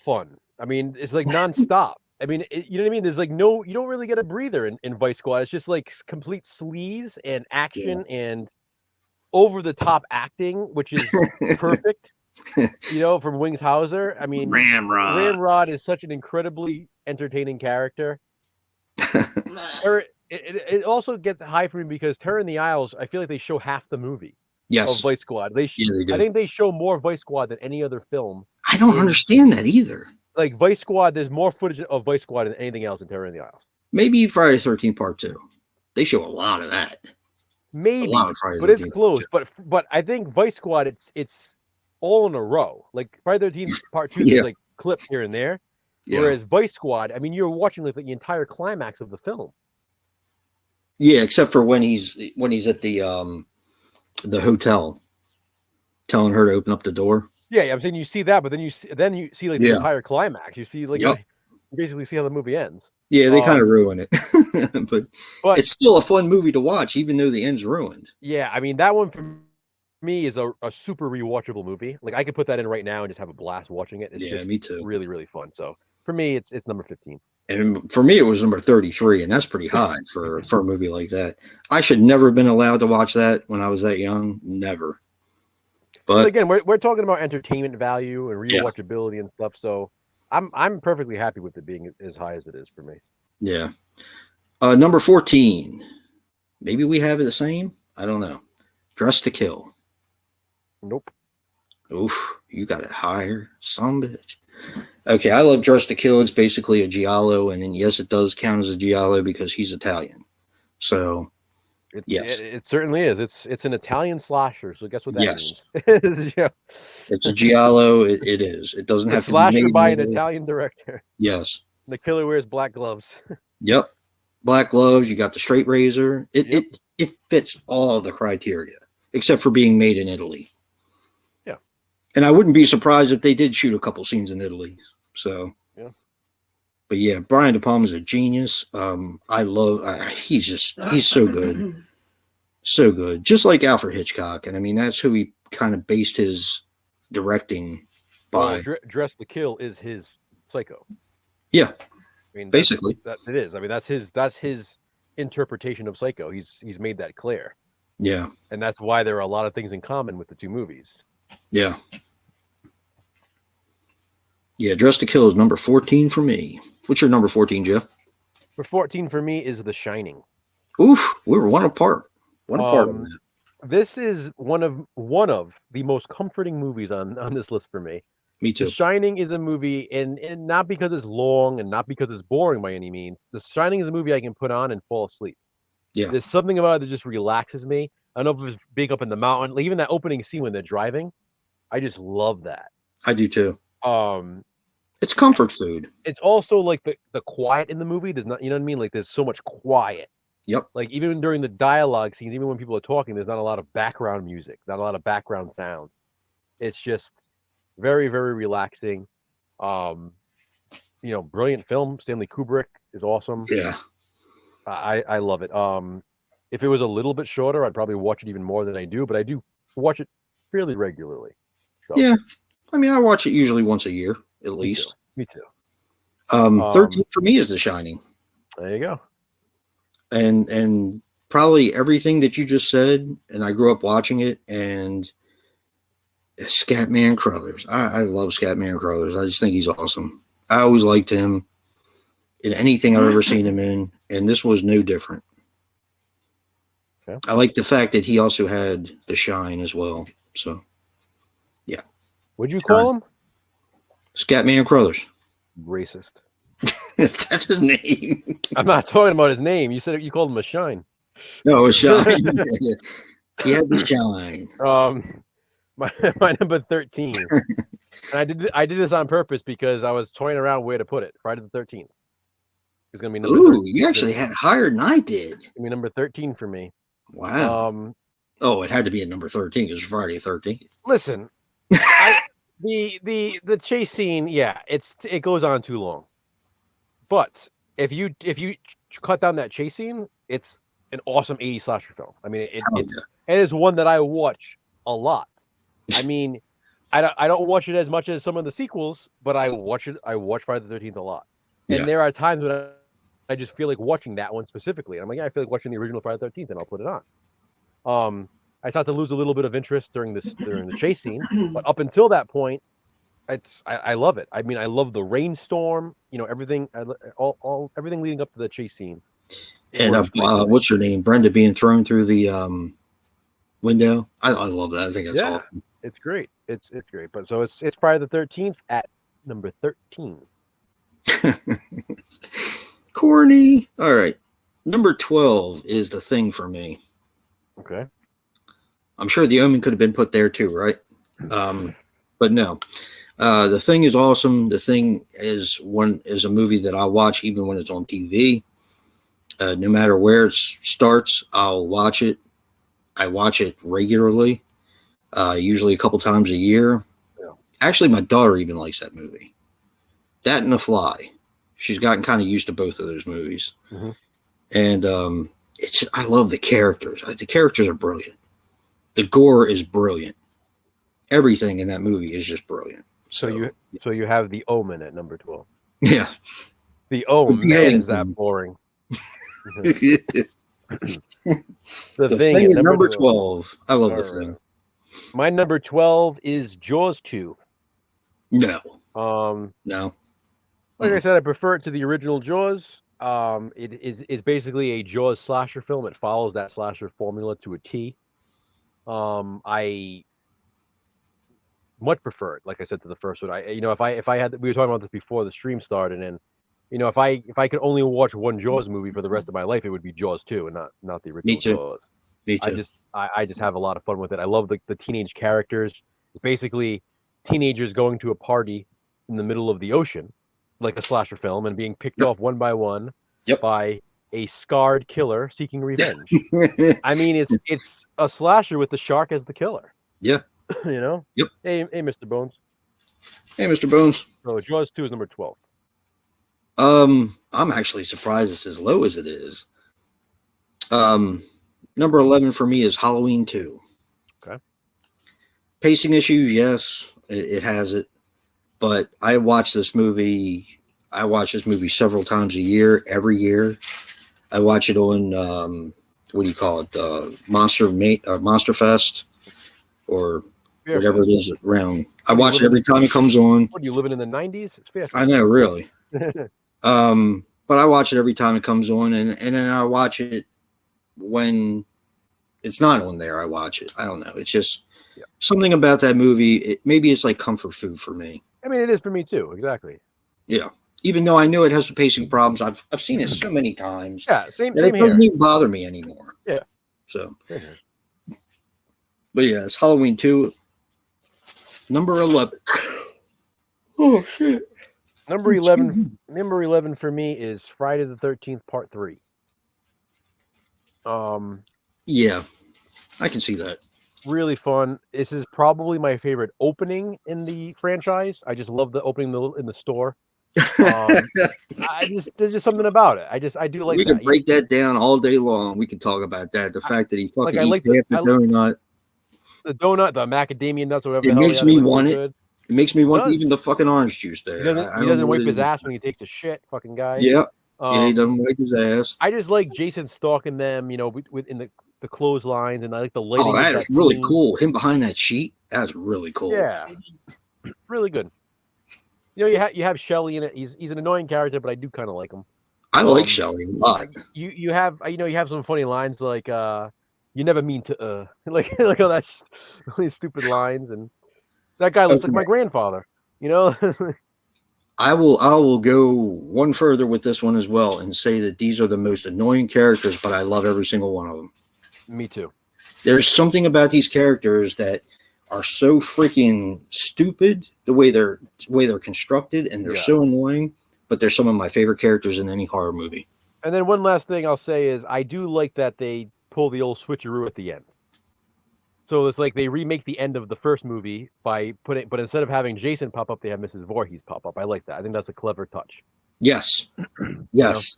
A: fun. I mean, it's like nonstop. I mean, you know what I mean? There's like you don't really get a breather in Vice Squad. It's just like complete sleaze and action and over the top acting, which is perfect. You know, from Wings Hauser. I mean, Ramrod is such an incredibly entertaining character. It also gets high for me because Terror in the Isles, I feel like they show half the movie of Vice Squad. They do. I think they show more Vice Squad than any other film.
B: I don't understand that either.
A: Like Vice Squad, there's more footage of Vice Squad than anything else in Terror in the Isles.
B: Maybe Friday the 13th Part 2. They show a lot of that.
A: Maybe, but it's close. But I think Vice Squad, it's all in a row. Like Friday the 13th Part 2 is like clips here and there. Yeah. Whereas Vice Squad, I mean, you're watching like the entire climax of the film.
B: Yeah, except for when he's at the hotel, telling her to open up the door.
A: Yeah, I'm saying you see that, but then you see like the entire climax. You see like you basically see how the movie ends.
B: Yeah, they kind of ruin it, but it's still a fun movie to watch, even though the end's ruined.
A: Yeah, I mean that one for me is a super rewatchable movie. Like I could put that in right now and just have a blast watching it. It's
B: Yeah,
A: just
B: me too.
A: really, really fun. So for me, it's number 15.
B: And for me, it was number 33, and that's pretty high for a movie like that. I should never have been allowed to watch that when I was that young. Never.
A: But
B: But
A: again, we're talking about entertainment value and
B: yeah,
A: rewatchability and stuff. So I'm perfectly happy with it being as high as it is for me.
B: yeah. Number 14. Maybe we have it the same. I don't know. Dress to Kill.
A: Nope.
B: Oof, you got it higher, son of a bitch. Okay, I love Dress to Kill. It's basically a giallo, and then, yes, it does count as a giallo because he's Italian. So, yes,
A: It certainly is. It's an Italian slasher. So guess what that
B: yes,
A: means? Yeah.
B: it's a giallo. It is. It doesn't
A: A
B: have to be
A: slasher
B: made
A: by
B: in
A: an
B: Italy.
A: Italian director.
B: Yes.
A: The killer wears black gloves.
B: Yep. Black gloves. You got the straight razor.
A: Yep.
B: It fits all the criteria except for being made in Italy.
A: Yeah.
B: And I wouldn't be surprised if they did shoot a couple scenes in Italy. So.
A: Yeah.
B: But yeah, Brian De Palma's a genius. I love. He's so good, so good. Just like Alfred Hitchcock, and I mean that's who he kind of based his directing by.
A: Well, Dress to Kill is his Psycho.
B: Yeah,
A: I mean,
B: basically.
A: that it is. I mean, that's his interpretation of Psycho. He's made that clear.
B: Yeah,
A: And that's why there are a lot of things in common with the two movies.
B: yeah, yeah. Dress to Kill is number 14 for me. What's your number 14, Joe?
A: For 14 for me is The Shining.
B: Oof, we were one apart. One apart on that.
A: This is one of the most comforting movies on this list for me.
B: Me too.
A: The Shining is a movie, and not because it's long and not because it's boring by any means. The Shining is a movie I can put on and fall asleep.
B: Yeah,
A: There's something about it that just relaxes me. I don't know if it's being up in the mountain, like even that opening scene when they're driving. I just love that.
B: I do too.
A: Um,
B: It's comfort food.
A: it's also like the quiet in the movie. There's not, you know what I mean? Like there's so much quiet.
B: Yep.
A: Like even during the dialogue scenes, even when people are talking, there's not a lot of background music, not a lot of background sounds. It's just very, very relaxing. Brilliant film. Stanley Kubrick is awesome.
B: Yeah.
A: I love it. If it was a little bit shorter, I'd probably watch it even more than I do, but I do watch it fairly regularly. So,
B: Yeah. I mean, I watch it usually once a year at least.
A: Me too.
B: 13 for me is The Shining.
A: There you go.
B: And probably everything that you just said, and I grew up watching it, and Scatman Crothers. I love Scatman Crothers. I just think he's awesome. I always liked him in anything I've ever seen him in, and this was no different.
A: Okay.
B: I like the fact that he also had the shine as well. So, yeah.
A: What'd you call him?
B: Scatman Crothers.
A: Racist.
B: That's his name.
A: I'm not talking about his name. You said you called him a shine.
B: No, a shine. He had the shine.
A: My number 13. And I did this on purpose because I was toying around where to put it. Friday the 13th. It's gonna be number.
B: Ooh, you actually had higher than I did.
A: It's gonna be number 13 for me.
B: Wow. It had to be at number 13 because Friday 13th.
A: Listen, the chase scene, yeah, it goes on too long. But if you cut down that chase scene, it's an awesome 80s slasher film. I mean, it is one that I watch a lot. I mean, I don't watch it as much as some of the sequels, but I watch it. I watch Friday the 13th a lot, and there are times when I just feel like watching that one specifically. And I'm like, yeah, I feel like watching the original Friday the 13th, and I'll put it on. I start to lose a little bit of interest during the chase scene, but up until that point, I love it. I mean, I love the rainstorm. Everything. Everything leading up to the chase scene.
B: And what's your name? Brenda being thrown through the window. I love that. I think that's awesome.
A: It's great. It's great. But so it's Friday the 13th at number 13.
B: Corny. All right. Number 12 is The Thing for me.
A: Okay.
B: I'm sure The Omen could have been put there too, right? But no. The Thing is awesome. The Thing is a movie that I watch even when it's on TV. No matter where it starts, I'll watch it. I watch it regularly, usually a couple times a year. Yeah. Actually, my daughter even likes that movie. That and The Fly. She's gotten kind of used to both of those movies. Mm-hmm. And I love the characters. The characters are brilliant. the gore is brilliant. Everything in that movie is just brilliant.
A: So you have The Omen at number 12.
B: Yeah.
A: The Omen, man, is that boring.
B: The
A: Thing
B: Thing
A: at
B: at number
A: 12.
B: 12. I love The
A: All
B: Thing.
A: right. My number 12 is Jaws 2.
B: No.
A: No. Like I said, I prefer it to the original Jaws. It is basically a Jaws slasher film. It follows that slasher formula to a T. I much prefer it, like I said, to the first one. If I had, we were talking about this before the stream started, and if I could only watch one Jaws movie for the rest of my life, it would be Jaws 2 and not the original
B: Me too.
A: Jaws.
B: Me too.
A: I just have a lot of fun with it. I love the teenage characters. It's basically teenagers going to a party in the middle of the ocean, like a slasher film, and being picked off one by one by a scarred killer seeking revenge. I mean, it's a slasher with the shark as the killer.
B: Yeah.
A: Yep. Hey, Mr. Bones.
B: Hey, Mr. Bones.
A: So Jaws 2 is number 12.
B: I'm actually surprised it's as low as it is. Number 11 for me is Halloween 2.
A: Okay.
B: Pacing issues, yes, it has it. But I watch this movie several times a year, every year. I watch it on what do you call it? Monster Fest or whatever it is around. I watch it every time it comes on.
A: What are you living in the 90s? It's fair.
B: I know, really. But I watch it every time it comes on, and then I watch it when it's not on there. I watch it. I don't know. It's just something about that movie. Maybe it's like comfort food for me.
A: I mean, it is for me too. Exactly.
B: Yeah. Even though I know it has some pacing problems, I've seen it so many times.
A: Yeah, same
B: it
A: here.
B: Doesn't even bother me anymore.
A: Yeah.
B: So. But yeah, it's Halloween 2. Number 11. Oh shit.
A: Number 11 for me is Friday the 13th Part 3.
B: Yeah. I can see that.
A: Really fun. This is probably my favorite opening in the franchise. I just love the opening in the store. There's just something about it. I do like that.
B: We can break that down all day long. We can talk about that. The fact that he fucking eats half the donut.
A: The donut, the macadamia nuts, or whatever.
B: It makes me want it.
A: Good.
B: It makes me want even the fucking orange juice there.
A: He doesn't wipe his ass when he takes a shit, fucking guy.
B: Yeah. He doesn't wipe his ass.
A: I just like Jason stalking them, within the clotheslines, and I like the lighting.
B: Oh, that is really cool. Him behind that sheet, that's really cool.
A: Yeah. Really good. You have Shelly in it. He's an annoying character, but I do kind of like him.
B: I like Shelly a lot.
A: You have some funny lines like you never mean to like all that really stupid lines, and that guy looks like my grandfather.
B: I will go one further with this one as well and say that these are the most annoying characters, but I love every single one of them.
A: Me too.
B: There's something about these characters that are so freaking stupid the way they're constructed, and they're so annoying, but they're some of my favorite characters in any horror movie.
A: And then one last thing I'll say is I do like that they pull the old switcheroo at the end. So it's like they remake the end of the first movie but instead of having Jason pop up, they have Mrs. Voorhees pop up. I like that. I think that's a clever touch.
B: Yes. Yes.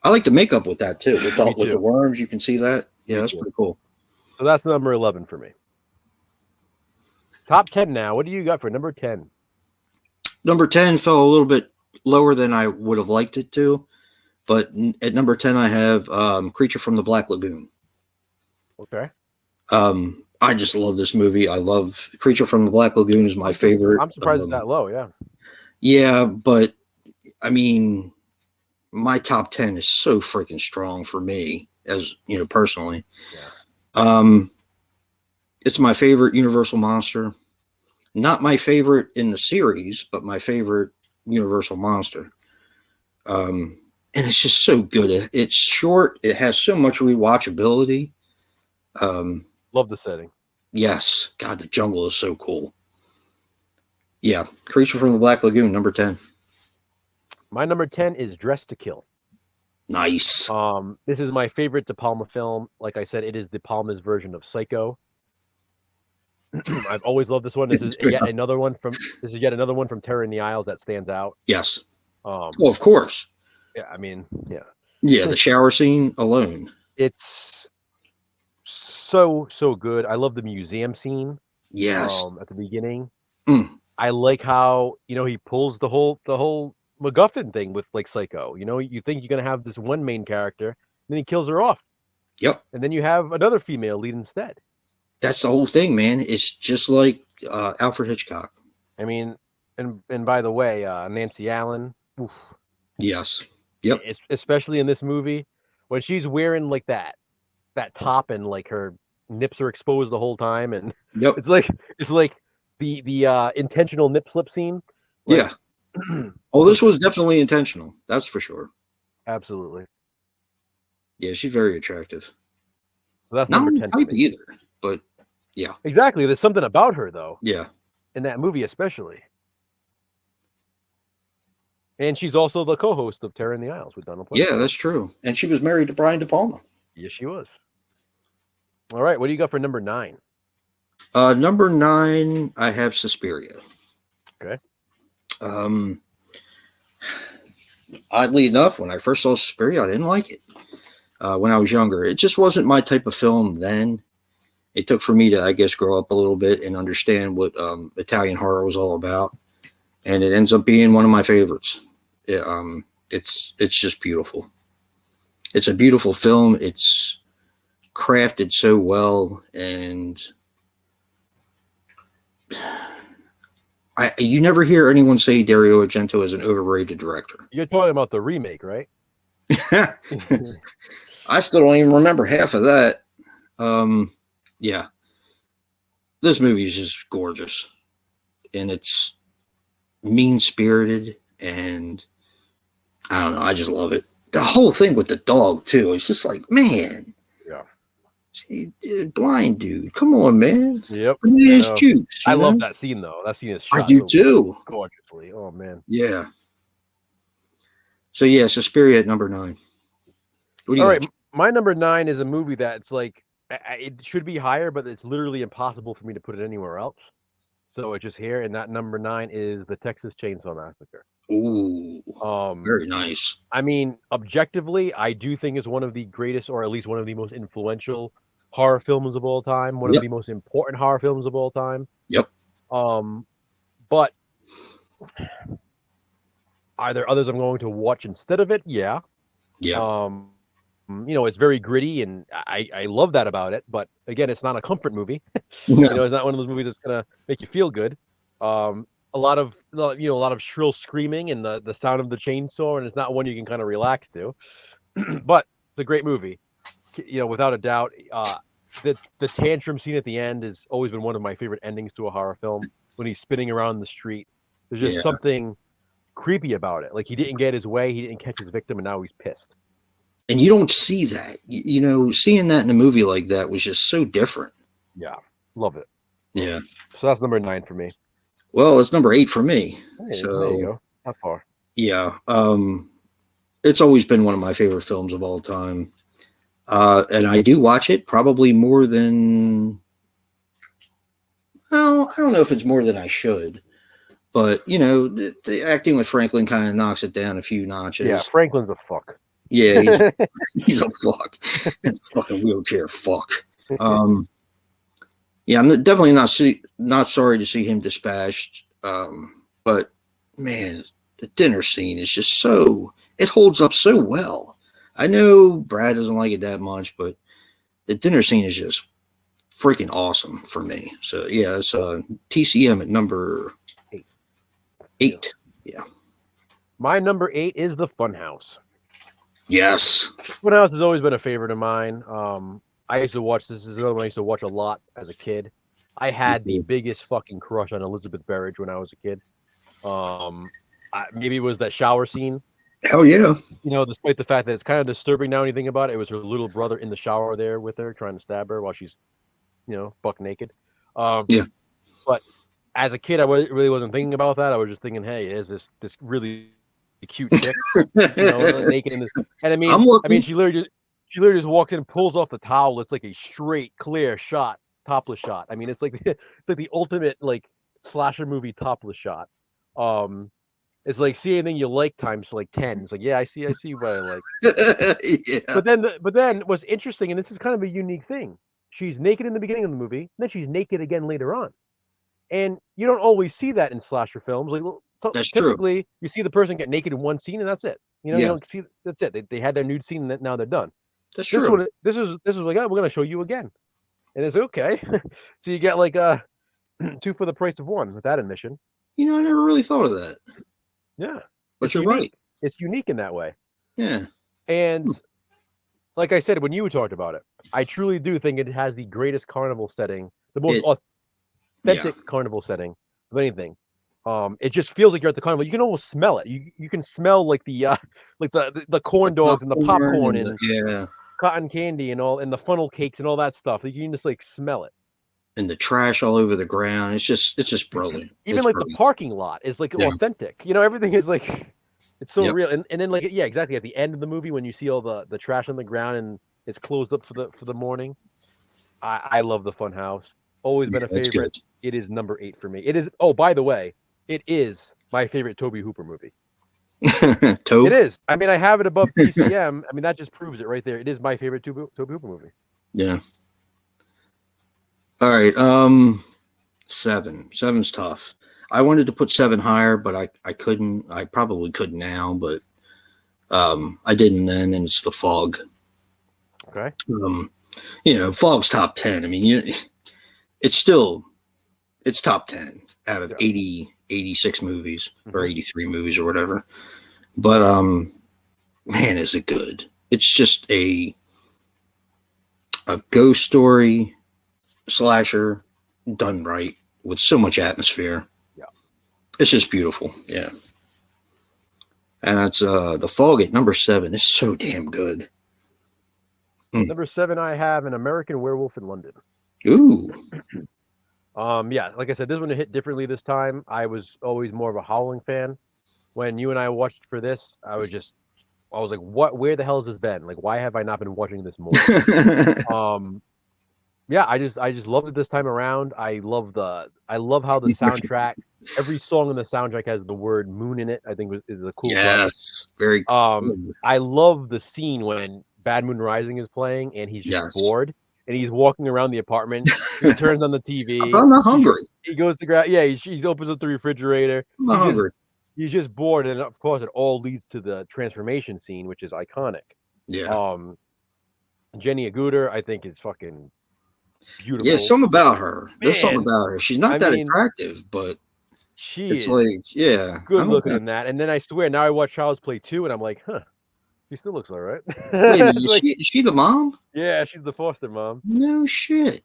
B: I like the makeup with that too. With the worms, you can see that. Yeah, that's pretty cool.
A: So that's number 11 for me. Top 10 now. What do you got for number 10?
B: Number 10 fell a little bit lower than I would have liked it to. But at number 10, I have Creature from the Black Lagoon.
A: Okay.
B: I just love this movie. I love Creature from the Black Lagoon is my favorite.
A: I'm surprised it's that low. Yeah.
B: Yeah, but I mean, my top 10 is so freaking strong for me, as personally. Yeah. It's my favorite Universal monster. Not my favorite in the series, but my favorite Universal monster. And it's just so good. It's short. It has so much rewatchability.
A: Love the setting.
B: Yes. God, the jungle is so cool. Yeah. Creature from the Black Lagoon, number 10.
A: My number 10 is Dressed to Kill.
B: Nice.
A: This is my favorite De Palma film. Like I said, it is De Palma's version of Psycho. I've always loved this one. This is yet another one from Terror in the Isles that stands out.
B: Yes. Well, of course.
A: Yeah, I mean, yeah.
B: Yeah, the shower scene alone.
A: It's so good. I love the museum scene.
B: Yes.
A: At the beginning.
B: Mm.
A: I like how he pulls the whole MacGuffin thing with like Psycho. You think you're gonna have this one main character, and then he kills her off,
B: Yep.
A: and then you have another female lead instead.
B: That's the whole thing, man. It's just like Alfred Hitchcock.
A: I mean, and by the way, Nancy Allen, oof,
B: Yes. Yep.
A: especially in this movie, when she's wearing like that top and like her nips are exposed the whole time, and
B: Yep.
A: it's like the intentional nip slip scene. Like,
B: Yeah. Oh, this was definitely intentional. That's for sure.
A: Absolutely.
B: Yeah, she's very attractive.
A: So that's
B: Not
A: number
B: my
A: 10
B: type
A: for me.
B: either, but yeah.
A: Exactly. There's something about her though.
B: Yeah.
A: In that movie especially. And she's also the co-host of Terror in the Isles with Donald Pleasence.
B: Yeah, that's true. And she was married to Brian De Palma.
A: Yes, she was. All right, what do you got for number 9?
B: Number 9, I have Suspiria.
A: Okay.
B: Oddly enough, when I first saw Suspiria, I didn't like it. When I was younger, it just wasn't my type of film then. It took for me to, I guess, grow up a little bit and understand what Italian horror was all about, and it ends up being one of my favorites. It's just beautiful. It's a beautiful film. It's crafted so well, and you never hear anyone say Dario Argento is an overrated director.
A: You're talking about the remake, right?
B: I still don't even remember half of that. Yeah. This movie is just gorgeous. And it's mean-spirited, and I don't know, I just love it. The whole thing with the dog, too. It's just like, man.
A: Yeah.
B: Blind dude. Come on, man.
A: Yep.
B: His juice,
A: I love that scene, though. That scene is shot
B: I do, too.
A: Gorgeously. Oh, man.
B: Yeah. So, yeah, Suspiria at number 9.
A: All right. My number 9 is a movie that's like, it should be higher, but it's literally impossible for me to put it anywhere else. So it's just here, and that number 9 is the Texas Chainsaw Massacre.
B: Ooh, very nice.
A: I mean, objectively, I do think it's one of the greatest, or at least one of the most influential horror films of all time. One of the most important horror films of all time.
B: Yep.
A: But are there others I'm going to watch instead of it? Yeah.
B: Yeah.
A: It's very gritty, and I love that about it. But again, it's not a comfort movie.
B: No.
A: It's not one of those movies that's gonna make you feel good. A lot of shrill screaming and the sound of the chainsaw, and it's not one you can kind of relax to. But it's a great movie, without a doubt. The tantrum scene at the end has always been one of my favorite endings to a horror film. When he's spinning around the street, there's just something creepy about it. Like he didn't get his way, he didn't catch his victim, and now he's pissed.
B: And you don't see that. Seeing that in a movie like that was just so different.
A: Yeah, love it.
B: Yeah.
A: So that's number 9 for me.
B: Well, it's number 8 for me.
A: Hey,
B: so
A: there you go. Not far.
B: Yeah. It's always been one of my favorite films of all time. And I do watch it probably more than, well, I don't know if it's more than I should. But, the acting with Franklin kind of knocks it down a few notches.
A: Yeah, Franklin's a fuck.
B: Yeah, he's a fuck. Fucking wheelchair fuck. Yeah, I'm definitely not sorry to see him dispatched. But man, the dinner scene is just it holds up so well. I know Brad doesn't like it that much, but the dinner scene is just freaking awesome for me. So yeah, it's TCM at number 8. Yeah.
A: My number 8 is The Funhouse.
B: Yes.
A: Funhouse has always been a favorite of mine. I used to watch this. Is another one I used to watch a lot as a kid. I had the biggest fucking crush on Elizabeth Berridge when I was a kid. Maybe it was that shower scene.
B: Hell yeah.
A: Despite the fact that it's kind of disturbing now when you think about it, it was her little brother in the shower there with her trying to stab her while she's, buck naked.
B: Yeah.
A: But as a kid, I really wasn't thinking about that. I was just thinking, hey, is this really cute chick, naked in this? And I mean, she literally just walks in and pulls off the towel. It's like a straight, clear shot, topless shot. I mean, it's like the ultimate like slasher movie topless shot. It's like see anything you like times like 10. It's like, yeah, I see what I like.
B: Yeah.
A: But then what's interesting, and this is kind of a unique thing, she's naked in the beginning of the movie, and then she's naked again later on. And you don't always see that in slasher films. Like
B: That's true.
A: typically, you see the person get naked in one scene, and that's it. You
B: Yeah.
A: don't see that's it. They had their nude scene, and now they're done.
B: That's
A: This
B: true.
A: one, this is like, oh, we're gonna show you again, and it's okay. So you get like 2 for the price of 1 with that admission.
B: You know, I never really thought of that.
A: Yeah,
B: But
A: it's
B: you're
A: unique.
B: right.
A: It's unique in that way.
B: Yeah.
A: And like I said, when you talked about it, I truly do think it has the greatest carnival setting, the most authentic carnival setting of anything. It just feels like you're at the carnival. You can almost smell it. You can smell like the corn dogs and the popcorn and cotton candy and all, and the funnel cakes and all that stuff. You can just like smell it.
B: And the trash all over the ground. It's just brilliant.
A: Even
B: it's
A: like
B: brilliant.
A: The parking lot is like authentic. You know, everything is like, it's so real. And then like, yeah, exactly. At the end of the movie, when you see all the trash on the ground and it's closed up for the morning, I love the fun house. Always been a favorite. It is number 8 for me. It is. Oh, by the way, it is my favorite Tobe Hooper movie.
B: Tobe?
A: It is. I mean, I have it above TCM. I mean, that just proves it right there. It is my favorite Tobe Hooper movie.
B: Yeah. All right. 7. 7's tough. I wanted to put 7 higher, but I couldn't. I probably could now, but I didn't then, and it's The Fog.
A: Okay.
B: You know, Fog's top 10. I mean, it's top 10 out of 86 movies or 83 movies or whatever. But man, is it good. It's just a ghost story slasher done right with so much atmosphere.
A: Yeah.
B: It's just beautiful. Yeah. And that's The Fog at number 7. It's so damn good.
A: Number 7, I have An American Werewolf in London.
B: Ooh.
A: Yeah, like I said, this one hit differently this time. I was always more of a Howling fan. When you and I watched for this, I was like, what? Where the hell has this been? Like, why have I not been watching this more? Yeah, I just loved it this time around. I love how the soundtrack, every song in the soundtrack has the word moon in it. I think is a cool.
B: Yes, very cool.
A: I love the scene when Bad Moon Rising is playing and he's just bored and he's walking around the apartment. He turns on the TV.
B: I'm not hungry.
A: He goes to grab. Yeah, he opens up the refrigerator.
B: I'm not hungry.
A: He's just bored, and of course, it all leads to the transformation scene, which is iconic.
B: Yeah.
A: Jenny Agutter, I think, is fucking beautiful.
B: Yeah, something about her. There's something about her. She's not that attractive, but
A: it's
B: like,
A: good looking in that. And then I swear, now I watch Child's Play 2, and I'm like, huh, she still looks all right.
B: Wait a minute, is she the mom?
A: Yeah, she's the foster mom.
B: No shit.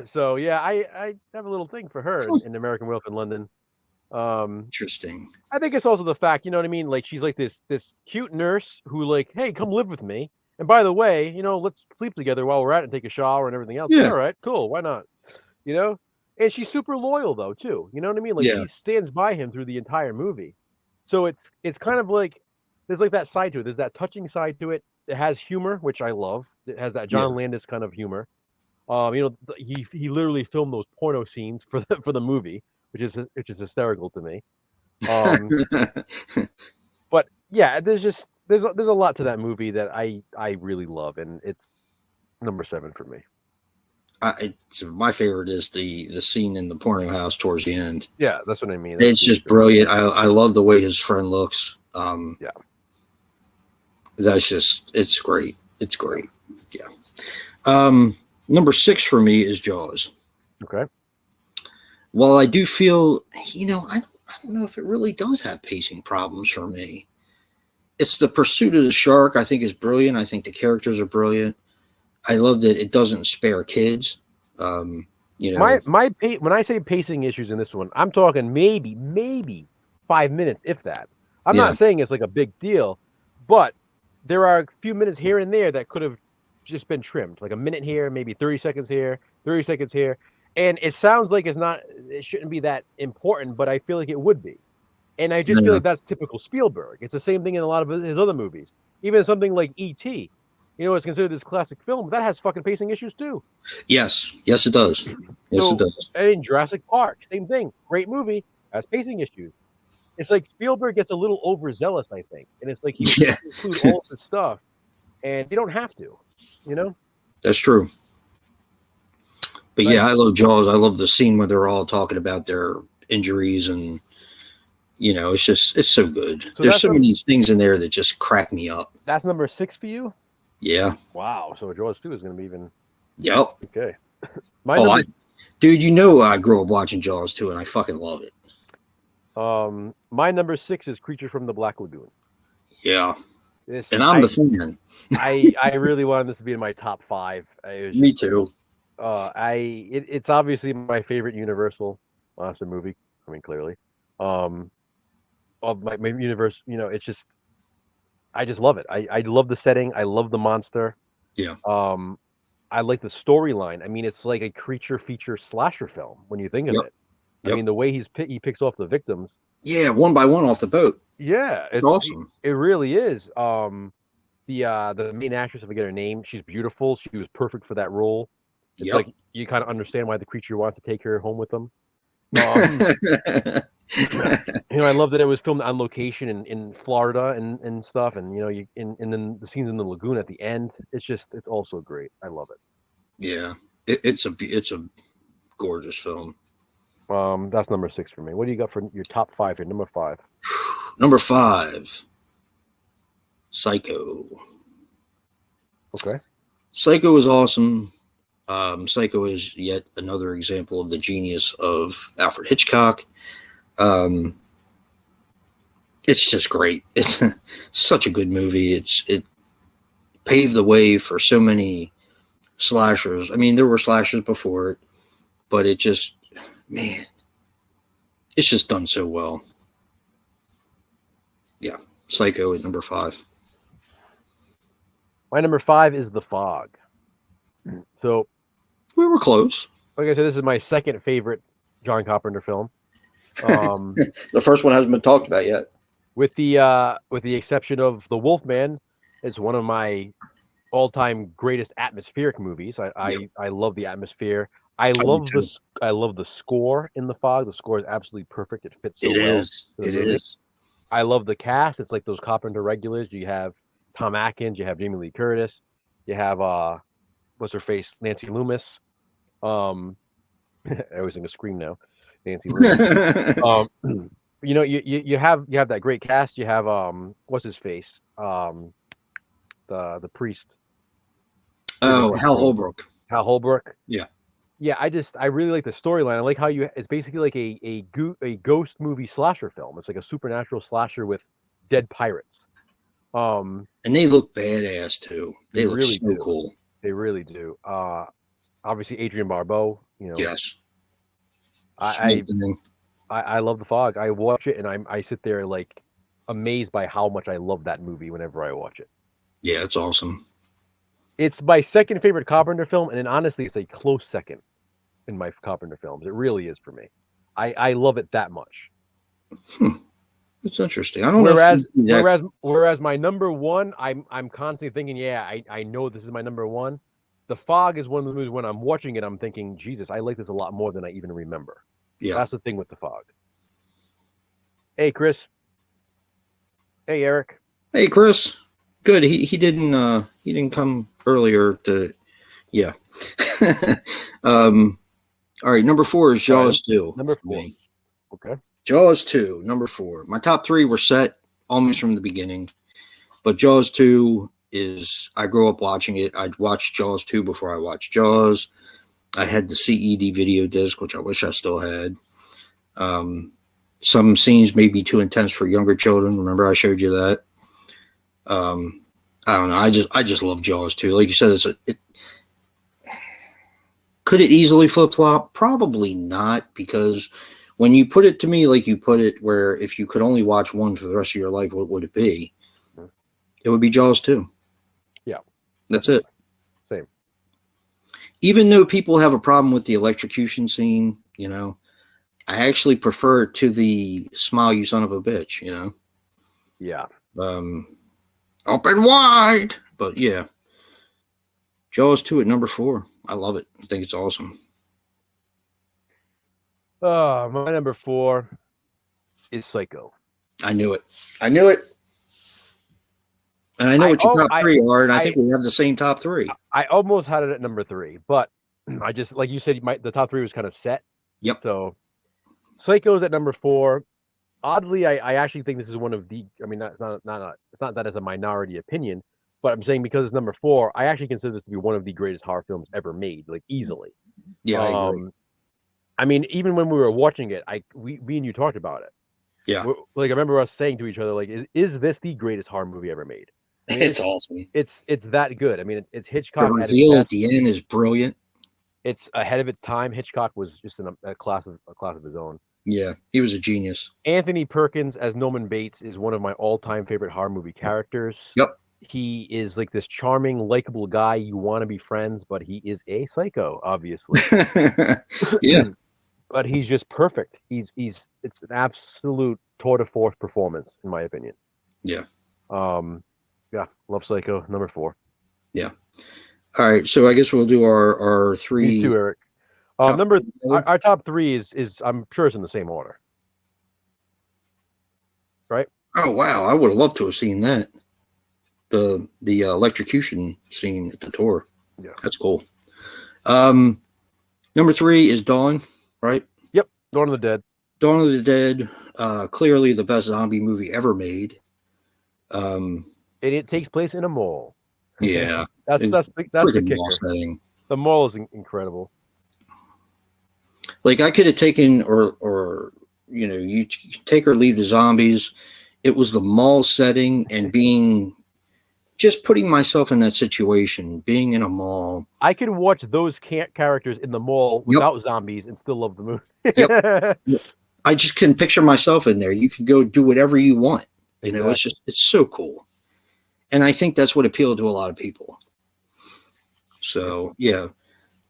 A: So yeah, I have a little thing for her in American Werewolf in London.
B: Interesting.
A: I think it's also the fact, you know what I mean? Like, she's like this cute nurse who like, hey, come live with me. And by the way, you know, let's sleep together while we're at it and take a shower and everything else. Yeah. All right, cool. Why not? You know? And she's super loyal though, too. You know what I mean? Like, she stands by him through the entire movie. So it's kind of like, there's like that side to it. There's that touching side to it. It has humor, which I love. It has that John Landis kind of humor. You know, he literally filmed those porno scenes for the movie, which is hysterical to me. But yeah, there's a lot to that movie that I really love, and it's number 7 for me.
B: My favorite is the scene in the porno house towards the end.
A: Yeah, that's what I mean.
B: It's just brilliant. I love the way his friend looks. That's just, it's great. It's great. Yeah. Number 6 for me is Jaws.
A: Okay.
B: Well, I do feel, you know, I don't know if it really does have pacing problems for me. It's the pursuit of the shark, I think, is brilliant. I think the characters are brilliant. I love that it doesn't spare kids. You know,
A: when I say pacing issues in this one, I'm talking maybe 5 minutes, if that. I'm not saying it's like a big deal, but there are a few minutes here and there that could have just been trimmed, like a minute here, maybe 30 seconds here, 30 seconds here. And it sounds like it shouldn't be that important, but I feel like it would be. And I just feel like that's typical Spielberg. It's the same thing in a lot of his other movies. Even something like E.T., you know, it's considered this classic film, that has fucking pacing issues too.
B: Yes, it does. Yes, it does.
A: And Jurassic Park, same thing. Great movie, has pacing issues. It's like Spielberg gets a little overzealous, I think. And it's like he includes all of this stuff, and you don't have to, you know?
B: That's true. But
A: Nice.
B: yeah, I love Jaws. I love the scene where they're all talking about their injuries, and it's so good.
A: So
B: There's
A: that's
B: so many things in there that just crack me up.
A: That's number 6 for you.
B: Yeah.
A: Wow. So Jaws 2 is going to be even.
B: Yep.
A: Okay. My number.
B: Dude, I grew up watching Jaws too, and I fucking love it.
A: My number 6 is Creature from the Black Lagoon.
B: Yeah. I'm the fan.
A: I really wanted this to be in my top 5.
B: Me too.
A: It's obviously my favorite Universal monster movie. I mean, clearly, of my universe. It's just, I just love it. I love the setting. I love the monster.
B: Yeah.
A: I like the storyline. I mean, it's like a creature feature slasher film when you think of it. I mean, the way he picks off the victims.
B: Yeah, one by one off the boat.
A: Yeah,
B: it's awesome.
A: It really is. The main actress, if I get her name, she's beautiful. She was perfect for that role. It's like you kind of understand why the creature wants to take her home with them. I love that it was filmed on location in Florida and stuff, and and then the scenes in the lagoon at the end. It's also great. I love it.
B: Yeah, it's a gorgeous film.
A: That's number 6 for me. What do you got for your top 5 here? Number 5.
B: Number 5, Psycho.
A: Okay.
B: Psycho is awesome. Psycho is yet another example of the genius of Alfred Hitchcock. It's just great. It's such a good movie. It paved the way for so many slashers. I mean, there were slashers before it, but it just, man, it's just done so well. Yeah, Psycho at number 5.
A: My number 5 is The Fog. So
B: we were close.
A: Like I said, this is my second favorite John Carpenter film.
B: The first one hasn't been talked about yet.
A: With the exception of The Wolfman, it's one of my all-time greatest atmospheric movies. I love the atmosphere. I love the score in The Fog. The score is absolutely perfect. It fits so well. It is. I love the cast. It's like those Carpenter regulars. You have Tom Atkins. You have Jamie Lee Curtis. You have what's her face, Nancy Loomis. I always think of Scream now. Nancy Loomis. You have that great cast. You have what's his face, the priest.
B: Oh, Hal Holbrook.
A: Hal Holbrook.
B: Yeah.
A: Yeah, I really like the storyline. I like how it's basically like a ghost movie slasher film. It's like a supernatural slasher with dead pirates.
B: And they look badass too. They look really so cool.
A: They really do. Obviously Adrian Barbeau,
B: Yes.
A: I love The Fog. I watch it and I sit there like amazed by how much I love that movie whenever I watch it.
B: Yeah, it's awesome.
A: It's my second favorite Carpenter film, and then honestly, it's a close second in my Carpenter films. It really is for me. I love it that much.
B: It's interesting. I don't know.
A: Whereas my number 1, I'm constantly thinking, I know this is my number 1. The Fog is one of the movies when I'm watching it, I'm thinking, Jesus, I like this a lot more than I even remember.
B: Yeah,
A: that's the thing with The Fog. Hey, Chris. Hey, Eric.
B: Hey, Chris. Good. He didn't come earlier to. Yeah. All right. Number 4 is Jaws 2.
A: Number 4. Okay.
B: Jaws 2, number 4. My top 3 were set almost from the beginning, but Jaws 2 is, I grew up watching it. I'd watched Jaws 2 before I watched Jaws. I had the CED video disc, which I wish I still had. Some scenes may be too intense for younger children. Remember I showed you that? I don't know. I just love Jaws 2. Like you said, could it easily flip-flop? Probably not, because when you put it to me like you put it, where if you could only watch one for the rest of your life, what would it be? It would be Jaws 2.
A: Yeah.
B: That's it.
A: Same.
B: Even though people have a problem with the electrocution scene, I actually prefer it to the smile you son of a bitch,
A: Yeah.
B: Open wide. But yeah. Jaws 2 at number 4. I love it. I think it's awesome.
A: My number 4 is Psycho.
B: I knew it. And I know what your top 3 are, and I think we have the same top 3.
A: I almost had it at number 3, but I just like you said, the top three was kind of set.
B: Yep.
A: So Psycho's at number 4. Oddly, I actually think this is one of the. I mean, it's not that as a minority opinion, but I'm saying because it's number 4, I actually consider this to be one of the greatest horror films ever made, like easily.
B: Yeah, I agree.
A: I mean, even when we were watching it, we and you talked about it.
B: Yeah,
A: Like I remember us saying to each other, like, is this the greatest horror movie ever made? I mean,
B: it's awesome.
A: It's that good. I mean, it's
B: The
A: Hitchcock at its
B: reveal at
A: best.
B: the end is brilliant.
A: It's ahead of its time. Hitchcock was just in a class of his own.
B: Yeah, he was a genius.
A: Anthony Perkins as Norman Bates is one of my all-time favorite horror movie characters.
B: Yep.
A: He is like this charming, likable guy. You want to be friends, but he is a psycho, obviously.
B: Yeah.
A: But he's just perfect. It's an absolute tour de force performance, in my opinion.
B: Yeah.
A: Yeah, love Psycho, number 4.
B: Yeah. All right, so I guess we'll do our 3.
A: Me too, Eric. Our top 3 is I'm sure it's in the same order, right?
B: Oh wow, I would have loved to have seen that. The electrocution scene at the tour.
A: Yeah,
B: that's cool. Number 3 is Dawn, right?
A: Yep, Dawn of the Dead.
B: Dawn of the Dead, clearly the best zombie movie ever made.
A: And it takes place in a mall.
B: Yeah,
A: that's the kicker.
B: Setting.
A: The mall is incredible.
B: Like I could have taken, or you take or leave the zombies. It was the mall setting and just putting myself in that situation, being in a mall.
A: I could watch those characters in the mall without zombies and still love the movie.
B: Yep. I just can picture myself in there. You can go do whatever you want.
A: Exactly.
B: It's so cool. And I think that's what appealed to a lot of people. So, yeah,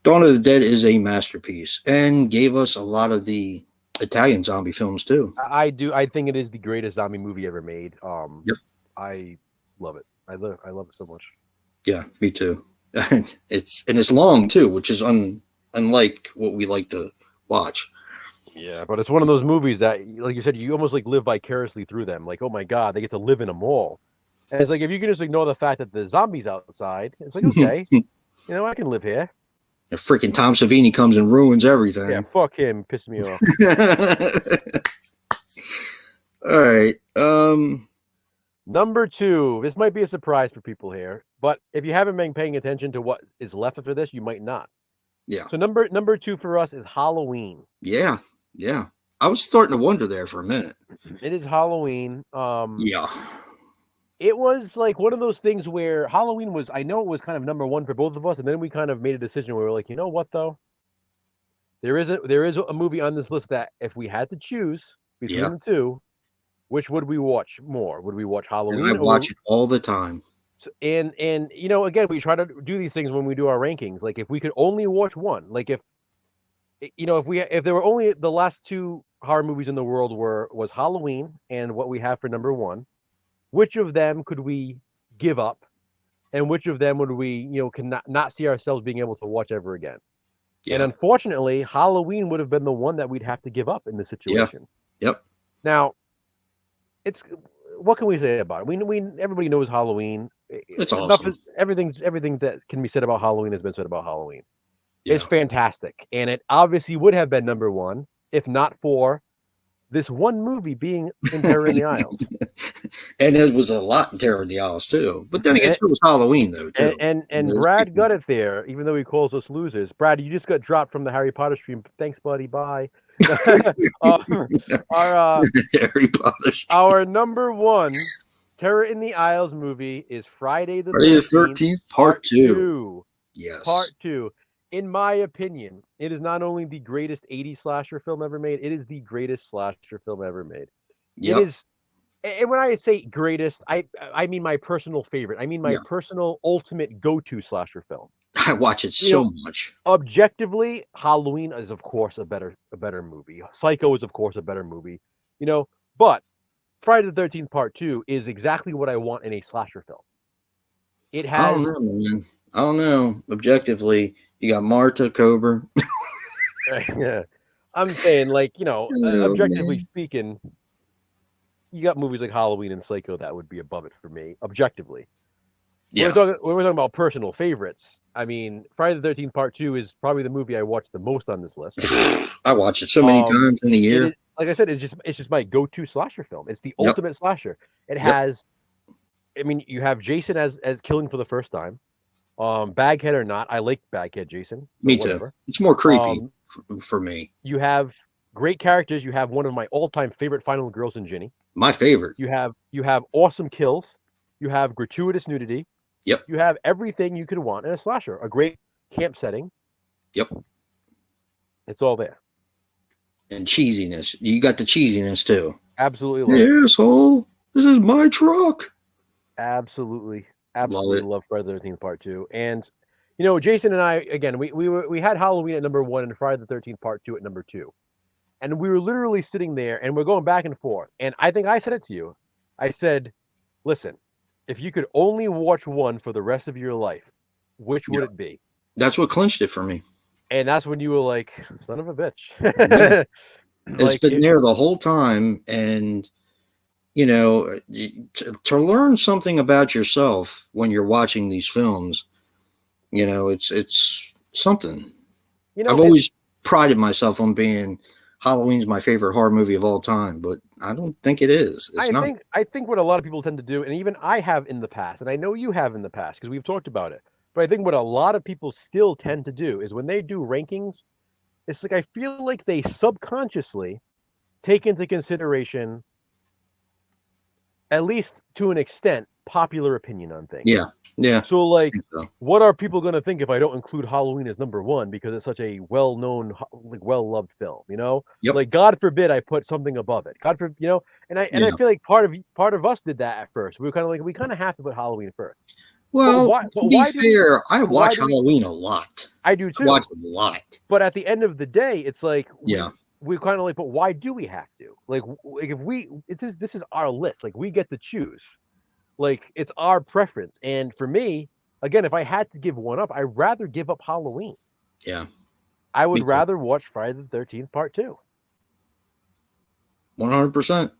B: Dawn of the Dead is a masterpiece and gave us a lot of the Italian zombie films, too.
A: I do. I think it is the greatest zombie movie ever made.
B: Yep.
A: I love it. I love it so much.
B: Yeah, me too. It's long, too, which is unlike what we like to watch.
A: Yeah, but it's one of those movies that, like you said, you almost like live vicariously through them. Like, oh my God, they get to live in a mall. And it's like, if you can just ignore the fact that the zombies outside, it's like, okay, I can live here.
B: And freaking Tom Savini comes and ruins everything.
A: Yeah, fuck him. Piss me off.
B: All right.
A: Number 2. This might be a surprise for people here, but if you haven't been paying attention to what is left after this, you might not.
B: Yeah.
A: So number 2 for us is Halloween.
B: Yeah. Yeah. I was starting to wonder there for a minute.
A: It is Halloween.
B: Yeah.
A: It was like one of those things where Halloween was, I know it was kind of number 1 for both of us, and then we kind of made a decision where we were like, you know what though? There is a movie on this list that if we had to choose between the two, which would we watch more? Would we watch Halloween?
B: And I watch it all the time.
A: And again, we try to do these things when we do our rankings. Like if we could only watch one, like if there were only the last 2 horror movies in the world was Halloween and what we have for number 1, which of them could we give up, and which of them would we can not see ourselves being able to watch ever again? Yeah. And unfortunately, Halloween would have been the one that we'd have to give up in this situation.
B: Yeah. Yep.
A: Now, what can we say about it? We everybody knows Halloween.
B: It's awesome.
A: Everything that can be said about Halloween has been said about Halloween.
B: Yeah.
A: It's fantastic, and it obviously would have been number 1 if not for this one movie being in Terror in the Isles.
B: And it was a lot in Terror in the Isles too. But then again, it was Halloween though too.
A: And Brad got it there, even though he calls us losers. Brad, you just got dropped from the Harry Potter stream. Thanks, buddy. Bye.
B: Harry Potter.
A: Our number 1 Terror in the Isles movie is Friday the
B: 13th, Part 2. Yes.
A: Part 2. In my opinion, it is not only the greatest 80s slasher film ever made, it is the greatest slasher film ever made. Yep. It is, and when I say greatest, I mean my personal favorite. I mean my personal ultimate go-to slasher film.
B: I watch it so much.
A: Objectively, Halloween is of course a better movie. Psycho is of course a better movie. But Friday the 13th Part 2 is exactly what I want in a slasher film. It has.
B: I don't know, man. I don't know. Objectively, you got Marta Kober.
A: Yeah, I'm saying, objectively speaking, you got movies like Halloween and Psycho that would be above it for me, objectively.
B: Yeah.
A: When we're talking about personal favorites, I mean, Friday the 13th Part 2 is probably the movie I watched the most on this list.
B: I watch it so many times in a year.
A: It is, like I said, it's just my go-to slasher film. It's the
B: Yep.
A: ultimate slasher. It
B: Yep.
A: has, I mean, you have Jason as killing for the first time. Baghead or not, I like Baghead Jason.
B: Me
A: whatever.
B: too. It's more creepy for me.
A: You have great characters. You have one of my all-time favorite final girls in Ginny.
B: My favorite.
A: You have awesome kills. You have gratuitous nudity.
B: Yep.
A: You have everything you could want in a slasher. A great camp setting.
B: Yep.
A: It's all there.
B: And cheesiness. You got the cheesiness too.
A: Absolutely.
B: Hey, asshole. This is my truck.
A: Absolutely love Friday the 13th Part 2. And you know, Jason and I, again, we had Halloween at number 1 and Friday the 13th Part 2 at number 2. And we were literally sitting there and we're going back and forth. And I think I said it to you. I said, listen, if you could only watch one for the rest of your life, which would it be?
B: That's what clinched it for me.
A: And that's when you were like, son of a bitch.
B: Yeah. It's been there the whole time. And, you know, to learn something about yourself when you're watching these films, you know, it's something. You know, I've always prided myself on being Halloween's my favorite horror movie of all time, but I don't think it is.
A: I think what a lot of people tend to do, and even I have in the past, and I know you have in the past because we've talked about it, but I think what a lot of people still tend to do is when they do rankings, it's like I feel like they subconsciously take into consideration, at least to an extent, popular opinion on things.
B: Yeah.
A: So, like, what are people going to think if I don't include Halloween as number 1 because it's such a well-known, like, well-loved film? You know, like, God forbid I put something above it. God forbid, you know, and I feel like part of us did that at first. We were kind of like, we kind of have to put Halloween first.
B: Well, to be fair, I watch Halloween a lot.
A: I do too.
B: I watch it a lot.
A: But at the end of the day, it's like, we kind of like, but why do we have to? Like if this is our list. Like, we get to choose. Like, it's our preference. And for me, again, if I had to give one up, I'd rather give up Halloween.
B: Yeah.
A: I would rather watch Friday the 13th Part 2.
B: 100%.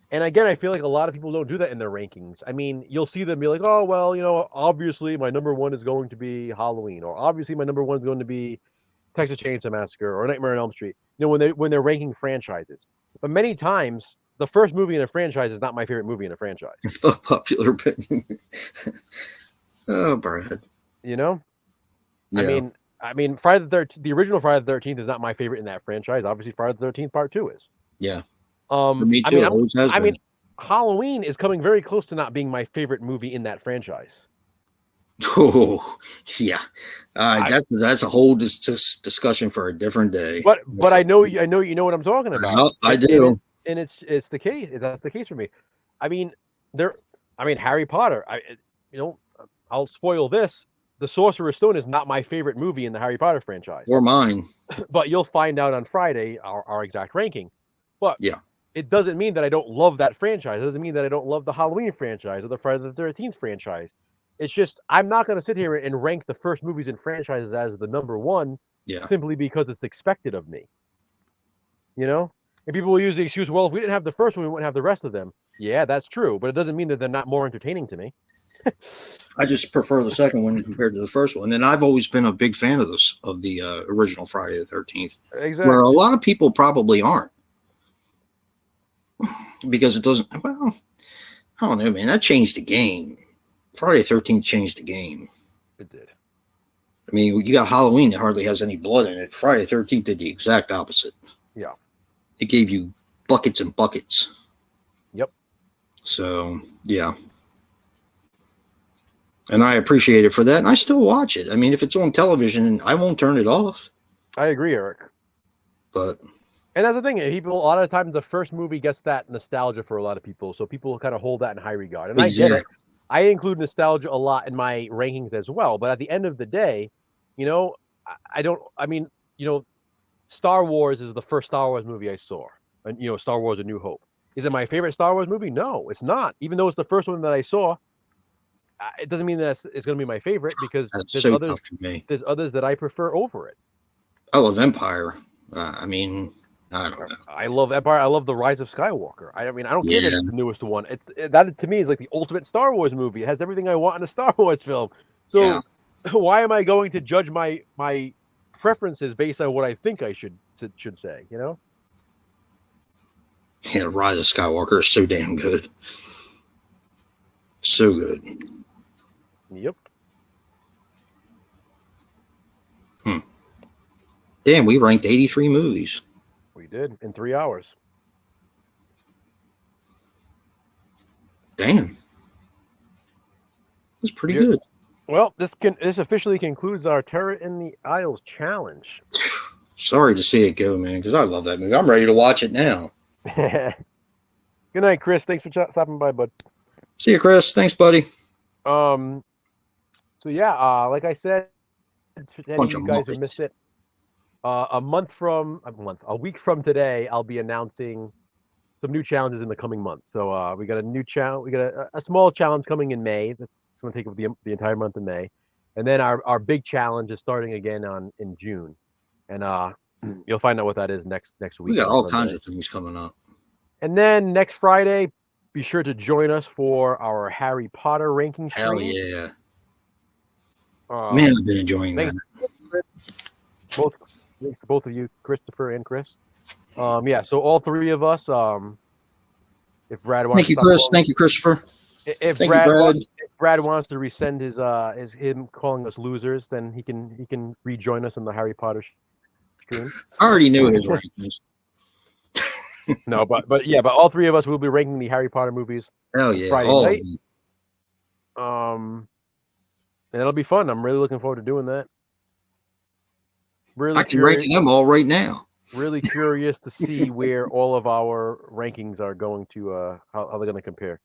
A: And again, I feel like a lot of people don't do that in their rankings. I mean, you'll see them be like, oh, well, you know, obviously my number 1 is going to be Halloween, or obviously my number 1 is going to be Texas Chainsaw Massacre or Nightmare on Elm Street, you know, when they're ranking franchises. But many times, the first movie in a franchise is not my favorite movie in a franchise.
B: Popular opinion. Oh, Brad.
A: You know?
B: Yeah.
A: I mean, the original Friday the 13th is not my favorite in that franchise. Obviously, Friday the 13th Part 2 is.
B: Yeah.
A: For
B: me too.
A: I mean, Halloween is coming very close to not being my favorite movie in that franchise.
B: Oh, yeah. That's a whole discussion for a different day.
A: But I know you know what I'm talking about.
B: I do.
A: And it's the case. That's the case for me. I mean, Harry Potter. I'll spoil this. The Sorcerer's Stone is not my favorite movie in the Harry Potter franchise.
B: Or mine.
A: But you'll find out on Friday our exact ranking. But
B: yeah,
A: it doesn't mean that I don't love that franchise. It doesn't mean that I don't love the Halloween franchise or the Friday the 13th franchise. It's just I'm not going to sit here and rank the first movies and franchises as the number 1 simply because it's expected of me. You know? And people will use the excuse, well, if we didn't have the first one, we wouldn't have the rest of them. Yeah, that's true. But it doesn't mean that they're not more entertaining to me.
B: I just prefer the second one compared to the first one. And I've always been a big fan of the original Friday the 13th.
A: Exactly.
B: Where a lot of people probably aren't. Because it doesn't, well, I don't know, man. That changed the game. Friday the 13th changed the game.
A: It did.
B: I mean, you got Halloween that hardly has any blood in it. Friday the 13th did the exact opposite.
A: Yeah.
B: It gave you buckets and buckets.
A: Yep.
B: So, yeah. And I appreciate it for that. And I still watch it. I mean, if it's on television, I won't turn it off. I
A: agree, Eric.
B: But...
A: And that's the thing. People, a lot of times, the first movie gets that nostalgia for a lot of people. So people kind of hold that in high regard. And
B: exactly.
A: I get it. I include nostalgia a lot in my rankings as well. But at the end of the day, you know, Star Wars is the first Star Wars movie I saw. And, you know, Star Wars: A New Hope. Is it my favorite Star Wars movie? No, it's not. Even though it's the first one that I saw, it doesn't mean that it's going to be my favorite because
B: there's
A: others that I prefer over it.
B: I love Empire. I mean, I don't know.
A: I love Empire. I love the Rise of Skywalker. I mean, I don't care that
B: Yeah,
A: it's the newest one. That to me is like the ultimate Star Wars movie. It has everything I want in a Star Wars film.
B: yeah,
A: So why am I going to judge my preferences based on what I think I should say? You know?
B: yeah. Rise of Skywalker is so damn good, so good.
A: Yep.
B: Damn, we ranked 83 movies.
A: We did in 3 hours.
B: Damn, that's pretty
A: Yeah.
B: good.
A: Well, this officially concludes our Terror in the Isles challenge.
B: Sorry to see it go, man, because I love that movie. I'm ready to watch it now.
A: Good night, Chris. Thanks for stopping by, bud.
B: See you, Chris. Thanks, buddy.
A: So yeah, like I said, if any of
B: Bunch
A: you
B: of
A: guys have
B: Muppets.
A: missed it, a week from today, I'll be announcing some new challenges in the coming month. So we got a new challenge. We got a small challenge coming in May. That's going to take up the entire month of May, and then our big challenge is starting again in June, and you'll find out what that is next week.
B: We got
A: on
B: all
A: Sunday.
B: kinds of things coming up.
A: And then next Friday, be sure to join us for our Harry Potter ranking stream.
B: Hell yeah.
A: Um,
B: Man, I've been enjoying that.
A: Thanks to both of you, Christopher and Chris. Yeah, so all three of us. If Brad wants
B: Thank you,
A: to
B: Chris. Thank you, Christopher.
A: if
B: Thank
A: Brad
B: you, Brad.
A: wants, if Brad wants to rescind his him calling us losers, then he can rejoin us in the Harry Potter stream.
B: I already knew his rankings.
A: No, but all three of us will be ranking the Harry Potter movies
B: Hell yeah.
A: Friday
B: all
A: night.
B: of them.
A: And it'll be fun. I'm really looking forward to doing that. Really
B: I can rank them all right now.
A: Really curious to see where all of our rankings are going to, how they're going to compare.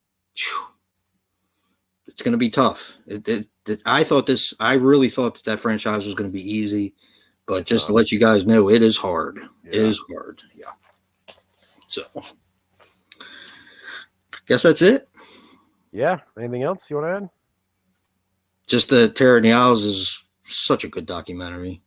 B: It's going to be tough. I really thought that franchise was going to be easy, but just to let you guys know, it is hard. Yeah. It is hard. Yeah. So, guess that's it.
A: Yeah. Anything else you want to add?
B: Just the Terror in the Isles is such a good documentary.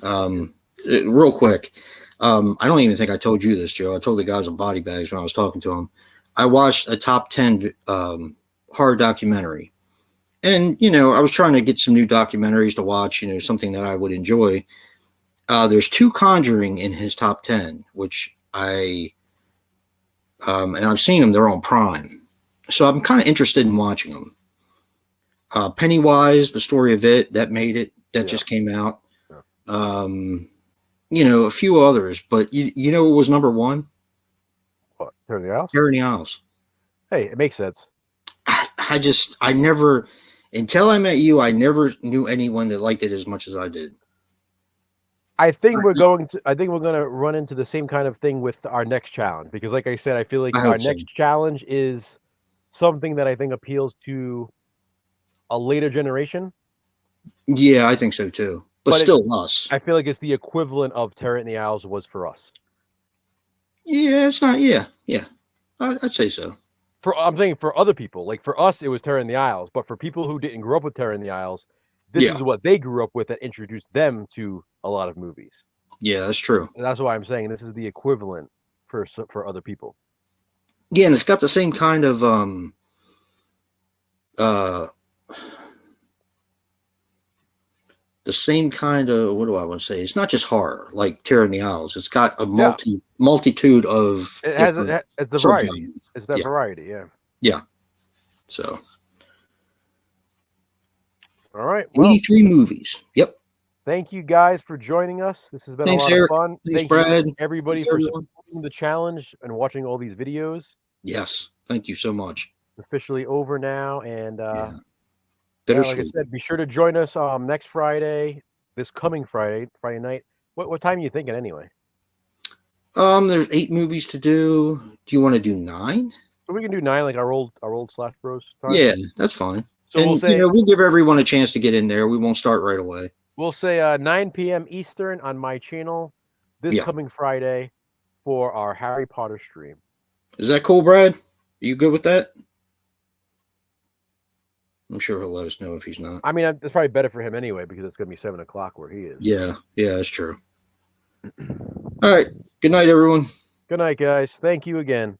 B: Real quick, I don't even think I told you this, Joe. I told the guys on Body Bags when I was talking to them. I watched a top 10 horror documentary, and I was trying to get some new documentaries to watch. Something that I would enjoy. There's 2 Conjuring in his top 10, which and I've seen them. They're on Prime, so I'm kind of interested in watching them. Pennywise, the story of it that made it that just came out. A few others, but you know what was number 1?
A: What, Terror in the Isles?
B: Terror in the Isles.
A: Hey, it makes sense.
B: I never, until I met you, I never knew anyone that liked it as much as I did.
A: I think we're going to run into the same kind of thing with our next challenge, because like I said, I feel like our next challenge is something that I think appeals to a later generation.
B: Yeah, I think so too. But still us.
A: I feel like it's the equivalent of Terror in the Isles was for us.
B: Yeah, it's not. Yeah. I'd say so.
A: I'm saying for other people, like for us, it was Terror in the Isles. But for people who didn't grow up with Terror in the Isles, this is what they grew up with that introduced them to a lot of movies.
B: Yeah, that's true.
A: And that's why I'm saying this is the equivalent for other people.
B: Yeah, and it's got the same kind of what do I want to say? It's not just horror like Terror in the Isles. It's got a multitude of.
A: It's the variety. It's that variety. Yeah.
B: Yeah. So.
A: All right.
B: 83 movies. Yep.
A: Thank you guys for joining us. This has been a lot of fun.
B: Thanks, Brad.
A: Everybody for supporting the challenge and watching all these videos.
B: Yes. Thank you so much.
A: It's officially over now, and
B: like
A: I said, be sure to join us next Friday, this coming Friday night. What time are you thinking anyway?
B: There's 8 movies to do. Do you want to do 9?
A: So we can do 9, like our old Slash Bros time.
B: Yeah, that's fine.
A: So
B: and,
A: we'll say
B: we'll give everyone a chance to get in there. We won't start right away.
A: We'll say 9 p.m. Eastern on my channel this coming Friday for our Harry Potter stream.
B: Is that cool, Brad? Are you good with that? I'm sure he'll let us know if he's not.
A: I mean, it's probably better for him anyway, because it's going to be 7 o'clock where he is.
B: Yeah, that's true. All right. Good night, everyone.
A: Good night, guys. Thank you again.